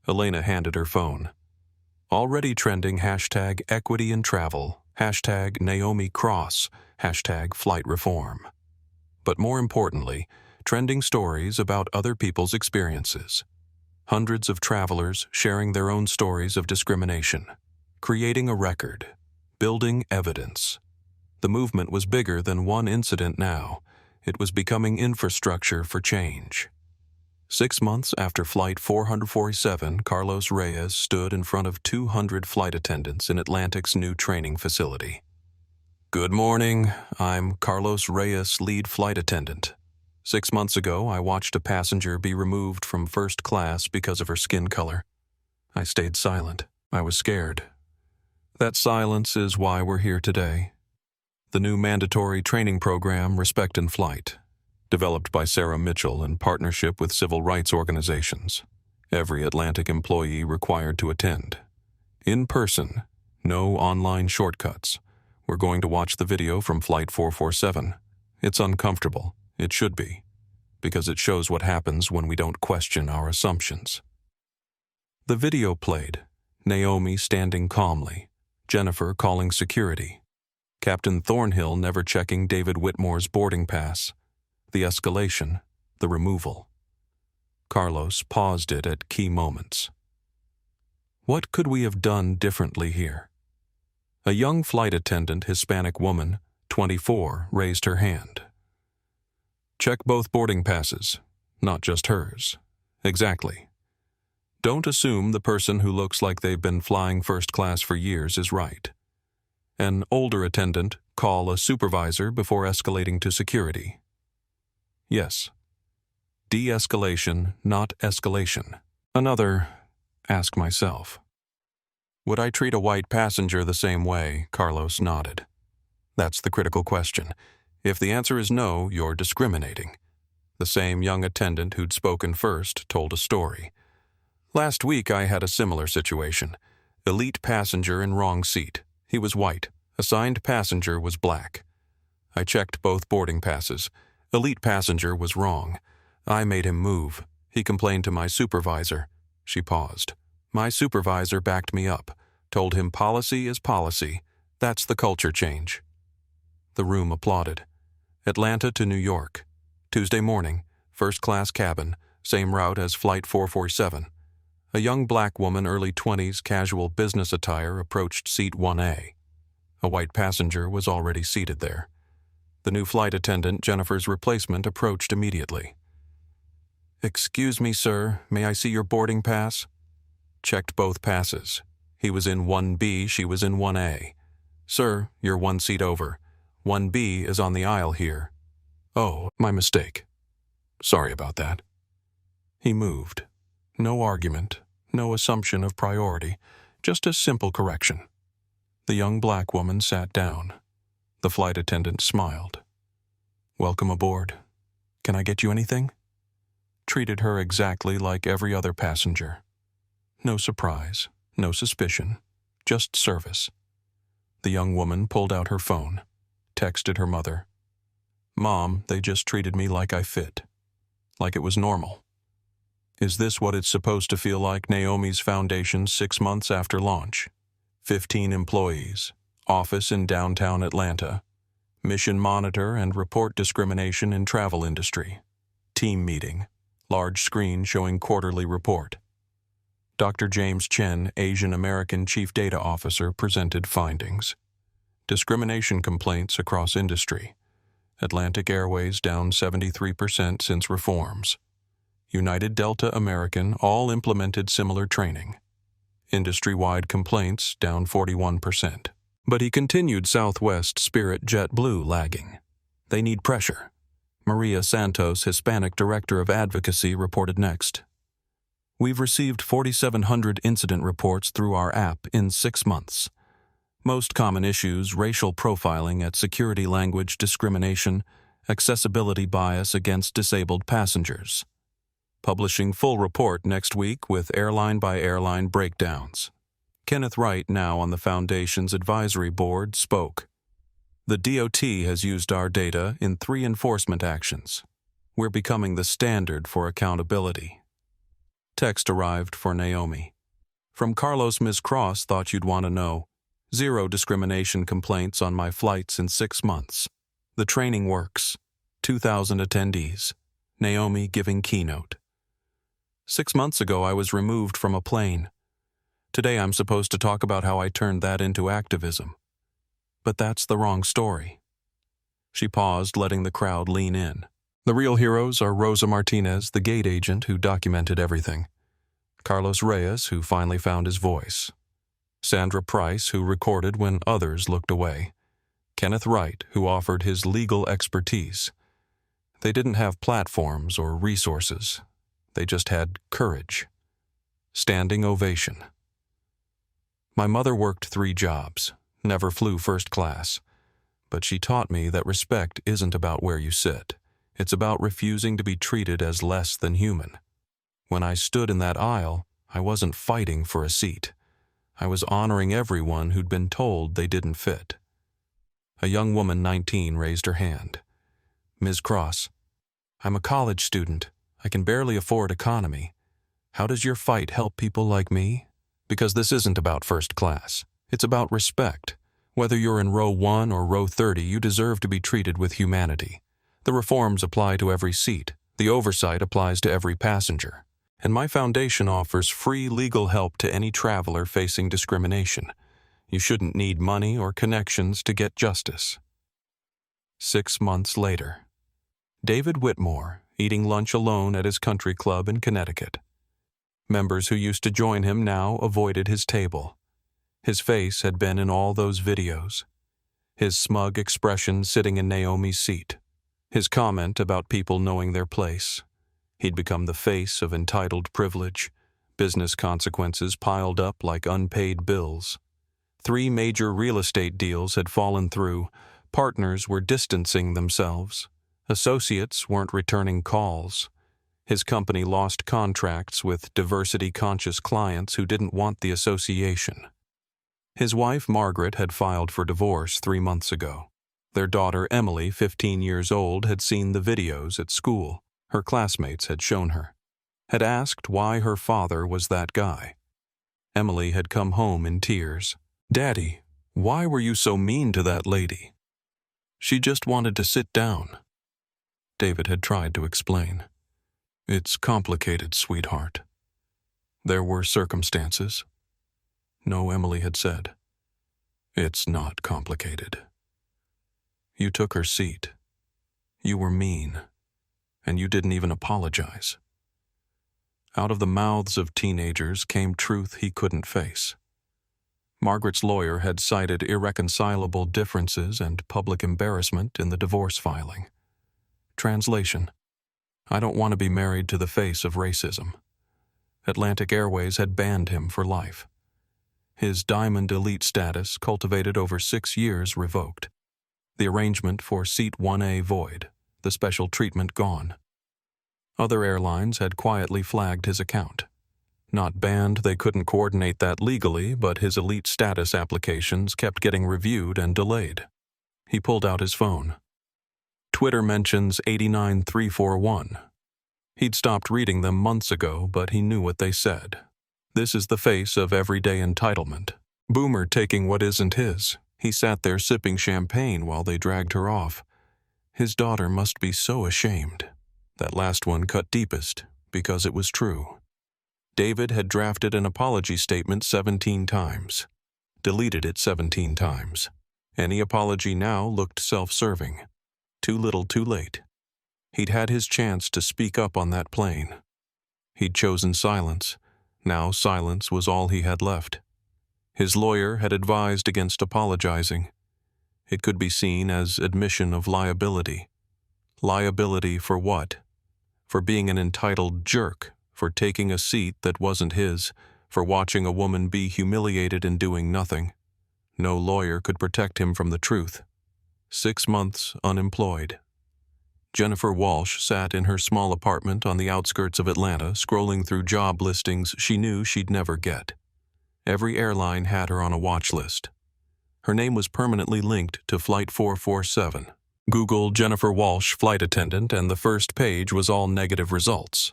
Elena handed her phone. Already trending hashtag equity in travel, hashtag Naomi Cross, hashtag flight reform. But more importantly, trending stories about other people's experiences. Hundreds of travelers sharing their own stories of discrimination, creating a record, building evidence. The movement was bigger than one incident now. It was becoming infrastructure for change. 6 months after Flight 447, Carlos Reyes stood in front of 200 flight attendants in Atlantic's new training facility. Good morning, I'm Carlos Reyes, lead flight attendant. 6 months ago, I watched a passenger be removed from first class because of her skin color. I stayed silent. I was scared. That silence is why we're here today. The new mandatory training program, Respect in Flight, developed by Sarah Mitchell in partnership with civil rights organizations. Every Atlantic employee required to attend. In person, no online shortcuts. We're going to watch the video from Flight 447. It's uncomfortable. It should be, because it shows what happens when we don't question our assumptions. The video played, Naomi standing calmly, Jennifer calling security, Captain Thornhill never checking David Whitmore's boarding pass, the escalation, the removal. Carlos paused it at key moments. What could we have done differently here? A young flight attendant, Hispanic woman, 24, raised her hand. Check both boarding passes, not just hers. Exactly. Don't assume the person who looks like they've been flying first class for years is right. An older attendant, call a supervisor before escalating to security. Yes. De-escalation, not escalation. Another, ask myself. Would I treat a white passenger the same way? Carlos nodded. That's the critical question. If the answer is no, you're discriminating. The same young attendant who'd spoken first told a story. Last week I had a similar situation. Elite passenger in wrong seat. He was white. Assigned passenger was black. I checked both boarding passes. Elite passenger was wrong. I made him move. He complained to my supervisor. She paused. My supervisor backed me up. Told him policy is policy. That's the culture change. The room applauded. Atlanta to New York. Tuesday morning, first class cabin, same route as Flight 447. A young black woman, early 20s, casual business attire, approached seat 1A. A white passenger was already seated there. The new flight attendant, Jennifer's replacement, approached immediately. Excuse me, sir, may I see your boarding pass? Checked both passes. He was in 1B, she was in 1A. Sir, you're one seat over. 1B is on the aisle here. Oh, my mistake. Sorry about that. He moved. No argument, no assumption of priority, just a simple correction. The young black woman sat down. The flight attendant smiled. Welcome aboard. Can I get you anything? Treated her exactly like every other passenger. No surprise, no suspicion, just service. The young woman pulled out her phone, texted her mother. Mom, they just treated me like I fit. Like it was normal. Is this what it's supposed to feel like, Naomi's Foundation 6 months after launch? 15 employees, office in downtown Atlanta. Mission monitor and report discrimination in travel industry. Team meeting. Large screen showing quarterly report. Dr. James Chen, Asian American Chief Data Officer, presented findings. Discrimination complaints across industry. Atlantic Airways down 73% since reforms. United Delta American all implemented similar training. Industry-wide complaints down 41%. But he continued Southwest, Spirit, JetBlue lagging. They need pressure. Maria Santos, Hispanic Director of Advocacy, reported next. We've received 4,700 incident reports through our app in 6 months. Most common issues: racial profiling at security, language discrimination, accessibility bias against disabled passengers. Publishing full report next week with airline-by-airline breakdowns. Kenneth Wright, now on the Foundation's advisory board, spoke. The DOT has used our data in 3 enforcement actions. We're becoming the standard for accountability. Text arrived for Naomi. From Carlos, Ms. Cross thought you'd want to know. 0 discrimination complaints on my flights in 6 months. The training works. 2,000 attendees. Naomi giving keynote. 6 months ago I was removed from a plane. Today I'm supposed to talk about how I turned that into activism. But that's the wrong story. She paused, letting the crowd lean in. The real heroes are Rosa Martinez, the gate agent who documented everything. Carlos Reyes, who finally found his voice. Sandra Price, who recorded when others looked away. Kenneth Wright, who offered his legal expertise. They didn't have platforms or resources. They just had courage. Standing ovation. My mother worked 3 jobs, never flew first class. But she taught me that respect isn't about where you sit. It's about refusing to be treated as less than human. When I stood in that aisle, I wasn't fighting for a seat. I was honoring everyone who'd been told they didn't fit. A young woman, 19, raised her hand. Ms. Cross, I'm a college student. I can barely afford economy. How does your fight help people like me? Because this isn't about first class. It's about respect. Whether you're in row 1 or row 30, you deserve to be treated with humanity. The reforms apply to every seat. The oversight applies to every passenger. And my foundation offers free legal help to any traveler facing discrimination. You shouldn't need money or connections to get justice. 6 months later. David Whitmore, eating lunch alone at his country club in Connecticut. Members who used to join him now avoided his table. His face had been in all those videos. His smug expression sitting in Naomi's seat. His comment about people knowing their place. He'd become the face of entitled privilege. Business consequences piled up like unpaid bills. 3 major real estate deals had fallen through. Partners were distancing themselves. Associates weren't returning calls. His company lost contracts with diversity-conscious clients who didn't want the association. His wife, Margaret, had filed for divorce 3 months ago. Their daughter, Emily, 15 years old, had seen the videos at school. Her classmates had shown her. Had asked why her father was that guy. Emily had come home in tears. Daddy, why were you so mean to that lady? She just wanted to sit down. David had tried to explain. It's complicated, sweetheart. There were circumstances. No, Emily had said. It's not complicated. You took her seat. You were mean. And you didn't even apologize. Out of the mouths of teenagers came truth he couldn't face. Margaret's lawyer had cited irreconcilable differences and public embarrassment in the divorce filing. Translation: I don't want to be married to the face of racism. Atlantic Airways had banned him for life. His Diamond Elite status, cultivated over 6 years, revoked. The arrangement for Seat 1A void, the special treatment gone. Other airlines had quietly flagged his account. Not banned, they couldn't coordinate that legally, but his elite status applications kept getting reviewed and delayed. He pulled out his phone. Twitter mentions 89341. He'd stopped reading them months ago, but he knew what they said. This is the face of everyday entitlement. Boomer taking what isn't his. He sat there sipping champagne while they dragged her off. His daughter must be so ashamed. That last one cut deepest, because it was true. David had drafted an apology statement 17 times. Deleted it 17 times. Any apology now looked self-serving. Too little too late. He'd had his chance to speak up on that plane. He'd chosen silence. Now silence was all he had left. His lawyer had advised against apologizing. It could be seen as admission of liability. Liability for what? For being an entitled jerk, for taking a seat that wasn't his, for watching a woman be humiliated and doing nothing. No lawyer could protect him from the truth. 6 months unemployed. Jennifer Walsh sat in her small apartment on the outskirts of Atlanta, scrolling through job listings she knew she'd never get. Every airline had her on a watch list. Her name was permanently linked to Flight 447. Google Jennifer Walsh flight attendant, and the first page was all negative results.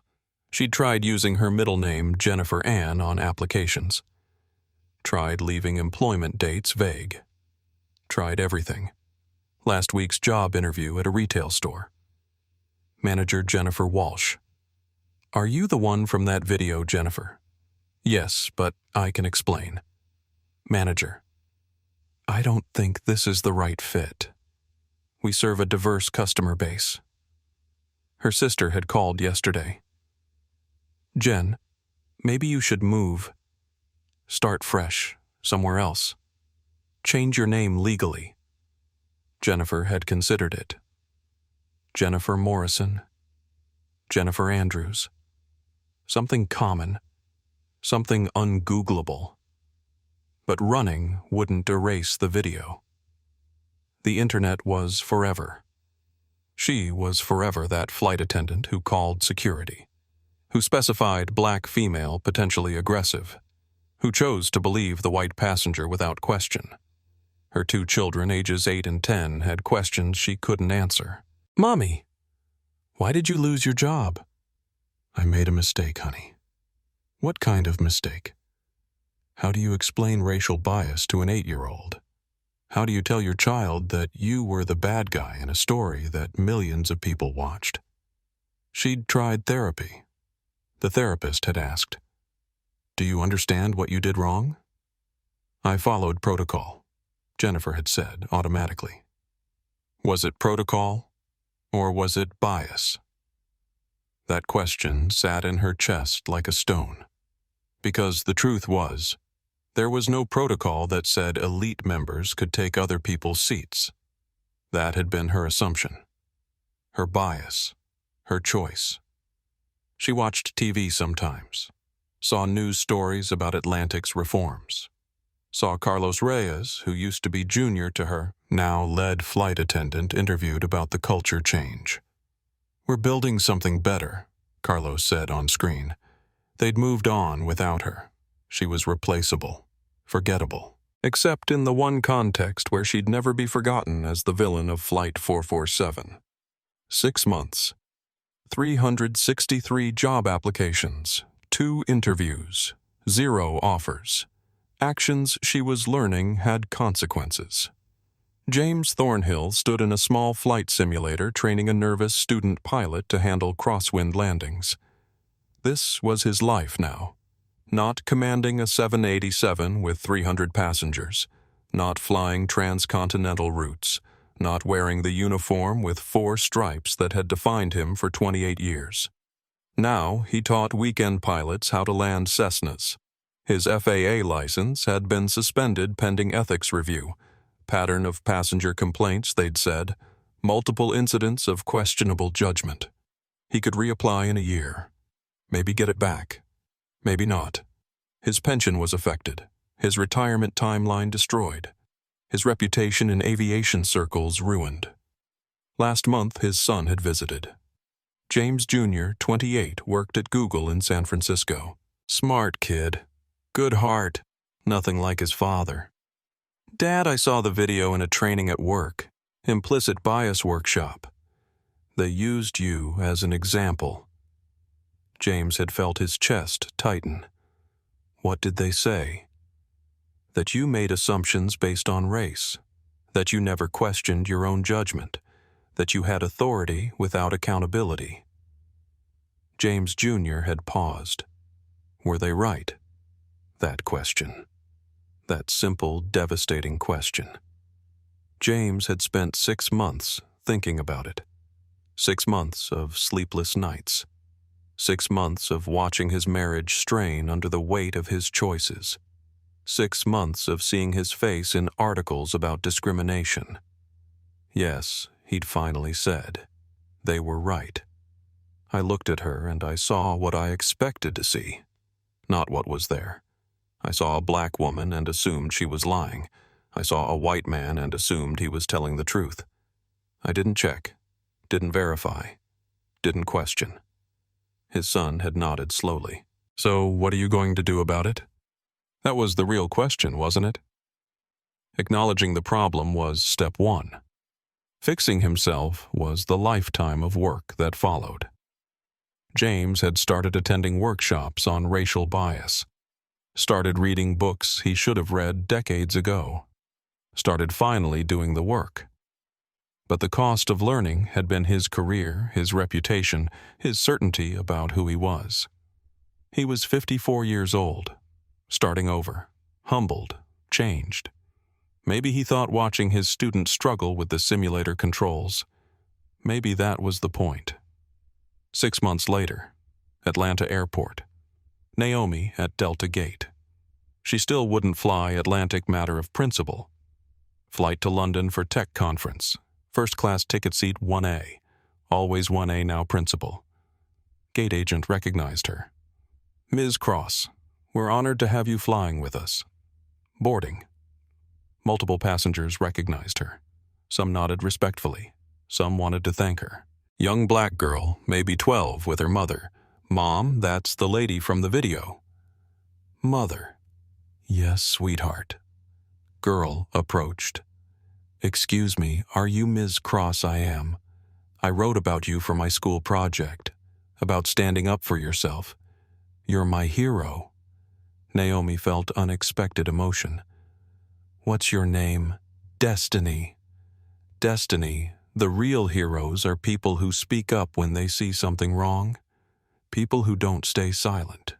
She'd tried using her middle name, Jennifer Ann, on applications. Tried leaving employment dates vague. Tried everything. Last week's job interview at a retail store. Manager Jennifer Walsh. Are you the one from that video, Jennifer? Yes, but I can explain. Manager. I don't think this is the right fit. We serve a diverse customer base. Her sister had called yesterday. Jen, maybe you should move. Start fresh, somewhere else. Change your name legally. Jennifer had considered it. Jennifer Morrison. Jennifer Andrews. Something common. Something ungoogleable. But running wouldn't erase the video. The internet was forever. She was forever that flight attendant who called security, who specified black female potentially aggressive, who chose to believe the white passenger without question. Her 2 children, ages 8 and 10, had questions she couldn't answer. Mommy, why did you lose your job? I made a mistake, honey. What kind of mistake? How do you explain racial bias to an 8-year-old? How do you tell your child that you were the bad guy in a story that millions of people watched? She'd tried therapy. The therapist had asked, Do you understand what you did wrong? I followed protocol, Jennifer had said automatically. Was it protocol, or was it bias? That question sat in her chest like a stone, because the truth was, there was no protocol that said elite members could take other people's seats. That had been her assumption, her bias, her choice. She watched TV sometimes, saw news stories about Atlantic's reforms, saw Carlos Reyes, who used to be junior to her, now lead flight attendant, interviewed about the culture change. We're building something better, Carlos said on screen. They'd moved on without her. She was replaceable, forgettable, except in the one context where she'd never be forgotten as the villain of Flight 447. 6 months, 363 job applications, 2 interviews, 0 offers. Actions she was learning had consequences. James Thornhill stood in a small flight simulator training a nervous student pilot to handle crosswind landings. This was his life now. Not commanding a 787 with 300 passengers, not flying transcontinental routes, not wearing the uniform with 4 stripes that had defined him for 28 years. Now he taught weekend pilots how to land Cessnas. His FAA license had been suspended pending ethics review. Pattern of passenger complaints, they'd said. Multiple incidents of questionable judgment. He could reapply in a year. Maybe get it back. Maybe not. His pension was affected. His retirement timeline destroyed. His reputation in aviation circles ruined. Last month, his son had visited. James Jr., 28, worked at Google in San Francisco. Smart kid. Good heart. Nothing like his father. Dad, I saw the video in a training at work. Implicit bias workshop. They used you as an example. James had felt his chest tighten. What did they say? That you made assumptions based on race. That you never questioned your own judgment. That you had authority without accountability. James Jr. had paused. Were they right? That question. That simple, devastating question. James had spent 6 months thinking about it. 6 months of sleepless nights. 6 months of watching his marriage strain under the weight of his choices. 6 months of seeing his face in articles about discrimination. Yes, he'd finally said. They were right. I looked at her and I saw what I expected to see, not what was there. I saw a black woman and assumed she was lying. I saw a white man and assumed he was telling the truth. I didn't check, didn't verify, didn't question. His son had nodded slowly. So what are you going to do about it? That was the real question, wasn't it? Acknowledging the problem was step 1. Fixing himself was the lifetime of work that followed. James had started attending workshops on racial bias. Started reading books he should have read decades ago. Started finally doing the work. But the cost of learning had been his career, his reputation, his certainty about who he was. He was 54 years old, starting over, humbled, changed. Maybe he thought watching his students struggle with the simulator controls. Maybe that was the point. 6 months later, Atlanta Airport. Naomi at Delta Gate. She still wouldn't fly Atlantic matter of principle. Flight to London for tech conference. First class ticket seat 1A. Always 1A now principal. Gate agent recognized her. Ms. Cross, we're honored to have you flying with us. Boarding. Multiple passengers recognized her. Some nodded respectfully. Some wanted to thank her. Young black girl, maybe 12, with her mother. Mom, that's the lady from the video. Mother. Yes, sweetheart. Girl approached. Excuse me, are you Ms. Cross? I am. I wrote about you for my school project, about standing up for yourself. You're my hero. Naomi felt unexpected emotion. What's your name? Destiny. Destiny, the real heroes are people who speak up when they see something wrong. People who don't stay silent.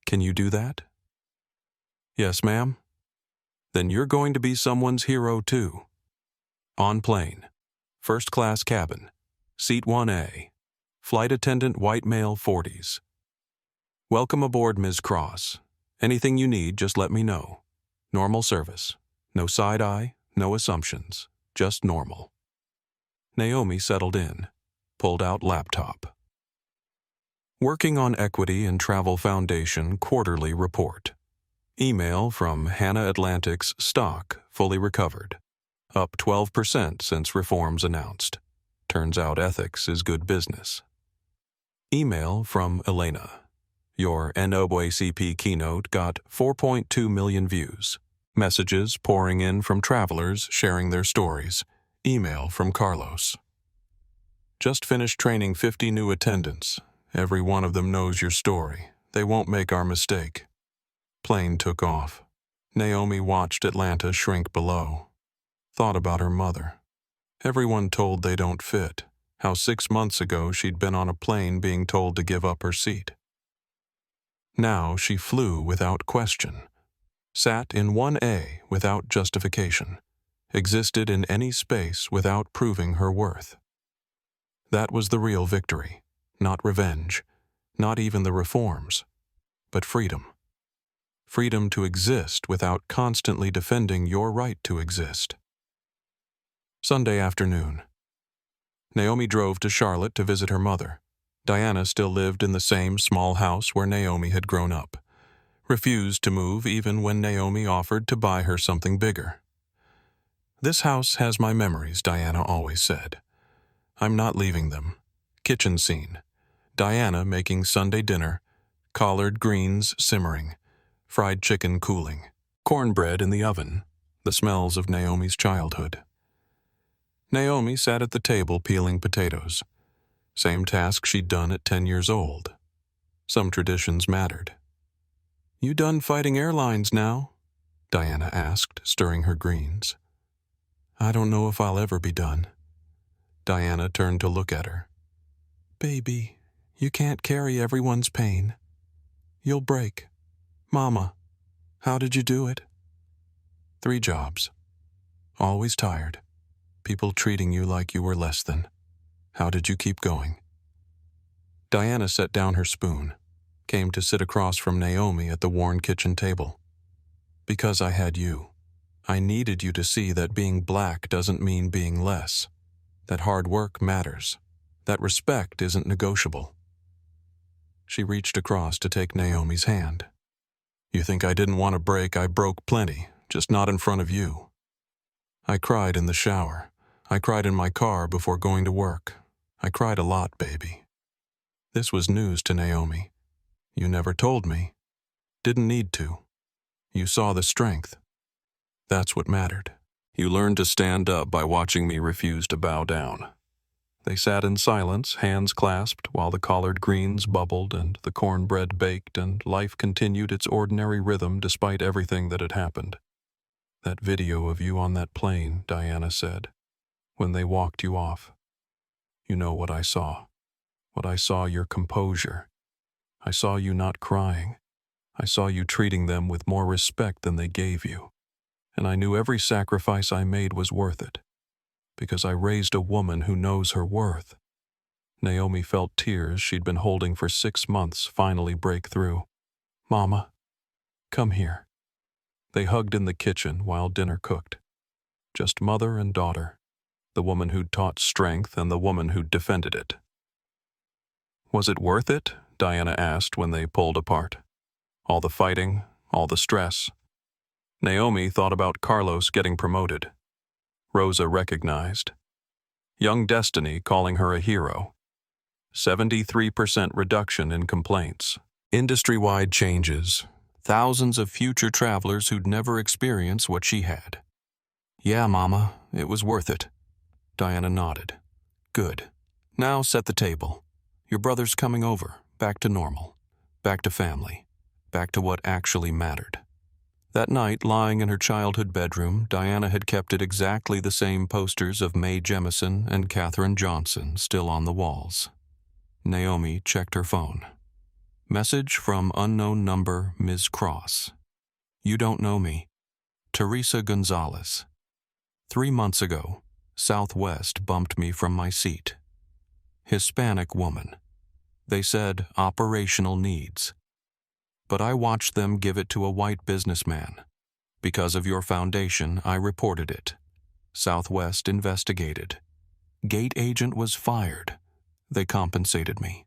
Can you do that? Yes, ma'am. Then you're going to be someone's hero too. On plane. First class cabin. Seat 1A. Flight attendant white male 40s. Welcome aboard, Ms. Cross. Anything you need, just let me know. Normal service. No side eye, no assumptions. Just normal. Naomi settled in. Pulled out laptop. Working on Equity and Travel Foundation quarterly report. Email from Hannah Atlantic's stock fully recovered. Up 12% since reforms announced. Turns out ethics is good business. Email from Elena. Your NAACP keynote got 4.2 million views. Messages pouring in from travelers sharing their stories. Email from Carlos. Just finished training 50 new attendants. Every one of them knows your story. They won't make our mistake. Plane took off. Naomi watched Atlanta shrink below. Thought about her mother. Everyone told they don't fit. How 6 months ago she'd been on a plane being told to give up her seat. Now she flew without question. Sat in 1A without justification. Existed in any space without proving her worth. That was the real victory. Not revenge, not even the reforms, but freedom. freedom to exist without constantly defending your right to exist. Sunday afternoon. Naomi drove to Charlotte to visit her mother. Diana still lived in the same small house where Naomi had grown up, refused to move even when Naomi offered to buy her something bigger. "This house has my memories," Diana always said. "I'm not leaving them." Kitchen scene. Diana making Sunday dinner, collard greens simmering, fried chicken cooling, cornbread in the oven, the smells of Naomi's childhood. Naomi sat at the table peeling potatoes. Same task she'd done at 10 years old. Some traditions mattered. "You done fighting airlines now?" Diana asked, stirring her greens. "I don't know if I'll ever be done." Diana turned to look at her. "Baby, you can't carry everyone's pain. You'll break. Mama, how did you do it?" 3 jobs. Always tired. People treating you like you were less than. How did you keep going? Diana set down her spoon, came to sit across from Naomi at the worn kitchen table. "Because I had you. I needed you to see that being black doesn't mean being less, that hard work matters, that respect isn't negotiable." She reached across to take Naomi's hand. "You think I didn't want to break? I broke plenty, just not in front of you. I cried in the shower. I cried in my car before going to work. I cried a lot, baby." This was news to Naomi. "You never told me. Didn't need to. You saw the strength. That's what mattered. You learned to stand up by watching me refuse to bow down." They sat in silence, hands clasped, while the collard greens bubbled and the cornbread baked and life continued its ordinary rhythm despite everything that had happened. "That video of you on that plane," Diana said, "when they walked you off. You know what I saw. What I saw, your composure. I saw you not crying. I saw you treating them with more respect than they gave you. And I knew every sacrifice I made was worth it, because I raised a woman who knows her worth." Naomi felt tears she'd been holding for 6 months finally break through. "Mama, come here." They hugged in the kitchen while dinner cooked. Just mother and daughter, the woman who'd taught strength and the woman who'd defended it. "Was it worth it?" Diana asked when they pulled apart. "All the fighting, all the stress." Naomi thought about Carlos getting promoted. Rosa recognized. Young Destiny calling her a hero. 73% reduction in complaints. Industry-wide changes. Thousands of future travelers who'd never experience what she had. "Yeah, Mama, it was worth it." Diana nodded. "Good. Now set the table. Your brother's coming over, back to normal, back to family, back to what actually mattered." That night, lying in her childhood bedroom, Diana had kept it exactly the same posters of Mae Jemison and Katherine Johnson still on the walls. Naomi checked her phone. Message from unknown number, Ms. Cross. "You don't know me. Teresa Gonzalez. 3 months ago, Southwest bumped me from my seat. Hispanic woman. They said operational needs. But I watched them give it to a white businessman. Because of your foundation, I reported it. Southwest investigated. Gate agent was fired. They compensated me.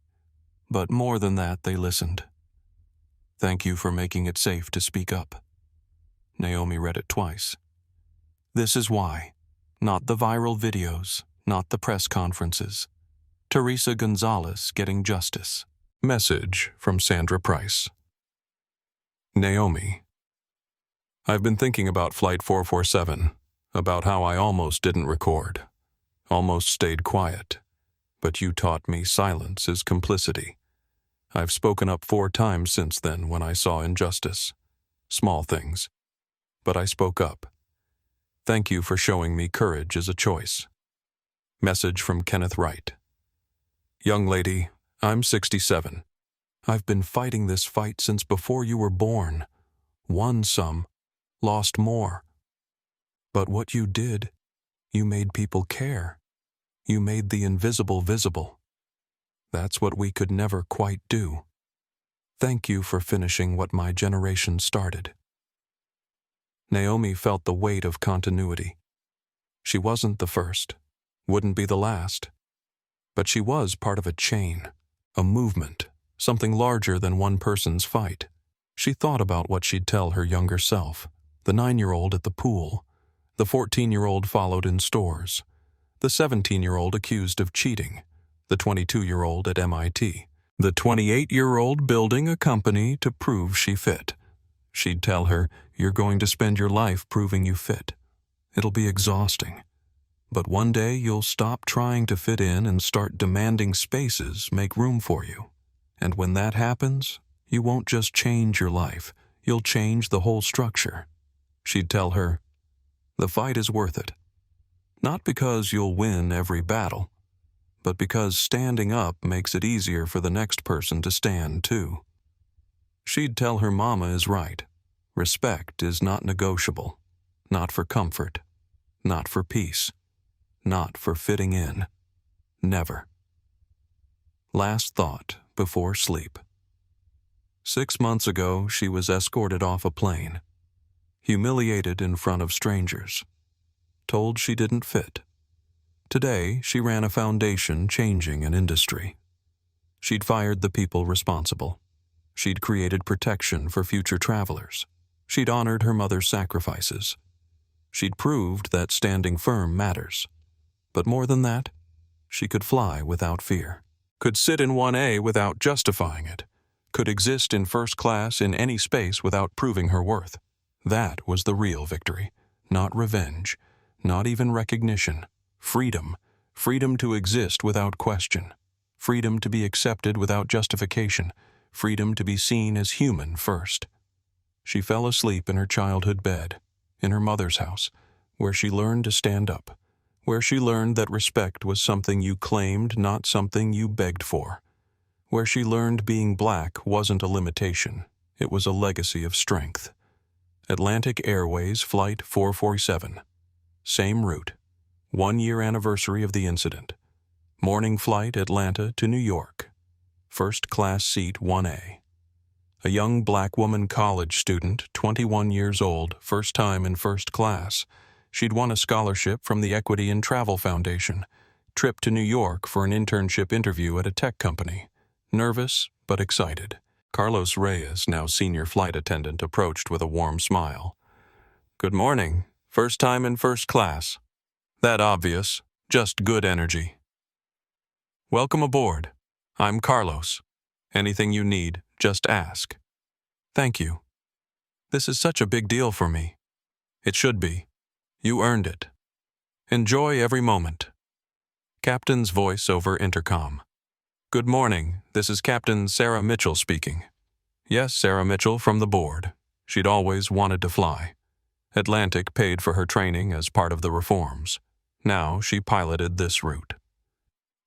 But more than that, they listened. Thank you for making it safe to speak up." Naomi read it twice. "This is why. Not the viral videos, not the press conferences. Teresa Gonzalez getting justice." Message from Sandra Price. Naomi. I've been thinking about Flight 447, about how I almost didn't record, almost stayed quiet, but you taught me silence is complicity. I've spoken up 4 times since then when I saw injustice. Small things. But I spoke up. Thank you for showing me courage is a choice. Message from Kenneth Wright. Young lady, I'm 67. I've been fighting this fight since before you were born. Won some, lost more. But what you did, you made people care. You made the invisible visible. That's what we could never quite do. Thank you for finishing what my generation started. Naomi felt the weight of continuity. She wasn't the first, wouldn't be the last, but she was part of a chain, a movement, something larger than one person's fight. She thought about what she'd tell her younger self, the 9-year-old at the pool, the 14-year-old followed in stores, the 17-year-old accused of cheating, the 22-year-old at MIT, the 28-year-old building a company to prove she fit. She'd tell her, "You're going to spend your life proving you fit. It'll be exhausting. But one day you'll stop trying to fit in and start demanding spaces make room for you. And when that happens, you won't just change your life, you'll change the whole structure." She'd tell her, "The fight is worth it. Not because you'll win every battle, but because standing up makes it easier for the next person to stand too." She'd tell her mama is right. Respect is not negotiable. Not for comfort. Not for peace. Not for fitting in. Never. Last thought before sleep. 6 months ago, she was escorted off a plane. Humiliated in front of strangers. Told she didn't fit. Today, she ran a foundation changing an industry. She'd fired the people responsible. She'd created protection for future travelers. She'd honored her mother's sacrifices. She'd proved that standing firm matters. But more than that, she could fly without fear. Could sit in 1A without justifying it. Could exist in first class in any space without proving her worth. That was the real victory. Not revenge. Not even recognition. Freedom. Freedom to exist without question. Freedom to be accepted without justification. Freedom to be seen as human first. She fell asleep in her childhood bed, in her mother's house, where she learned to stand up, where she learned that respect was something you claimed, not something you begged for, where she learned being black wasn't a limitation, it was a legacy of strength. Atlantic Airways Flight 447. Same route. 1-year anniversary of the incident. Morning flight Atlanta to New York. First class seat 1A. A young black woman college student, 21 years old, first time in first class. She'd won a scholarship from the Equity in Travel Foundation. Trip to New York for an internship interview at a tech company. Nervous, but excited. Carlos Reyes, now senior flight attendant, approached with a warm smile. "Good morning. First time in first class." That obvious, just good energy. "Welcome aboard. I'm Carlos. Anything you need, just ask." "Thank you. This is such a big deal for me." "It should be. You earned it. Enjoy every moment." Captain's voice over intercom. "Good morning. This is Captain Sarah Mitchell speaking." Yes, Sarah Mitchell from the board. She'd always wanted to fly. Atlantic paid for her training as part of the reforms. Now she piloted this route.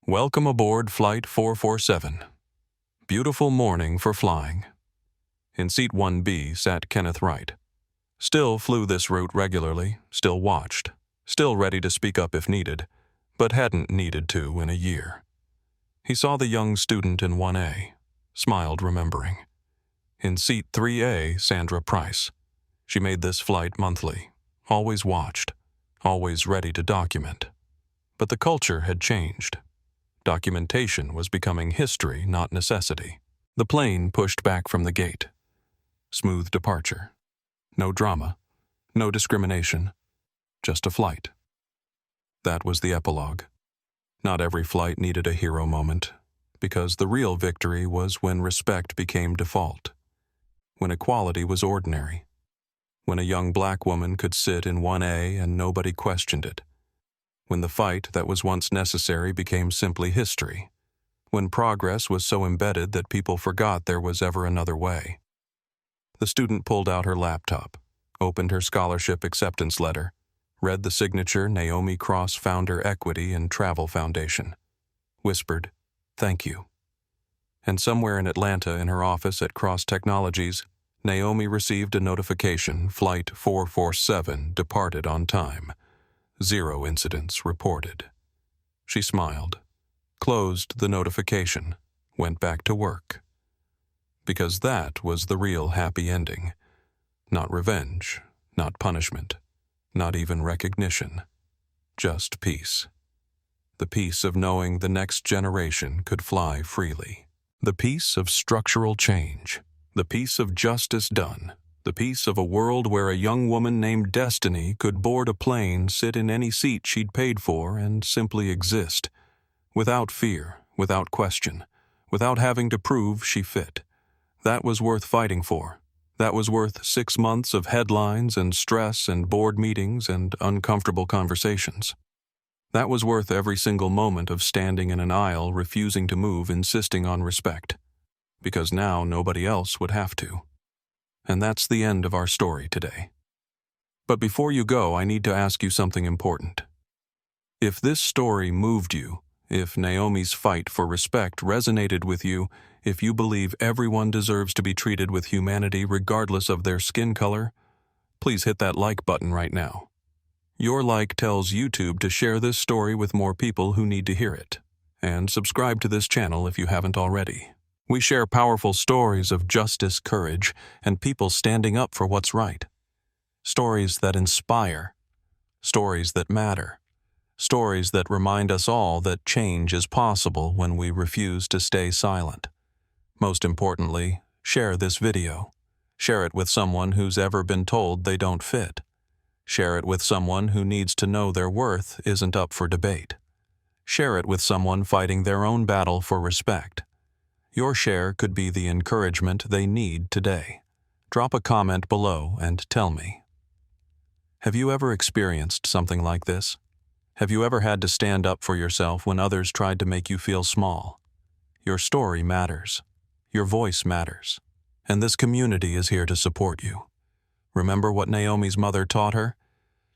"Welcome aboard Flight 447. Beautiful morning for flying." In seat 1B sat Kenneth Wright. Still flew this route regularly, still watched, still ready to speak up if needed, but hadn't needed to in a year. He saw the young student in 1A, smiled remembering. In seat 3A, Sandra Price. She made this flight monthly, always watched, always ready to document. But the culture had changed. Documentation was becoming history, not necessity. The plane pushed back from the gate. Smooth departure. No drama. No discrimination. Just a flight. That was the epilogue. Not every flight needed a hero moment, because the real victory was when respect became default. When equality was ordinary. When a young black woman could sit in 1A and nobody questioned it. When the fight that was once necessary became simply history. When progress was so embedded that people forgot there was ever another way. The student pulled out her laptop, opened her scholarship acceptance letter, read the signature Naomi Cross Founder Equity and Travel Foundation, whispered, "Thank you." And somewhere in Atlanta in her office at Cross Technologies, Naomi received a notification Flight 447 departed on time. 0 incidents reported. She smiled, closed the notification, went back to work. because that was the real happy ending. Not revenge, not punishment, not even recognition. Just peace. The peace of knowing the next generation could fly freely. The peace of structural change. The peace of justice done. The peace of a world where a young woman named Destiny could board a plane, sit in any seat she'd paid for, and simply exist. Without fear, without question, without having to prove she fit. That was worth fighting for. That was worth 6 months of headlines and stress and board meetings and uncomfortable conversations. That was worth every single moment of standing in an aisle, refusing to move, insisting on respect. Because now nobody else would have to. And that's the end of our story today. But before you go, I need to ask you something important. If this story moved you, if Naomi's fight for respect resonated with you, if you believe everyone deserves to be treated with humanity regardless of their skin color, please hit that like button right now. Your like tells YouTube to share this story with more people who need to hear it. And subscribe to this channel if you haven't already. We share powerful stories of justice, courage, and people standing up for what's right. Stories that inspire. Stories that matter. Stories that remind us all that change is possible when we refuse to stay silent. Most importantly, share this video. Share it with someone who's ever been told they don't fit. Share it with someone who needs to know their worth isn't up for debate. Share it with someone fighting their own battle for respect. Your share could be the encouragement they need today. Drop a comment below and tell me. Have you ever experienced something like this? Have you ever had to stand up for yourself when others tried to make you feel small? Your story matters. Your voice matters. And this community is here to support you. Remember what Naomi's mother taught her?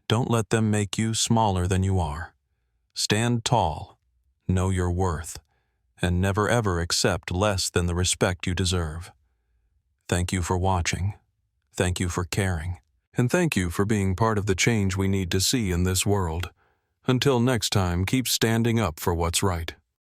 Don't let them make you smaller than you are. Stand tall, know your worth, and never ever accept less than the respect you deserve. Thank you for watching. Thank you for caring. And thank you for being part of the change we need to see in this world. Until next time, keep standing up for what's right.